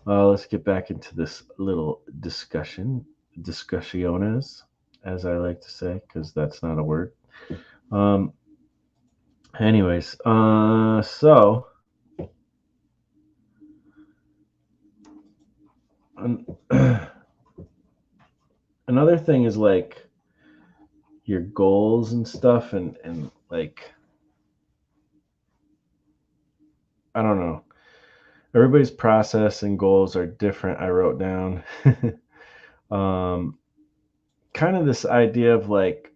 let's get back into this little discussiones, as I like to say, because that's not a word. Um, anyways, so another thing is like your goals and stuff, and like I don't know. Everybody's process and goals are different. I wrote down um, kind of this idea of like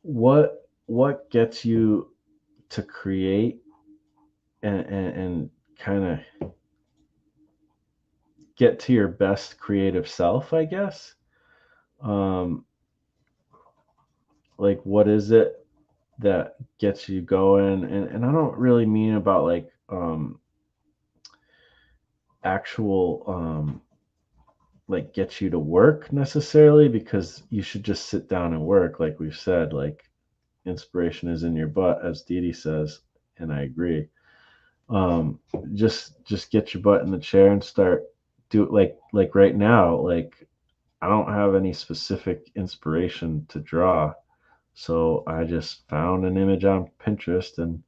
what gets you to create and kind of get to your best creative self, I guess. Um, like what is it that gets you going? And I don't really mean about like actual like get you to work necessarily, because you should just sit down and work, like we've said. Like inspiration is in your butt, as Dede says, and I agree. um just get your butt in the chair and start do it. Like right now, like I don't have any specific inspiration to draw, so I just found an image on Pinterest and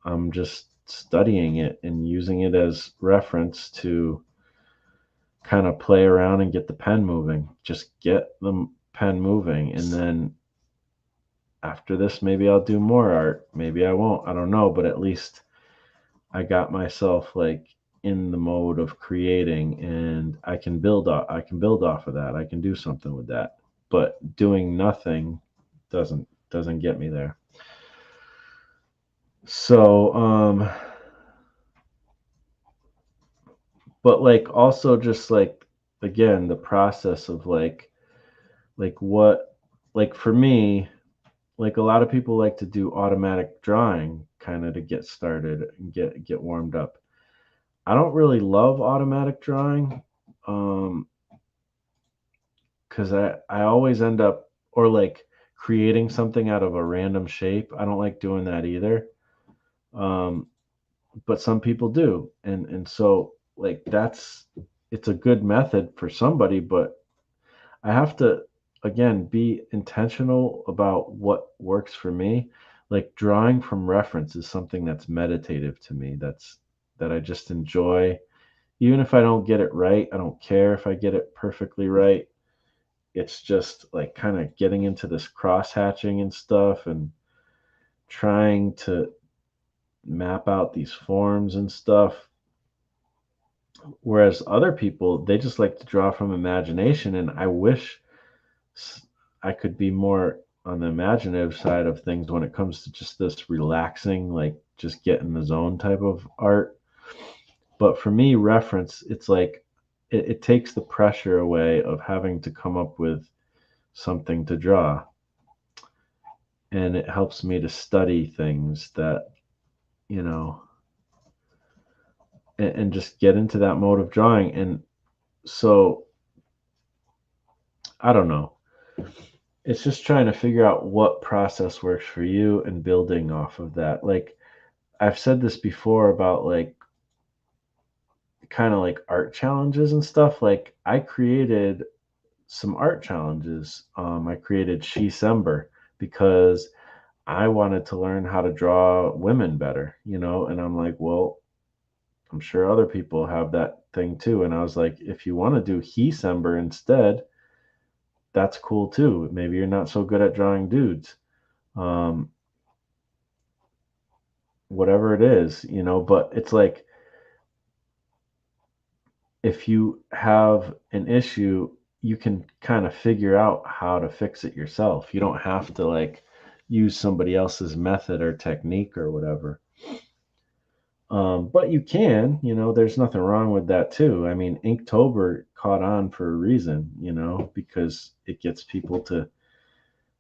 I'm just studying it and using it as reference to kind of play around and get the pen moving. Just get the pen moving. And then after this, maybe I'll do more art. Maybe I won't. I don't know. But at least I got myself like in the mode of creating, and I can build off of that. I can do something with that. But doing nothing doesn't get me there. So but like also just like again the process of like what like for me, like a lot of people like to do automatic drawing kind of to get started and get warmed up. I don't really love automatic drawing um cuz I always end up or like creating something out of a random shape. I don't like doing that either. Um but some people do. And so like that's it's a good method for somebody, but I have to again be intentional about what works for me. Like drawing from reference is something that's meditative to me. That I just enjoy. Even if I don't get it right, I don't care if I get it perfectly right. It's just like kind of getting into this cross hatching and stuff and trying to map out these forms and stuff. Whereas other people, they just like to draw from imagination, and I wish I could be more on the imaginative side of things when it comes to just this relaxing, like just get in the zone type of art. But for me, reference, it's like it takes the pressure away of having to come up with something to draw. And it helps me to study things that, you know, and just get into that mode of drawing. And so I don't know. It's just trying to figure out what process works for you and building off of that. Like I've said this before about like kind of like art challenges and stuff. Like I created some art challenges. I created Shecember because I wanted to learn how to draw women better, you know, and I'm like, well, I'm sure other people have that thing too. And I was like, if you want to do December instead, that's cool too. Maybe you're not so good at drawing dudes. Um, whatever it is, you know, but it's like if you have an issue, you can kind of figure out how to fix it yourself. You don't have to like use somebody else's method or technique or whatever. But you can, you know, there's nothing wrong with that too. I mean, Inktober caught on for a reason, you know, because it gets people to,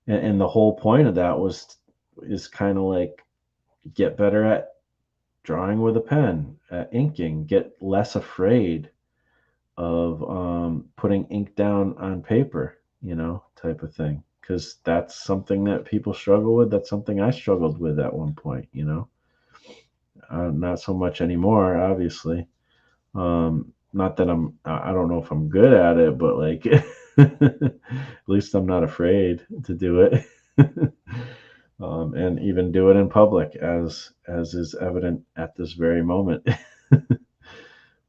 and the whole point of that is kind of like get better at drawing with a pen, at inking, get less afraid of putting ink down on paper, you know, type of thing. Because that's something that people struggle with. That's something I struggled with at one point, you know. Not so much anymore, obviously. Not that I don't know if I'm good at it, but like, at least I'm not afraid to do it. And even do it in public, as is evident at this very moment.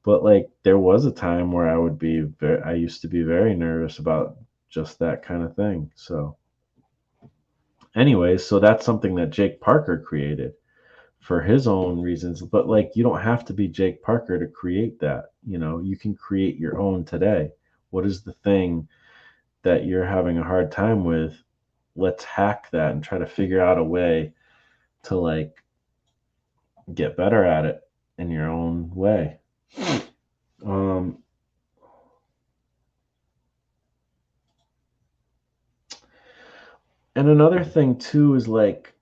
But like, there was a time where I used to be very nervous about just that kind of thing. So, anyways, so that's something that Jake Parker created for his own reasons. But like, you don't have to be Jake Parker to create that. You know, you can create your own today. What is the thing that you're having a hard time with? Let's hack that and try to figure out a way to like get better at it in your own way. Um, and another thing too is like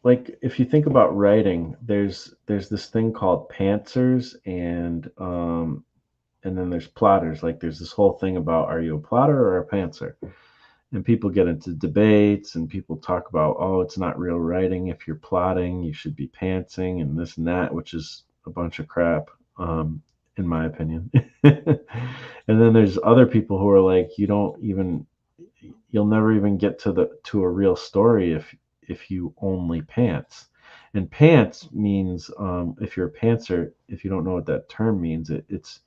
if you think about writing, there's this thing called pantsers and then there's plotters. Like there's this whole thing about are you a plotter or a pantser? And people get into debates and people talk about, oh, it's not real writing if you're plotting, you should be pantsing and this and that, which is a bunch of crap, in my opinion. And then there's other people who are like, you'll never even get to a real story if you only pants. And pants means, if you're a pantser, if you don't know what that term means, it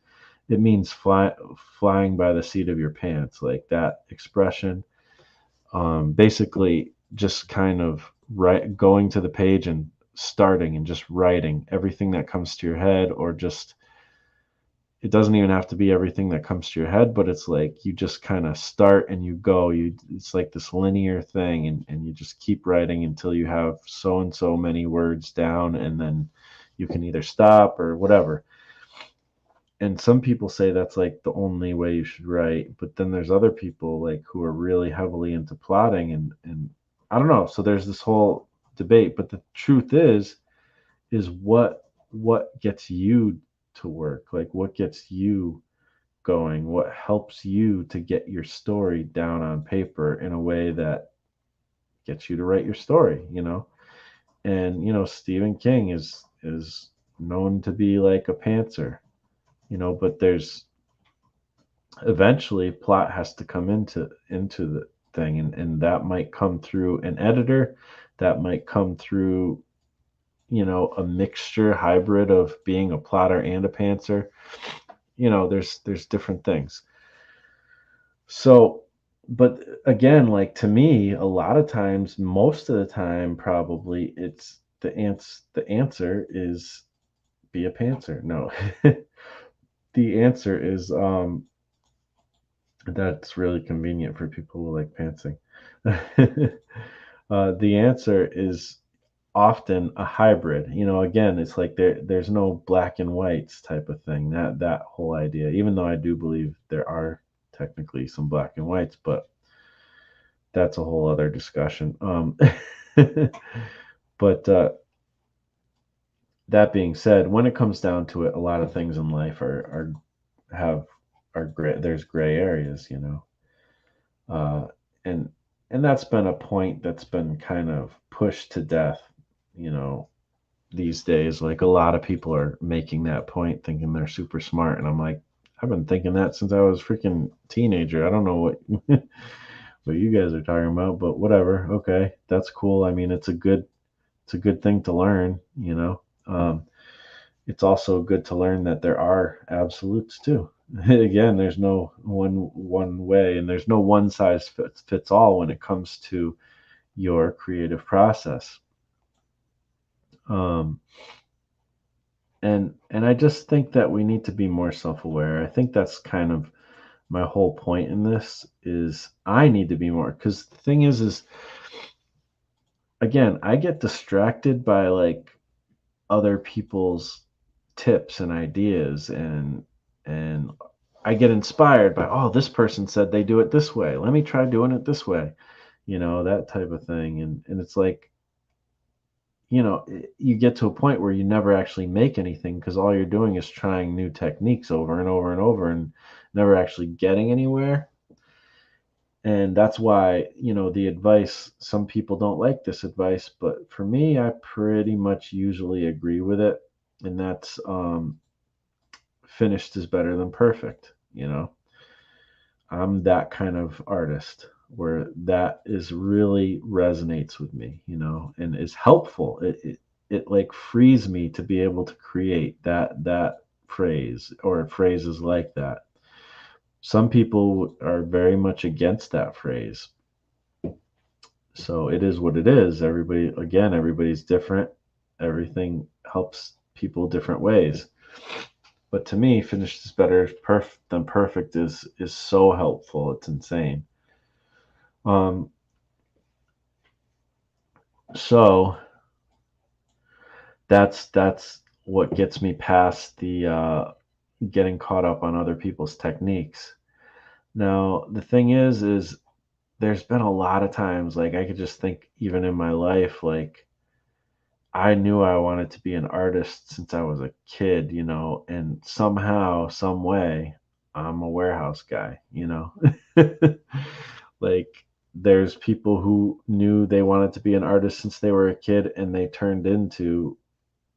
means flying by the seat of your pants, like that expression. Basically, just kind of going to the page and starting and just writing everything that comes to your head, or just it doesn't even have to be everything that comes to your head, but it's like you just kind of start and you go. It's like this linear thing, and you just keep writing until you have so and so many words down, and then you can either stop or whatever. And some people say that's like the only way you should write, but then there's other people like who are really heavily into plotting, and I don't know. So there's this whole debate, but the truth is what gets you to work, like what gets you going, what helps you to get your story down on paper in a way that gets you to write your story, you know. And you know, Stephen King is known to be like a pantser, you know, but there's eventually plot has to come into the thing, and that might come through an editor, that might come through, you know, a mixture hybrid of being a plotter and a pantser. You know, there's different things. So, but again, like to me, a lot of times, most of the time, probably it's the answer is be a pantser. No. The answer is that's really convenient for people who like pantsing. The answer is often a hybrid. You know, again, it's like there's no black and whites type of thing. That whole idea, even though I do believe there are technically some black and whites, but that's a whole other discussion. But that being said, when it comes down to it, a lot of things in life have are gray. There's gray areas, you know. uh, and and that's been a point that's been kind of pushed to death, you know, these days. Like a lot of people are making that point, thinking they're super smart, and I'm like, I've been thinking that since I was a freaking teenager. I don't know what what you guys are talking about, but whatever. Okay, that's cool. I mean, it's a good thing to learn, you know. It's also good to learn that there are absolutes too. Again, there's no one way, and there's no one size fits all when it comes to your creative process. Um, and I just think that we need to be more self-aware. I think that's kind of my whole point in this is I need to be more, because the thing is again, I get distracted by like other people's tips and ideas, and I get inspired by, oh, this person said they do it this way. Let me try doing it this way. That type of thing. And it's like, you get to a point where you never actually make anything because all you're doing is trying new techniques over and over and over and never actually getting anywhere. And that's why, the advice, some people don't like this advice, but for me, I pretty much usually agree with it. And that's finished is better than perfect. I'm that kind of artist where that is really resonates with me, and is helpful. It like frees me to be able to create that phrase or phrases like that. Some people are very much against that phrase. So it is what it is. Everybody's different. Everything helps people different ways. But to me, finished is better than perfect is so helpful. It's insane. Um, so that's what gets me past the getting caught up on other people's techniques. Now, the thing is there's been a lot of times, like I could just think even in my life, like I knew I wanted to be an artist since I was a kid, and somehow, some way, I'm a warehouse guy. Like there's people who knew they wanted to be an artist since they were a kid and they turned into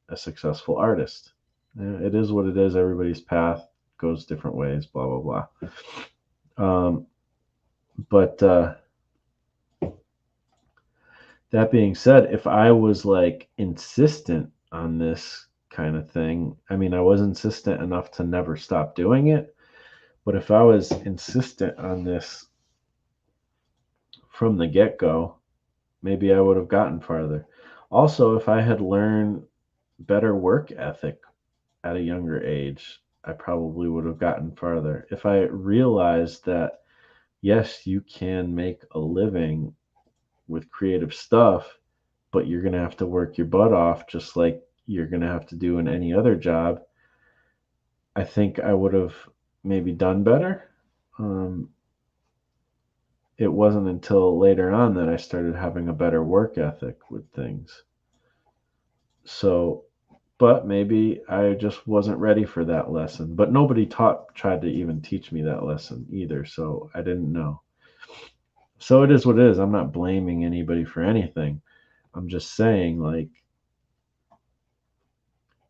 a successful artist. It is what it is. Everybody's path goes different ways, blah, blah, blah. But that being said, if I was like insistent on this kind of thing, I mean, I was insistent enough to never stop doing it. But if I was insistent on this from the get go, maybe I would have gotten farther. Also, if I had learned better work ethic at a younger age, I probably would have gotten farther. If I realized that, yes, you can make a living with creative stuff, but you're going to have to work your butt off just like you're going to have to do in any other job, I think I would have maybe done better. Um, it wasn't until later on that I started having a better work ethic with things. So, but maybe I just wasn't ready for that lesson. But nobody tried to even teach me that lesson either, so I didn't know. So it is what it is. I'm not blaming anybody for anything. I'm just saying, like,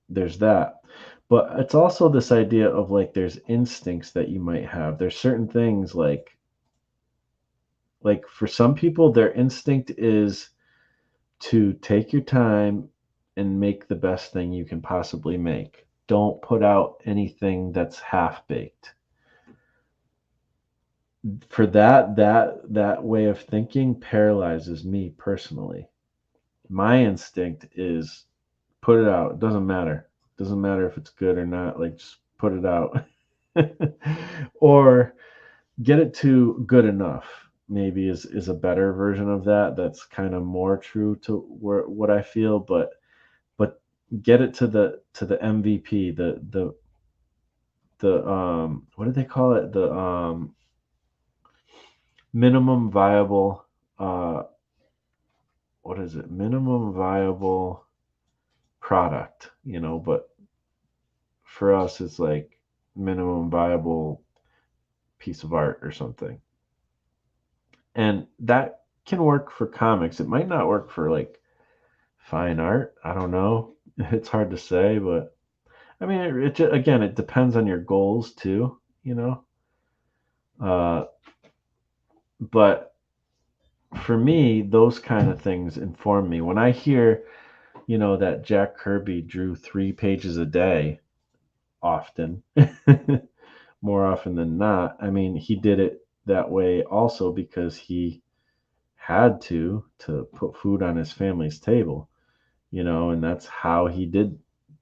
there's that. But it's also this idea of like there's instincts that you might have. There's certain things like for some people their instinct is to take your time and make the best thing you can possibly make. Don't put out anything that's half baked. For that way of thinking paralyzes me personally. My instinct is put it out. It doesn't matter. It doesn't matter if it's good or not. Like just put it out. Or get it to good enough. Maybe is a better version of that. That's kind of more true to what I feel, but get it to the MVP, the what do they call it? The minimum viable uh what is it? Minimum viable product, but for us it's like minimum viable piece of art or something. And that can work for comics. It might not work for like fine art. I don't know. It's hard to say, but I mean, again, it depends on your goals too, you know. Uh, but for me, those kind of things inform me. When I hear, that Jack Kirby drew 3 pages a day often, more often than not, I mean, he did it that way also because he had to put food on his family's table, and that's how he did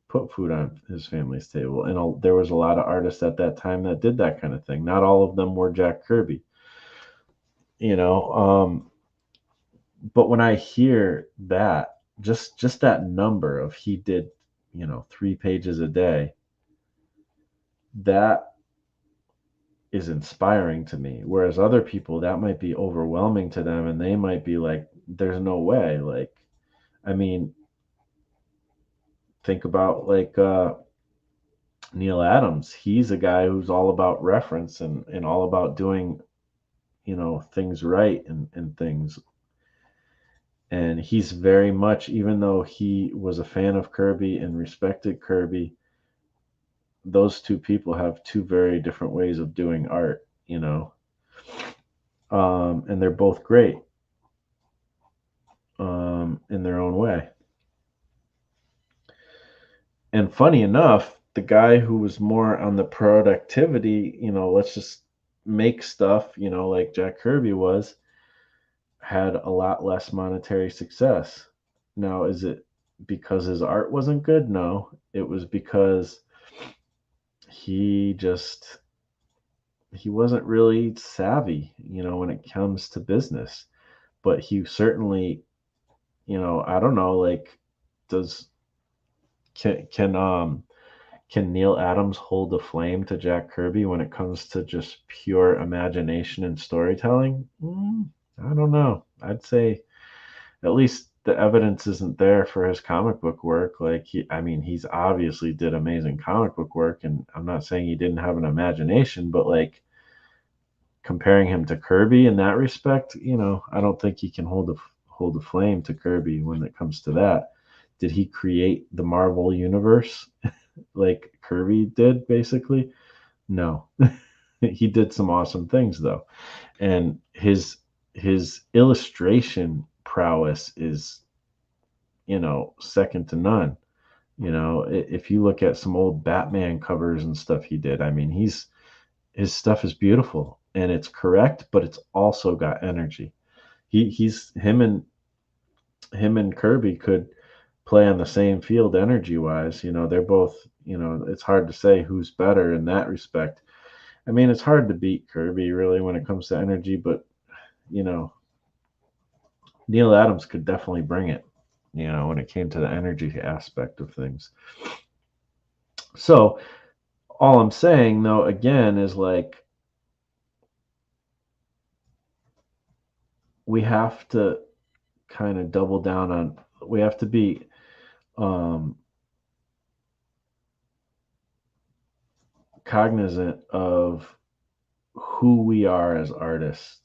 put food on his family's table. And there was a lot of artists at that time that did that kind of thing. Not all of them were Jack Kirby, you know. But when I hear that, just that number of he did, 3 pages a day, that is inspiring to me. Whereas other people, that might be overwhelming to them, and they might be like, "There's no way." Like, I mean, think about like Neil Adams. He's a guy who's all about reference and all about doing, things right and things. And he's very much, even though he was a fan of Kirby and respected Kirby, those two people have two very different ways of doing art, and they're both great in their own way. And funny enough, the guy who was more on the productivity, let's just make stuff, like Jack Kirby was, had a lot less monetary success. Now, is it because his art wasn't good? No, it was because he just he wasn't really savvy, when it comes to business. But he certainly, I don't know, like, does can can um can Neil Adams hold a flame to Jack Kirby when it comes to just pure imagination and storytelling? I don't know. I'd say at least the evidence isn't there for his comic book work. Like, I mean, he's obviously did amazing comic book work, and I'm not saying he didn't have an imagination, but like comparing him to Kirby in that respect, I don't think he can hold a flame to Kirby when it comes to that. Did he create the Marvel universe like Kirby did basically? No. He did some awesome things though. And his illustration prowess is, second to none. If you look at some old Batman covers and stuff he did, I mean, his stuff is beautiful and it's correct, but it's also got energy. He's him and Kirby could play on the same field energy wise. They're both, it's hard to say who's better in that respect. I mean, it's hard to beat Kirby really when it comes to energy, but you know, Neil Adams could definitely bring it, when it came to the energy aspect of things. So all I'm saying though, again, is like we have to kind of double down on, we have to be um, cognizant of who we are as artists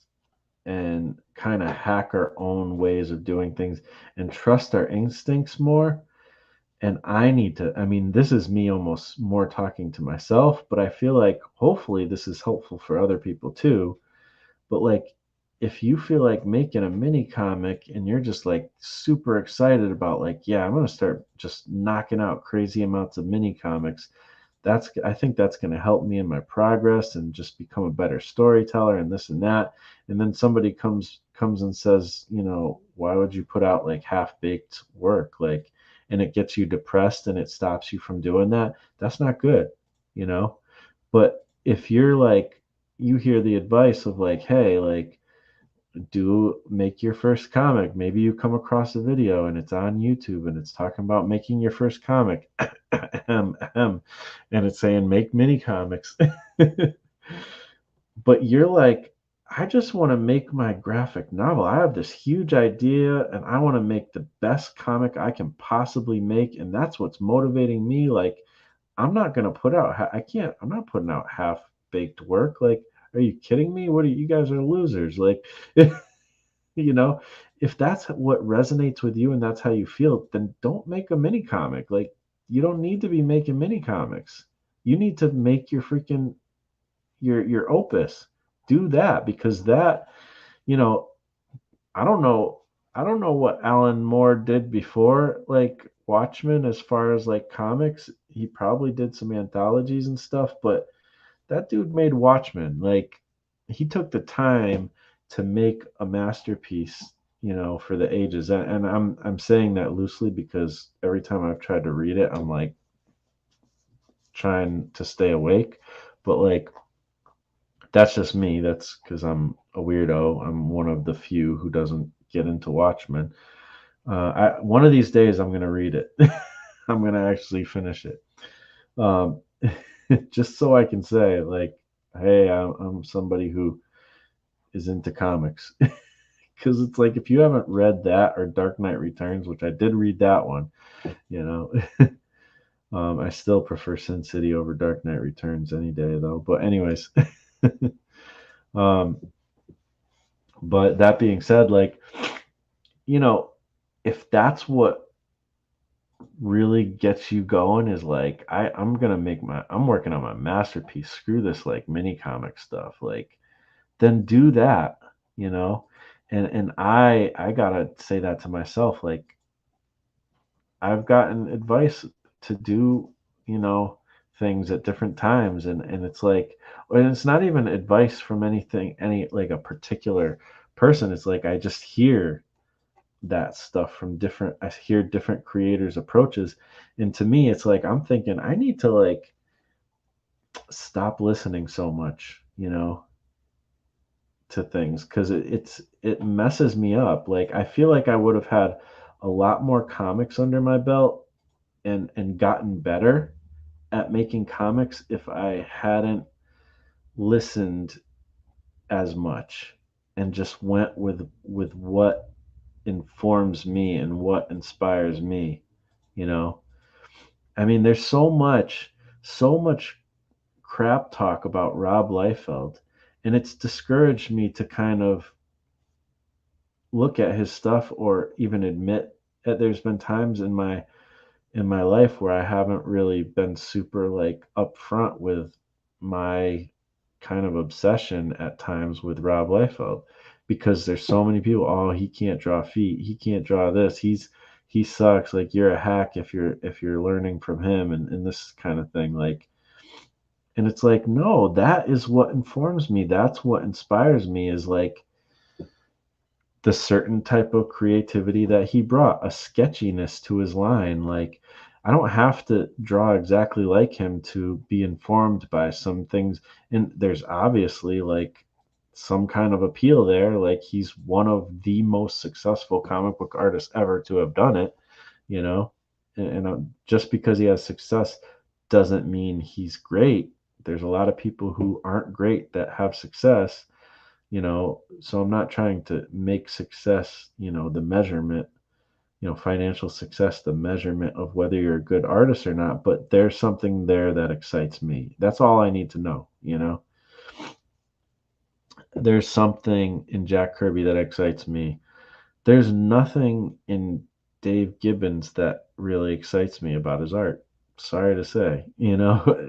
and kind of hack our own ways of doing things and trust our instincts more. And I need to, I mean, this is me almost more talking to myself, but I feel like hopefully this is helpful for other people too. But like, if you feel like making a mini comic and you're just like super excited about, like, yeah, I'm going to start just knocking out crazy amounts of mini comics, I think that's going to help me in my progress and just become a better storyteller and this and that. And then somebody comes and says, why would you put out like half baked work, like, and it gets you depressed and it stops you from doing that? That's not good, you know. But if you're like, you hear the advice of like, hey, like, do make your first comic. Maybe you come across a video and it's on YouTube and it's talking about making your first comic, and it's saying make mini comics. But you're like, I just want to make my graphic novel. I have this huge idea and I want to make the best comic I can possibly make. And that's what's motivating me. Like, I'm not going to put out, I can't, I'm not putting out half baked work. Like, are you kidding me? What are you guys are losers? Like, you know, if that's what resonates with you and that's how you feel, then don't make a mini comic. Like, you don't need to be making mini comics. You need to make your freaking your opus. Do that, because that, you know, I don't know. I don't know what Alan Moore did before, like Watchmen, as far as like comics. He probably did some anthologies and stuff, but that dude made Watchmen. Like, he took the time to make a masterpiece, for the ages. And I'm saying that loosely because every time I've tried to read it, I'm like trying to stay awake. But like, that's just me. That's because I'm a weirdo. I'm one of the few who doesn't get into Watchmen. One of these days, I'm gonna read it. I'm gonna actually finish it, um, just so I can say, like, hey, I'm somebody who is into comics. Because it's like, if you haven't read that or Dark Knight Returns, which I did read that one, you know, I still prefer Sin City over Dark Knight Returns any day, though. But anyways, um, but that being said, like, you know, if that's what really gets you going, is like, I'm working on my masterpiece. Screw this like mini comic stuff. Like, then do that, you know. And I gotta say that to myself. Like, I've gotten advice to do, you know, things at different times, and it's like, and it's not even advice from any like a particular person. It's like I just hear that stuff from different I hear different creators' approaches. And to me, it's like I'm thinking I need to like stop listening so much, to things, because it messes me up. Like, I feel like I would have had a lot more comics under my belt and gotten better at making comics if I hadn't listened as much and just went with what informs me and what inspires me, you know. I mean, there's so much crap talk about Rob Liefeld, and it's discouraged me to kind of look at his stuff or even admit that there's been times in my life where I haven't really been super like upfront with my kind of obsession at times with Rob Liefeld, because there's so many people. Oh, he can't draw feet. He can't draw this. He sucks. Like, you're a hack if you're learning from him, and this kind of thing. Like, and it's like, no, that is what informs me. That's what inspires me, is like the certain type of creativity that he brought, a sketchiness to his line. Like, I don't have to draw exactly like him to be informed by some things. And there's obviously like some kind of appeal there. Like, he's one of the most successful comic book artists ever to have done it, you know? And just because he has success doesn't mean he's great. There's a lot of people who aren't great that have success, so I'm not trying to make success, the measurement, financial success, the measurement of whether you're a good artist or not. But there's something there that excites me. That's all I need to know. There's something in Jack Kirby that excites me. There's nothing in Dave Gibbons that really excites me about his art. Sorry to say,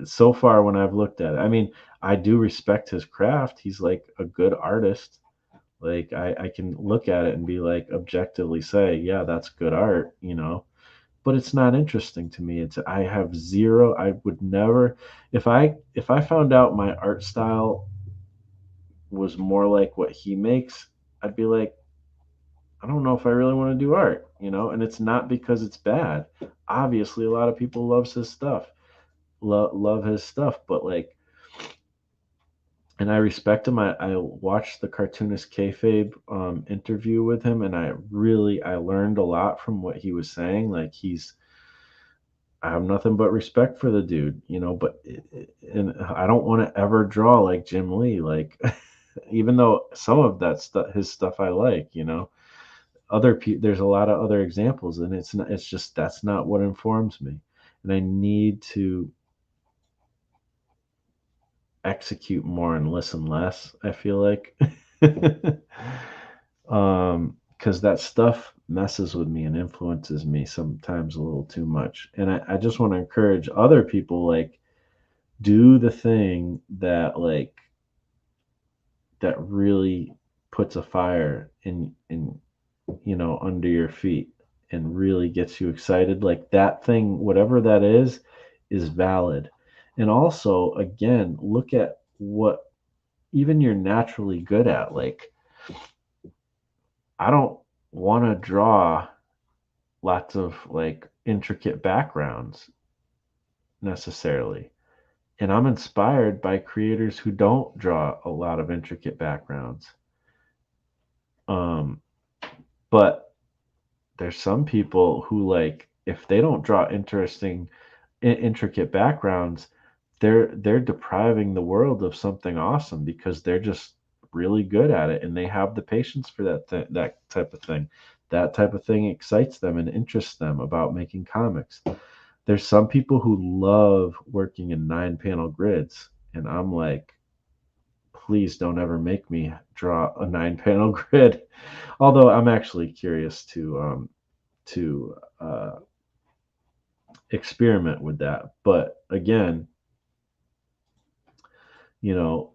so far when I've looked at it. I mean, I do respect his craft. He's like a good artist. Like, I can look at it and be like, objectively say, yeah, that's good art. But it's not interesting to me. I have zero. I would never, if I found out my art style was more like what he makes, I'd be like, I don't know if I really want to do art. And it's not because it's bad. Obviously, a lot of people love his stuff, but like, and I respect him. I watched the cartoonist kayfabe interview with him, and I learned a lot from what he was saying. Like, I have nothing but respect for the dude. But and I don't want to ever draw like Jim Lee. Like, even though some of that stuff, his stuff, I like. There's a lot of other examples, and it's not. It's just that's not what informs me, and I need to execute more and listen less, I feel like. Because that stuff messes with me and influences me sometimes a little too much. And I just want to encourage other people, like, do the thing that really puts a fire in under your feet and really gets you excited, like that thing, whatever that is valid. And also, again, look at what even you're naturally good at. Like, I don't want to draw lots of like intricate backgrounds necessarily. And I'm inspired by creators who don't draw a lot of intricate backgrounds. Um, but there's some people who, like, if they don't draw intricate backgrounds, they're depriving the world of something awesome because they're just really good at it and they have the patience for that type of thing. That type of thing excites them and interests them about making comics. There's some people who love working in 9-panel grids, and I'm like, please don't ever make me draw a 9-panel grid. Although I'm actually curious to experiment with that. But again, you know,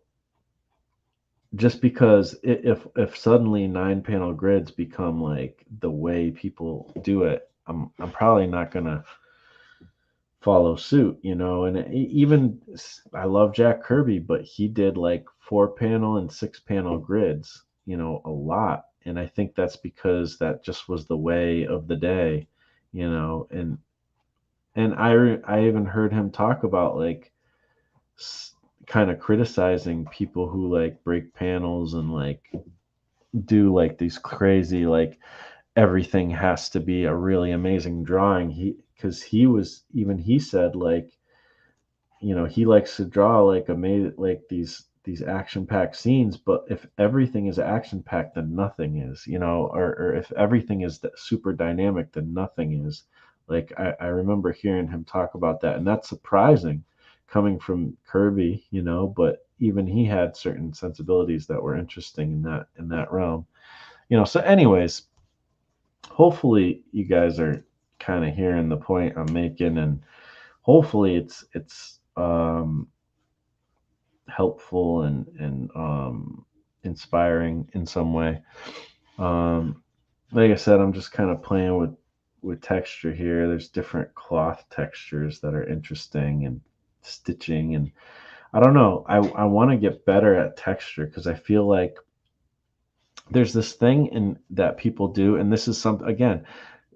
just because if suddenly 9-panel grids become like the way people do it, I'm probably not gonna follow suit, and even I love Jack Kirby, but he did like 4-panel and 6-panel grids, a lot. And I think that's because that just was the way of the day, and I even heard him talk about like kind of criticizing people who like break panels and like do like these crazy, like everything has to be a really amazing drawing. He said, like, he likes to draw like amazing, like these action packed scenes, but if everything is action packed, then nothing is, or if everything is super dynamic, then nothing is. Like, I remember hearing him talk about that, and that's surprising coming from Kirby, but even he had certain sensibilities that were interesting in that realm. So anyways, hopefully you guys are kind of hearing the point I'm making, and hopefully it's helpful and inspiring in some way. Like I said, I'm just kind of playing with texture here. There's different cloth textures that are interesting, and stitching, and I don't know. I want to get better at texture because I feel like there's this thing in that people do, and this is something, again,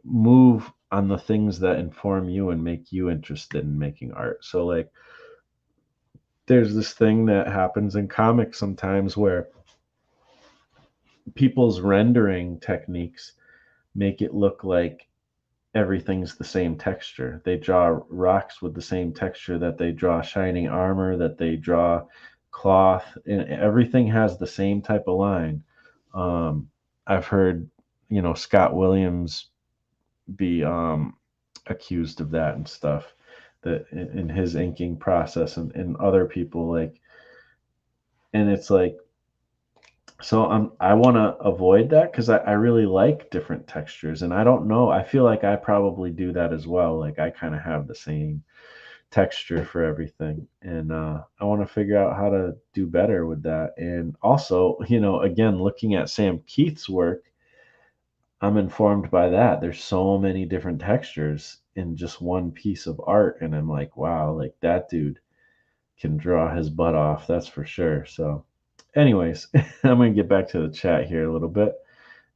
move on the things that inform you and make you interested in making art. So like there's this thing that happens in comics sometimes where people's rendering techniques make it look like everything's the same texture. They draw rocks with the same texture that they draw shining armor, that they draw cloth, and everything has the same type of line. I've heard, Scott Williams be accused of that and stuff, that in his inking process, and other people, like, and it's like, so I want to avoid that because I really like different textures, and I don't know, I feel like I probably do that as well. Like, I kind of have the same texture for everything, and I want to figure out how to do better with that. And also, again, looking at Sam Keith's work, I'm informed by that. There's so many different textures in just one piece of art, and I'm like, wow, like that dude can draw his butt off, that's for sure. So anyways, I'm gonna get back to the chat here a little bit,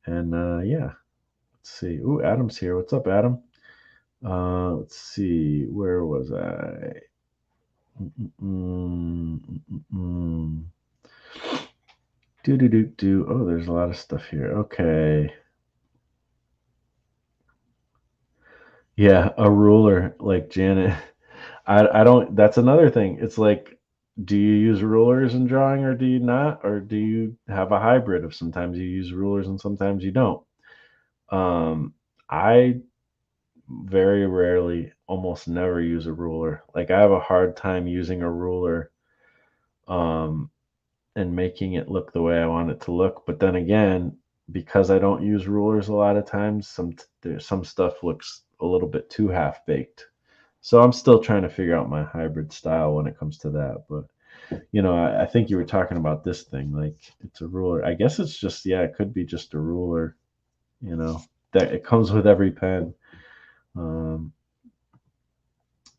and yeah, let's see. Ooh, Adam's here. What's up, Adam? Let's see, where was I? Do. Oh, there's a lot of stuff here. Okay. Yeah, a ruler, like Janet. I don't. That's another thing. It's like, do you use rulers in drawing, or do you not, or do you have a hybrid of sometimes you use rulers and sometimes you don't? I very rarely, almost never use a ruler. Like, I have a hard time using a ruler, um, and making it look the way I want it to look. But then again, because I don't use rulers a lot of times, there's some stuff looks a little bit too half baked. So I'm still trying to figure out my hybrid style when it comes to that. But I think you were talking about this thing, like it's a ruler. I guess it's just, yeah, it could be just a ruler, you know, that it comes with every pen. Um,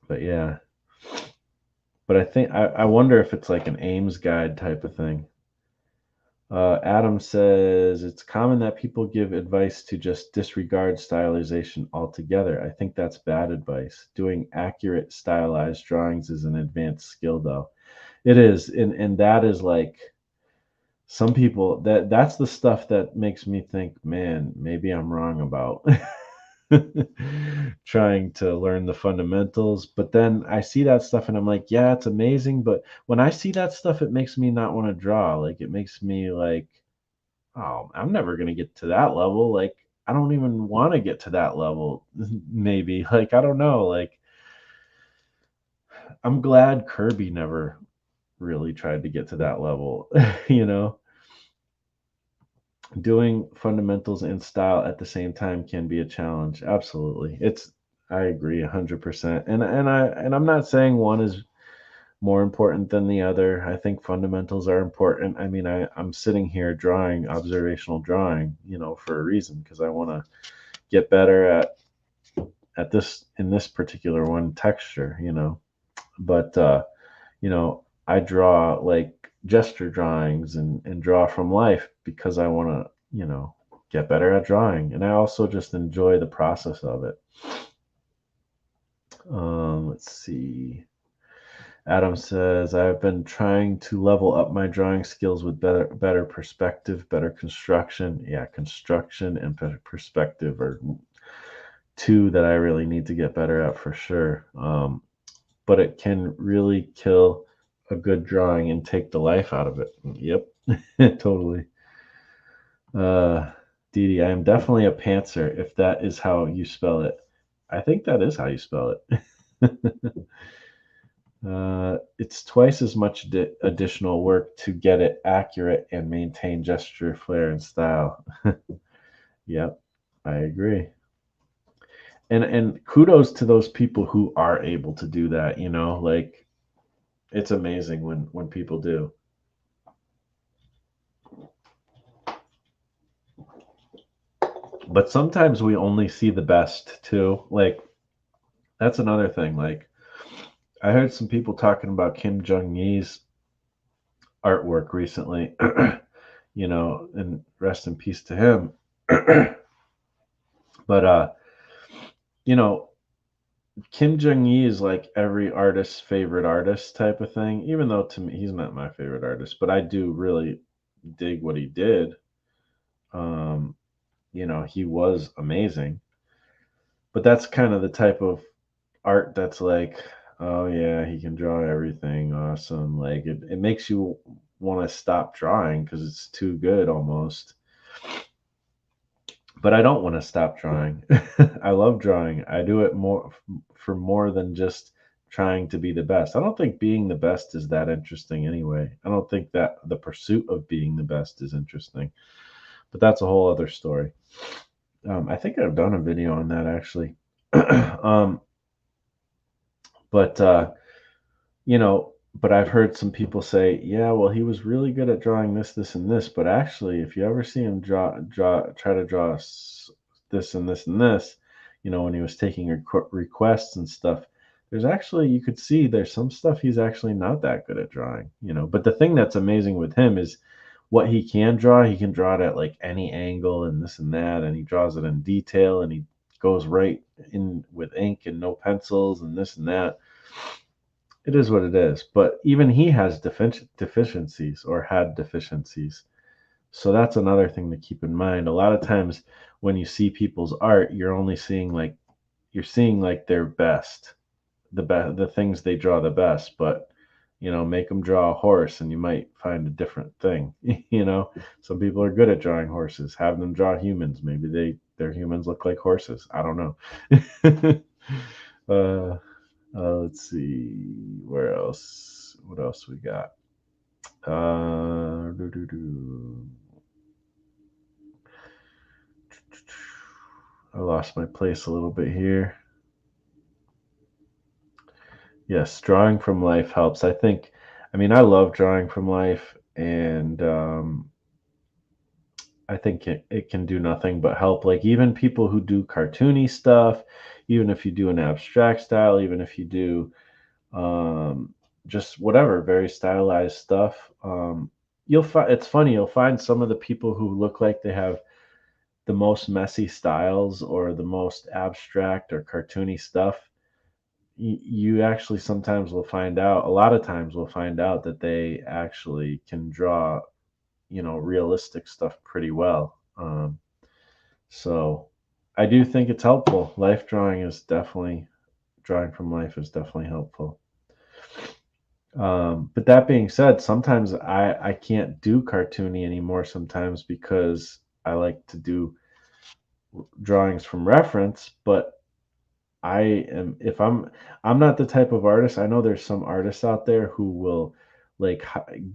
but yeah, but I wonder if it's like an Ames guide type of thing. Adam says it's common that people give advice to just disregard stylization altogether. I think that's bad advice. Doing accurate stylized drawings is an advanced skill, though. It is, and that is like some people that's the stuff that makes me think, man, maybe I'm wrong about trying to learn the fundamentals. But then I see that stuff and I'm like, yeah, it's amazing. But when I see that stuff, it makes me not want to draw. Like it makes me like, oh, I'm never gonna get to that level. Like I don't even want to get to that level. Maybe like I don't know. Like I'm glad Kirby never really tried to get to that level. you know Doing fundamentals and style at the same time can be a challenge. Absolutely. I agree 100%. And I'm not saying one is more important than the other. I think fundamentals are important. I mean, I'm sitting here drawing observational drawing, for a reason because I want to get better at this in this particular one texture. But I draw like gesture drawings and draw from life because I want to, get better at drawing. And I also just enjoy the process of it. Let's see. Adam says, I've been trying to level up my drawing skills with better perspective, better construction. Yeah, construction and perspective are two that I really need to get better at for sure. But it can really kill a good drawing and take the life out of it. Yep, totally. Uh, Dede, I am definitely a pantser if that is how you spell it. I think that is how you spell it. It's twice as much additional work to get it accurate and maintain gesture, flair, and style. Yep, I agree. And kudos to those people who are able to do that. Like it's amazing when people do. But sometimes we only see the best too. Like that's another thing. Like I heard some people talking about Kim Jong Il's artwork recently. And rest in peace to him. But you know, Kim Jong Il is like every artist's favorite artist type of thing. Even though to me he's not my favorite artist, but I do really dig what he did. Um, he was amazing. But that's kind of the type of art that's like, oh yeah, he can draw everything, awesome. Like it makes you want to stop drawing because it's too good almost. But I don't want to stop drawing. I love drawing. I do it more for more than just trying to be the best. I don't think being the best is that interesting anyway. I don't think that the pursuit of being the best is interesting. But that's a whole other story. I think I've done a video on that actually. um, but but I've heard some people say, yeah, well, he was really good at drawing this, this, and this. But actually, if you ever see him try to draw this and this and this, when he was taking requests and stuff, there's actually, you could see there's some stuff he's actually not that good at drawing. But the thing that's amazing with him is what he can draw. He can draw it at like any angle and this and that, and he draws it in detail and he goes right in with ink and no pencils and this and that. It is what it is. But even he has deficiencies or had deficiencies. So that's another thing to keep in mind. A lot of times when you see people's art, you're seeing like their best, the things they draw the best. But make them draw a horse, and you might find a different thing. Some people are good at drawing horses. Have them draw humans. Maybe their humans look like horses. I don't know. uh, let's see where else. What else we got? Doo-doo-doo. I lost my place a little bit here. Yes, drawing from life helps. I think I mean, I love drawing from life, and I think it can do nothing but help. Like, even people who do cartoony stuff, even if you do an abstract style, even if you do um, just whatever, very stylized stuff, you'll find it's funny. You'll find some of the people who look like they have the most messy styles or the most abstract or cartoony stuff. You actually sometimes will find out, a lot of times we'll find out that they actually can draw, realistic stuff pretty well. So I do think it's helpful. Drawing from life is definitely helpful. But that being said, sometimes I can't do cartoony anymore sometimes because I like to do drawings from reference, but I am if I'm not the type of artist. I know there's some artists out there who will like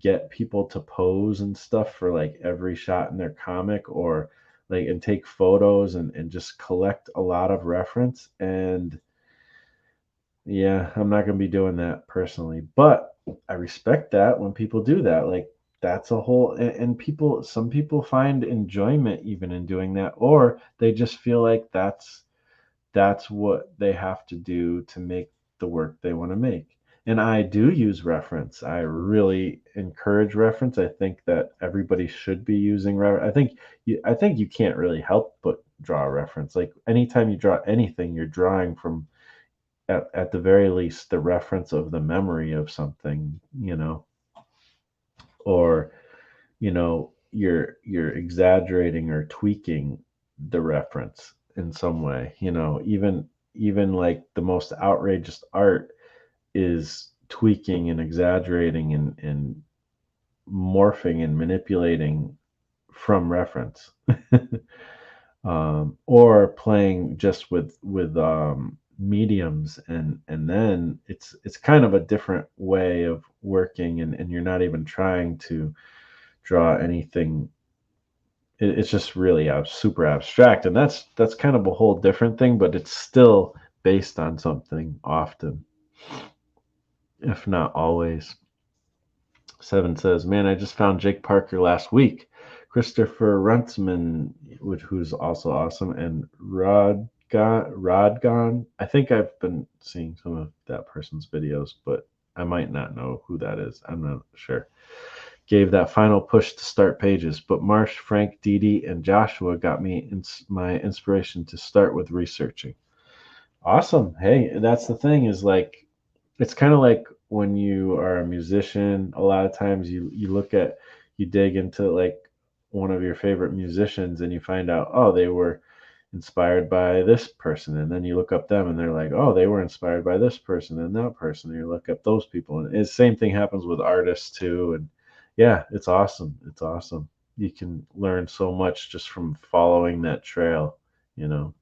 get people to pose and stuff for like every shot in their comic, or like and take photos and just collect a lot of reference. And yeah, I'm not going to be doing that personally, but I respect that when people do that. Like, that's a whole, and some people find enjoyment even in doing that, or they just feel like that's what they have to do to make the work they want to make. And I do use reference. I really encourage reference. I think that everybody should be using reference. I think you can't really help but draw a reference. Like, anytime you draw anything, you're drawing from, at the very least, the reference of the memory of something, or you're exaggerating or tweaking the reference in some way. Even like the most outrageous art is tweaking and exaggerating and morphing and manipulating from reference. Or playing just with mediums, and then it's kind of a different way of working, and you're not even trying to draw anything. It's just really super abstract, and that's kind of a whole different thing, but it's still based on something often, if not always. Seven says, man, I just found Jake Parker last week. Christopher Runtsman, who's also awesome, and Rodgon. I think I've been seeing some of that person's videos, but I might not know who that is. I'm not sure. Gave that final push to start pages, but Marsh, Frank, Dede, and Joshua got me my inspiration to start with researching. Awesome. Hey, that's the thing, is like, it's kind of like when you are a musician, a lot of times you dig into like one of your favorite musicians, and you find out, oh, they were inspired by this person, and then you look up them and they're like, oh, they were inspired by this person and that person, and you look up those people, and the same thing happens with artists too. And yeah, it's awesome. You can learn so much just from following that trail, you know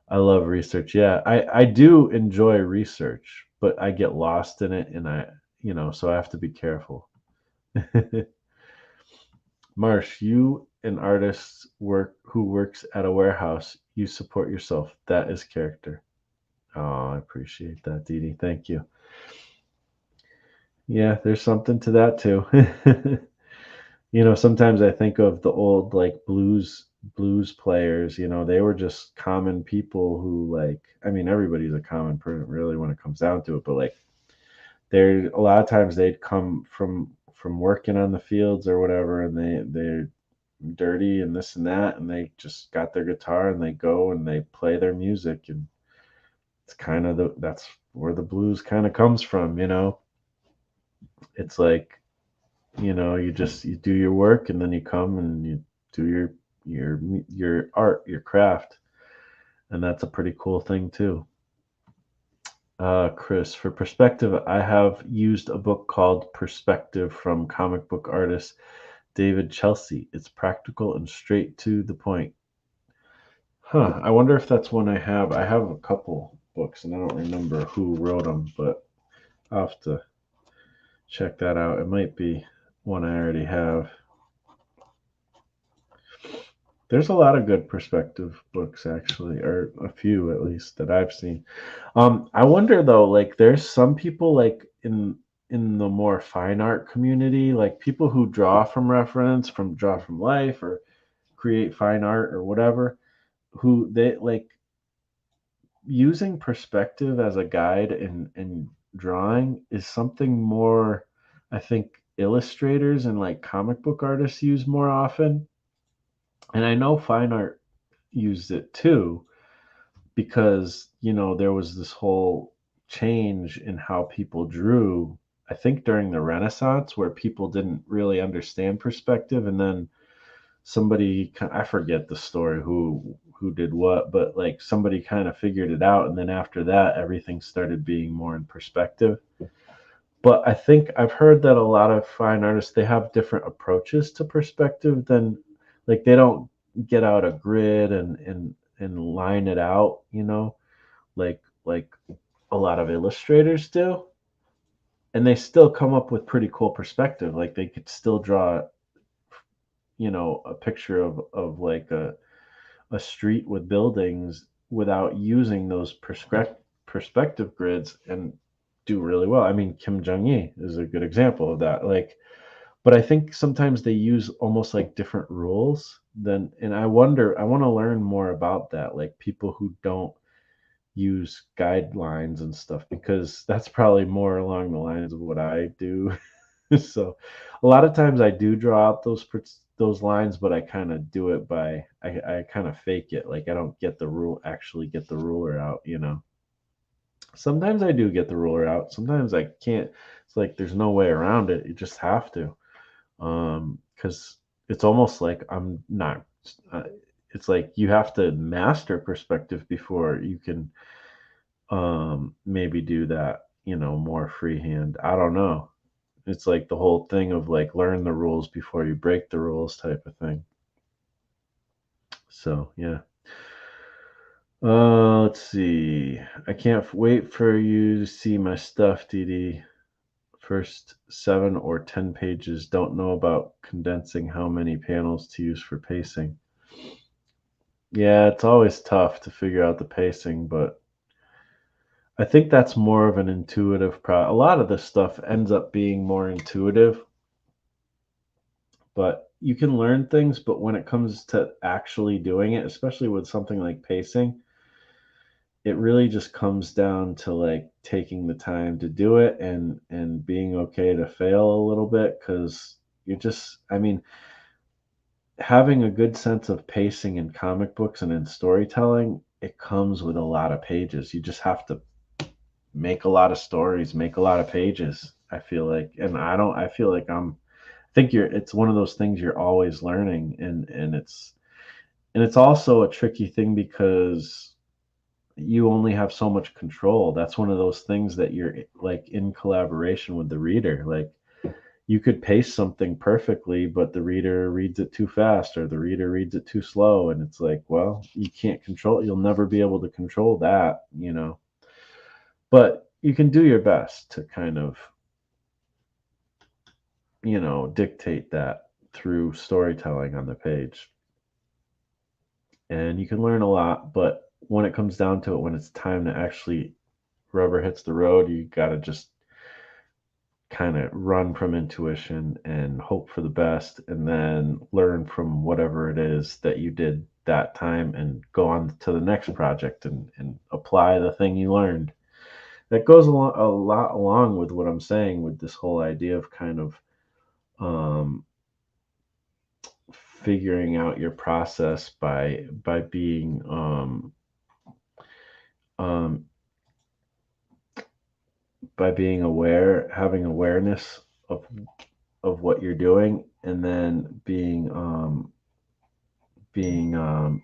I love research. Yeah, I do enjoy research, but I get lost in it, and so I have to be careful. Marsh, you an artist who works at a warehouse, you support yourself. That is character. Oh, I appreciate that, Dede. Thank you. Yeah, there's something to that too. Sometimes I think of the old like blues players. They were just common people who, like, I mean, everybody's a common person really when it comes down to it, but like, they're a lot of times they'd come from working on the fields or whatever, and they're dirty and this and that, and they just got their guitar and they go and they play their music, and it's kind of that's where the blues kind of comes from. It's like, you do your work, and then you come and you do your art, your craft, and that's a pretty cool thing too. Chris, for perspective, I have used a book called Perspective from comic book artist David Chelsea. It's practical and straight to the point. I wonder if that's one I have. I have a couple books, and I don't remember who wrote them, but I'll have to check that out. It might be one I already have. There's a lot of good perspective books, actually, or a few at least that I've seen. I wonder though, like, there's some people like in the more fine art community, like people who draw from reference, from draw from life, or create fine art or whatever, who they like using perspective as a guide in drawing is something more, I think, illustrators and like comic book artists use more often. And I know fine art used it too, because, there was this whole change in how people drew, I think during the Renaissance, where people didn't really understand perspective. And then somebody, I forget the story who did what, but like somebody kind of figured it out, and then after that everything started being more in perspective. But I think I've heard that a lot of fine artists, they have different approaches to perspective than, like, they don't get out a grid and line it out, like a lot of illustrators do. And they still come up with pretty cool perspective. Like they could still draw, a picture of like a street with buildings without using those perspective grids, and do really well. I mean, Kim Jong-il is a good example of that. Like, but I think sometimes they use almost like different rules than, and I wonder, I want to learn more about that, like people who don't use guidelines and stuff, because that's probably more along the lines of what I do. So a lot of times I do draw out those lines, but I kind of do it by, I kind of fake it. Like I don't actually get the ruler out. Sometimes I do get the ruler out. Sometimes I can't. It's like there's no way around it. You just have to. Because it's almost like I'm not. Uh, it's like you have to master perspective before you can maybe do that. More freehand. I don't know. It's like the whole thing of like learn the rules before you break the rules type of thing. So yeah. Let's see. I can't wait for you to see my stuff, Dede. First 7 or 10 pages. Don't know about condensing how many panels to use for pacing. Yeah, it's always tough to figure out the pacing, but I think that's more of an intuitive a lot of this stuff ends up being more intuitive, but you can learn things. But when it comes to actually doing it, especially with something like pacing, it really just comes down to like taking the time to do it, and being okay to fail a little bit, because I mean, having a good sense of pacing in comic books and in storytelling, it comes with a lot of pages. You just have to make a lot of stories, make a lot of pages, I feel like. And I feel like I think it's one of those things you're always learning, and it's also a tricky thing because you only have so much control. That's one of those things that you're like in collaboration with the reader. Like you could pace something perfectly, but the reader reads it too fast or the reader reads it too slow. And it's like, well, you can't control it. You'll never be able to control that. But you can do your best to kind of, dictate that through storytelling on the page. And you can learn a lot, but when it comes down to it, when it's time to actually rubber hits the road, you got to just kind of run from intuition and hope for the best, and then learn from whatever it is that you did that time and go on to the next project and apply the thing you learned. That goes a lot along with what I'm saying with this whole idea of kind of um, figuring out your process by being um, by being aware, having awareness of what you're doing, and then being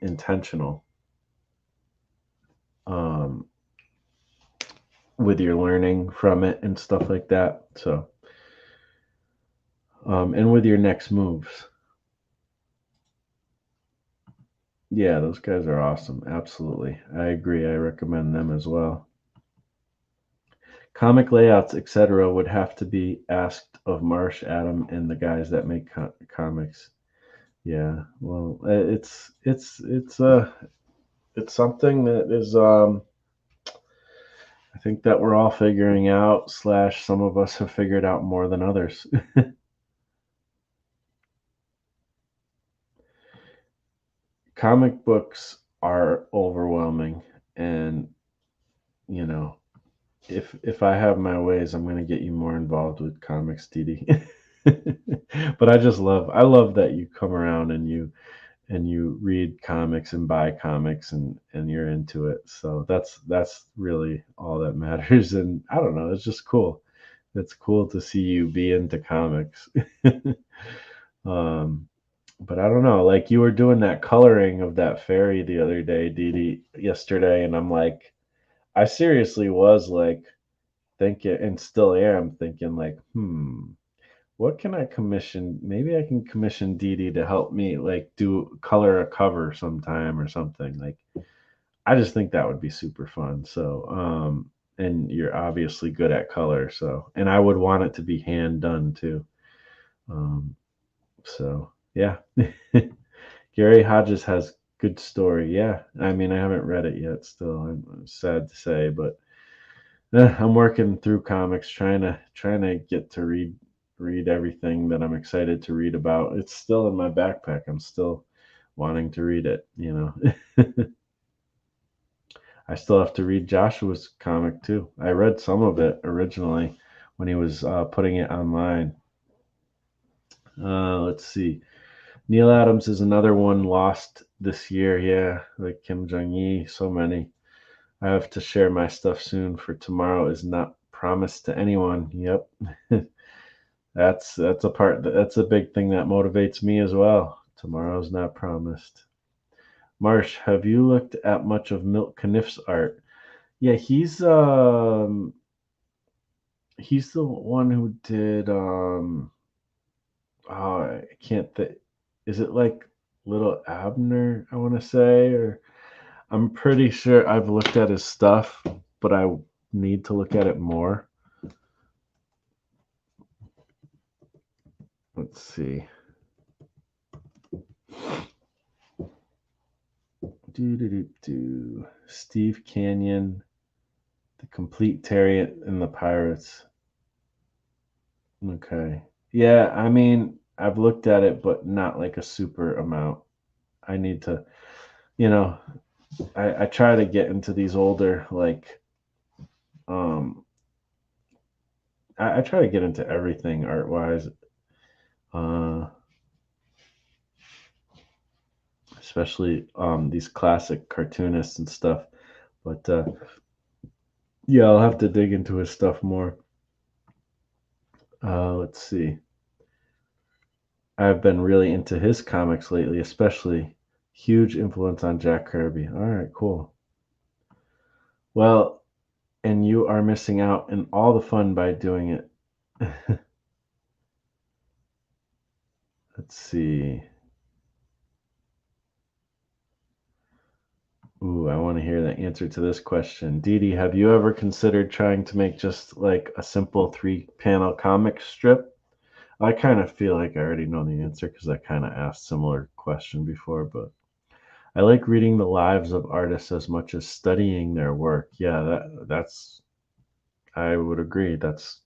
intentional um, with your learning from it and stuff like that. So, and with your next moves. Yeah, those guys are awesome. Absolutely. I agree. I recommend them as well. Comic layouts, etc., would have to be asked of Marsh, Adam, and the guys that make comics. Yeah, well, it's something that is I think that we're all figuring out, slash, some of us have figured out more than others. Comic books are overwhelming, and you know, if I have my ways, I'm going to get you more involved with comics, Dede. But I love that you come around and you read comics and buy comics and you're into it. So that's really all that matters. And I don't know, it's just cool. It's cool to see you be into comics. um, but I don't know, like you were doing that coloring of that fairy the other day, Dede, yesterday, and I'm like, I seriously was like thinking, and still am thinking, like, what can I commission? Maybe I can commission Dede to help me like do color a cover sometime or something. Like I just think that would be super fun. So and you're obviously good at color, so and I would want it to be hand done too. Um so yeah. Gary Hodges has good story. Yeah. I mean, I haven't read it yet still. I'm sad to say, but I'm working through comics, trying to get to read everything that I'm excited to read about. It's still in my backpack. I'm still wanting to read it. I still have to read Joshua's comic too. I read some of it originally when he was putting it online. Let's see. Neil Adams is another one lost this year. Yeah, like Kim Jong Yi. So many. I have to share my stuff soon, for tomorrow is not promised to anyone. Yep. That's a big thing that motivates me as well. Tomorrow's not promised. Marsh, have you looked at much of Milt Caniff's art? Yeah, he's the one who did oh, I can't think, is it like Little Abner, I want to say, or I'm pretty sure I've looked at his stuff, but I need to look at it more. Let's see. Steve Canyon, The Complete Terry and the Pirates. Okay. Yeah, I mean, I've looked at it, but not like a super amount. I need to, you know, I try to get into these older, like, um, I try to get into everything art wise, uh, especially these classic cartoonists and stuff. But yeah, I'll have to dig into his stuff more. Let's see. I've been really into his comics lately, especially huge influence on Jack Kirby. All right, cool. Well, and you are missing out on all the fun by doing it. Let's see. Ooh, I want to hear the answer to this question. Dede, have you ever considered trying to make just like a simple 3-panel comic strip? I kind of feel like I already know the answer because I kind of asked similar question before, but I like reading the lives of artists as much as studying their work. Yeah, that's I would agree. That's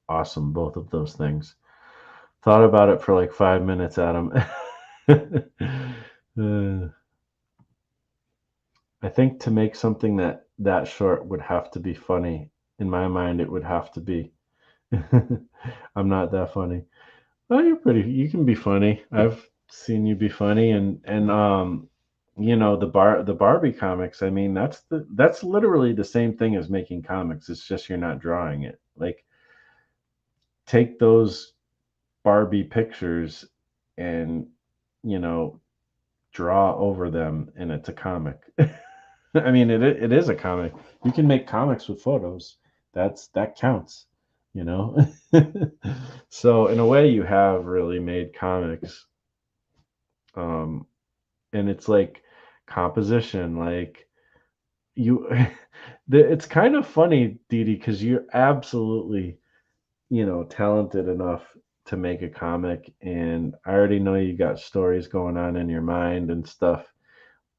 awesome, both of those things. Thought about it for like 5 minutes, Adam. Uh, I think to make something that short would have to be funny. In my mind, it would have to be. I'm not that funny. Oh, you're pretty. You can be funny. I've seen you be funny, and the Barbie comics. I mean, that's literally the same thing as making comics. It's just you're not drawing it. Like take those Barbie pictures and you know draw over them, and it's a comic. I mean, it is a comic. You can make comics with photos. That counts, you know. So in a way, you have really made comics, um, and it's like composition, like you. It's kind of funny, Dede, because you're absolutely talented enough to make a comic, and I already know you got stories going on in your mind and stuff,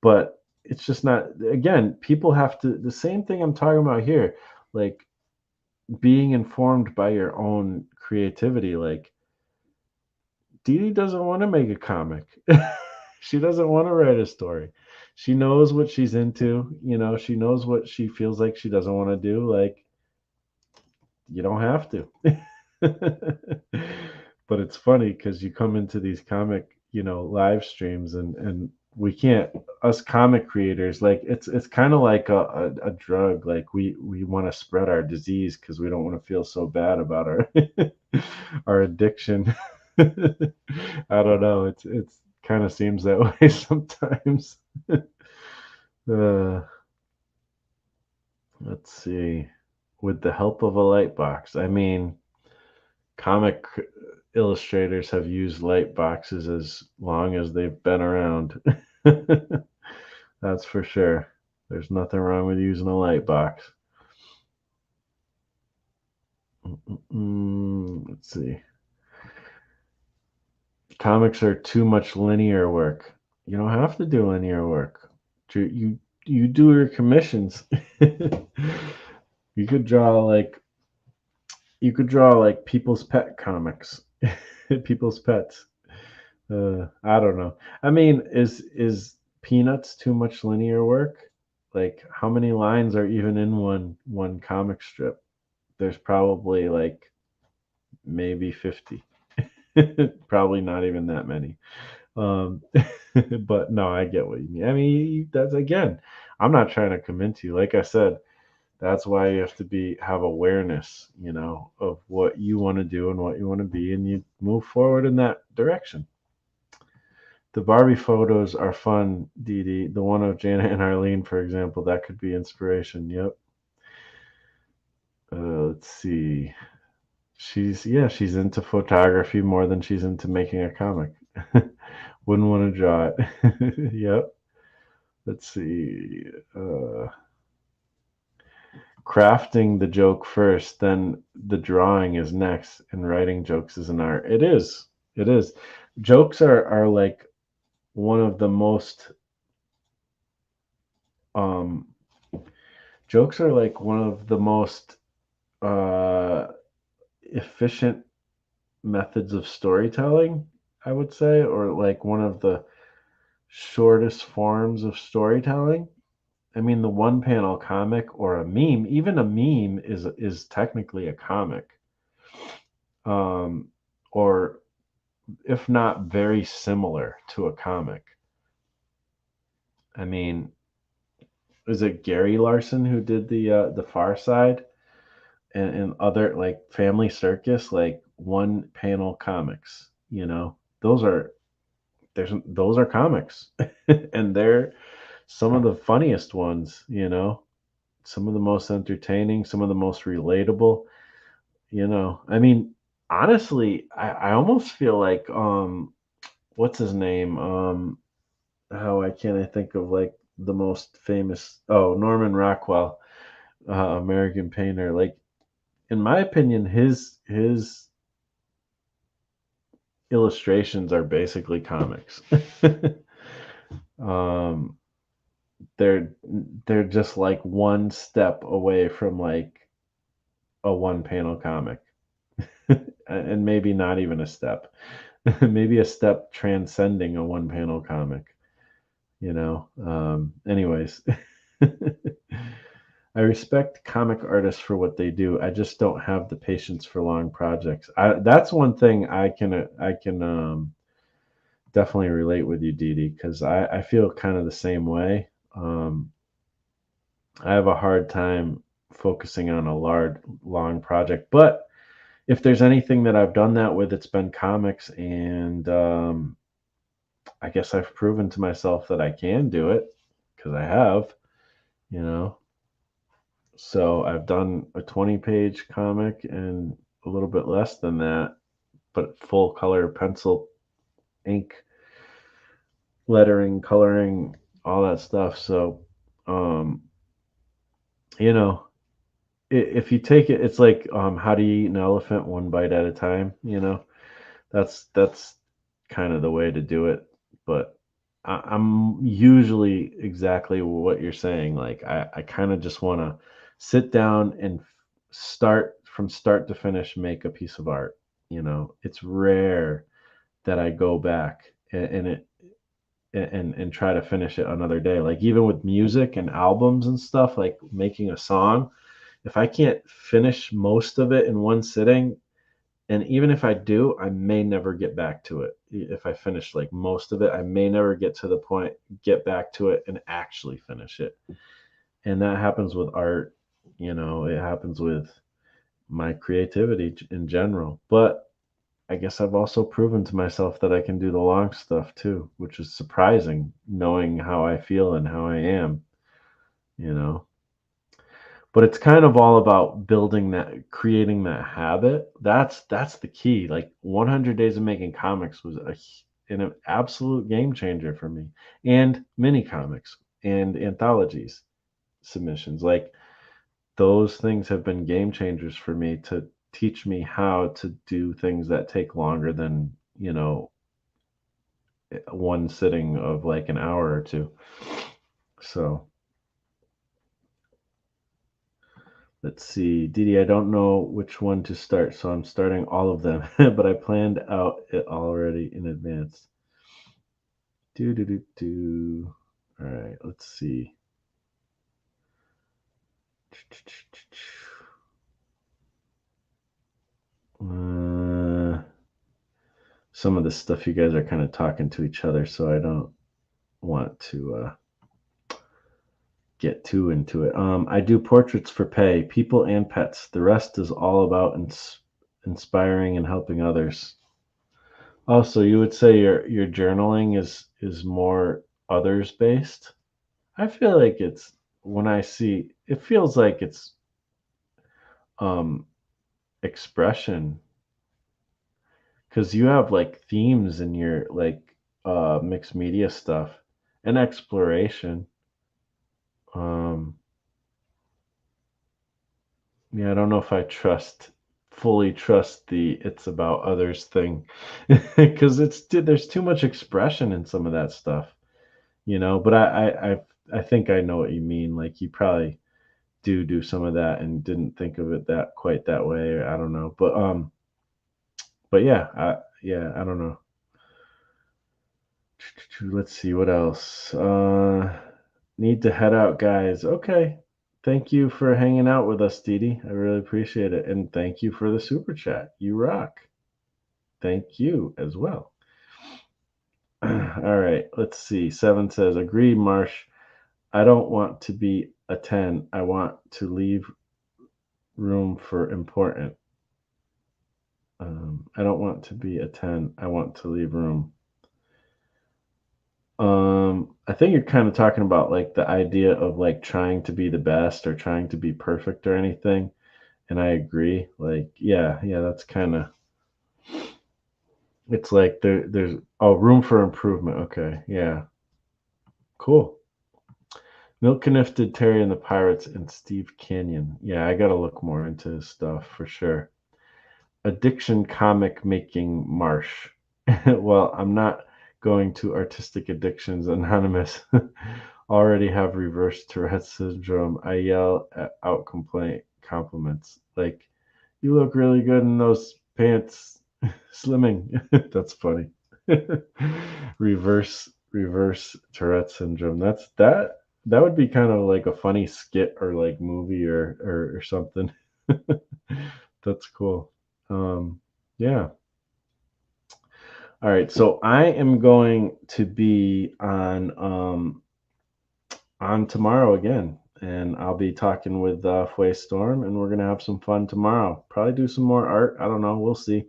but it's just not, again, people have to, the same thing I'm talking about here, like being informed by your own creativity. Like Dede doesn't want to make a comic. She doesn't want to write a story. She knows what she's into, she knows what she feels like she doesn't want to do. Like, you don't have to. But it's funny because you come into these comic, live streams, and we can't, us comic creators, like it's kind of like a drug. Like we want to spread our disease because we don't want to feel so bad about our our addiction. I don't know. It's kind of seems that way sometimes. uh, let's see. With the help of a light box. I mean, comic illustrators have used light boxes as long as they've been around. That's for sure. There's nothing wrong with using a light box. Let's see. Comics are too much linear work. You don't have to do linear work. You do your commissions. You could draw like people's pet comics, people's pets. I don't know. I mean, is Peanuts too much linear work? Like, how many lines are even in one comic strip? There's probably like maybe 50. Probably not even that many. Um, but no, I get what you mean. I mean, that's, again, I'm not trying to convince you. Like I said, that's why you have to have awareness, of what you want to do and what you want to be, and you move forward in that direction. The Barbie photos are fun, Dede. The one of Janet and Arlene, for example, that could be inspiration. Yep. Let's see. She's into photography more than she's into making a comic. Wouldn't want to draw it. Yep. Let's see. Crafting the joke first, then the drawing is next, and writing jokes is an art. It is. It is. Jokes are like one of the most um jokes are like one of the most uh efficient methods of storytelling, I would say, or like one of the shortest forms of storytelling. I mean, the one panel comic or a meme, even a meme is technically a comic. Um, or if not very similar to a comic. I mean, is it Gary Larson who did the Far Side and other, like Family Circus, like one panel comics? Those are those are comics, and they're some of the funniest ones. Some of the most entertaining, some of the most relatable. I mean, honestly, I almost feel like what's his name? How I can't I think of like the most famous, Norman Rockwell, American painter. Like, in my opinion, his illustrations are basically comics. um they're they're just like one step away from like a one panel comic. And maybe not even a step. Maybe a step transcending a one panel comic. Anyways. I respect comic artists for what they do. I just don't have the patience for long projects. That's one thing I can definitely relate with you, Dede, because I feel kind of the same way. I have a hard time focusing on a large, long project. But if there's anything that I've done that with, it's been comics, and I guess I've proven to myself that I can do it because I have, you know. So I've done a 20-page comic and a little bit less than that, but full color pencil, ink, lettering, coloring, all that stuff. So, um, you know, if you take it, it's like, how do you eat an elephant one bite at a time? That's kind of the way to do it. But I'm usually exactly what you're saying. Like I kind of just want to sit down and start from start to finish, make a piece of art. It's rare that I go back and try to finish it another day. Like even with music and albums and stuff, like making a song, if I can't finish most of it in one sitting, and even if I do, I may never get back to it. If I finish like most of it, I may never get to the point, get back to it and actually finish it. And that happens with art, it happens with my creativity in general. But I guess I've also proven to myself that I can do the long stuff too, which is surprising knowing how I feel and how I am, you know. But it's kind of all about building that, creating that habit. That's the key. Like 100 days of making comics was an absolute game changer for me, and mini comics and anthologies submissions. Like those things have been game changers for me to teach me how to do things that take longer than, one sitting of like an hour or two. So let's see, Didi, I don't know which one to start, so I'm starting all of them, but I planned out it already in advance. Do do do do. All right, let's see. Uh, some of the stuff you guys are kind of talking to each other, so I don't want to get too into it. I do portraits for pay, people and pets. The rest is all about inspiring and helping others. Also, you would say your journaling is more others based? I feel like it's when I see it feels like it's um expression because you have like themes in your like mixed media stuff and exploration. Um yeah, I don't know if I fully trust the it's about others thing because there's too much expression in some of that stuff. But I think I know what you mean. Like you probably do some of that and didn't think of it that quite that way. Or I don't know, but yeah, I don't know. Let's see what else. Need to head out, guys. Okay, thank you for hanging out with us, Didi. I really appreciate it, and thank you for the super chat. You rock. Thank you as well. All right, let's see. Seven says, "Agreed, Marsh. I don't want to be a 10. I want to leave room for important. I don't want to be a 10. I want to leave room." I think you're kind of talking about like the idea of like trying to be the best or trying to be perfect or anything. And I agree. Like, yeah, that's kind of, it's like there's, oh, room for improvement. Okay. Yeah. Cool. Milk Connifted Terry and the Pirates and Steve Canyon. Yeah, I got to look more into his stuff for sure. Addiction comic making Marsh. Well, I'm not going to Artistic Addictions Anonymous. Already have reverse Tourette's syndrome. I yell out compliments like, "You look really good in those pants, slimming." That's funny. Reverse Tourette's syndrome. That would be kind of like a funny skit or like movie or something. That's cool. Yeah. All right. So I am going to be on tomorrow again, and I'll be talking with Fue Storm, and we're gonna have some fun tomorrow. Probably do some more art. I don't know. We'll see.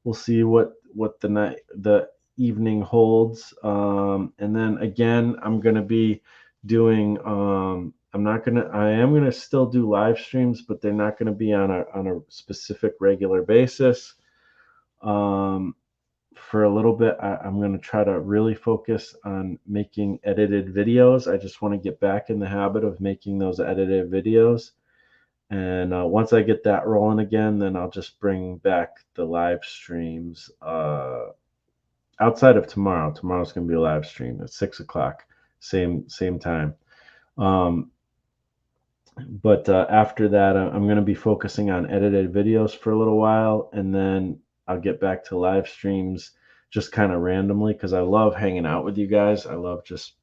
We'll see what the evening holds. And then again, I'm gonna be doing. I am gonna still do live streams, but they're not gonna be on a specific regular basis. Um, for a little bit, I'm going to try to really focus on making edited videos. I just want to get back in the habit of making those edited videos. And once I get that rolling again, then I'll just bring back the live streams outside of tomorrow. Tomorrow's going to be a live stream at 6 o'clock, same time. Um, but after that, I'm going to be focusing on edited videos for a little while, and then I'll get back to live streams just kind of randomly because I love hanging out with you guys. I love just,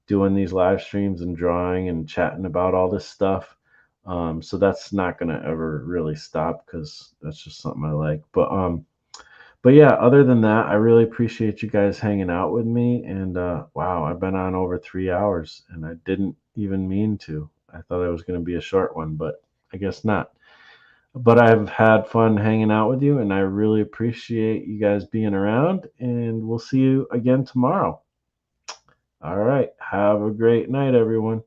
doing these live streams and drawing and chatting about all this stuff. So that's not going to ever really stop because that's just something I like. But yeah, other than that, I really appreciate you guys hanging out with me. And wow, I've been on over 3 hours and I didn't even mean to. I thought it was going to be a short one, but I guess not. But I've had fun hanging out with you and I really appreciate you guys being around. And we'll see you again tomorrow. All right. Have a great night, everyone.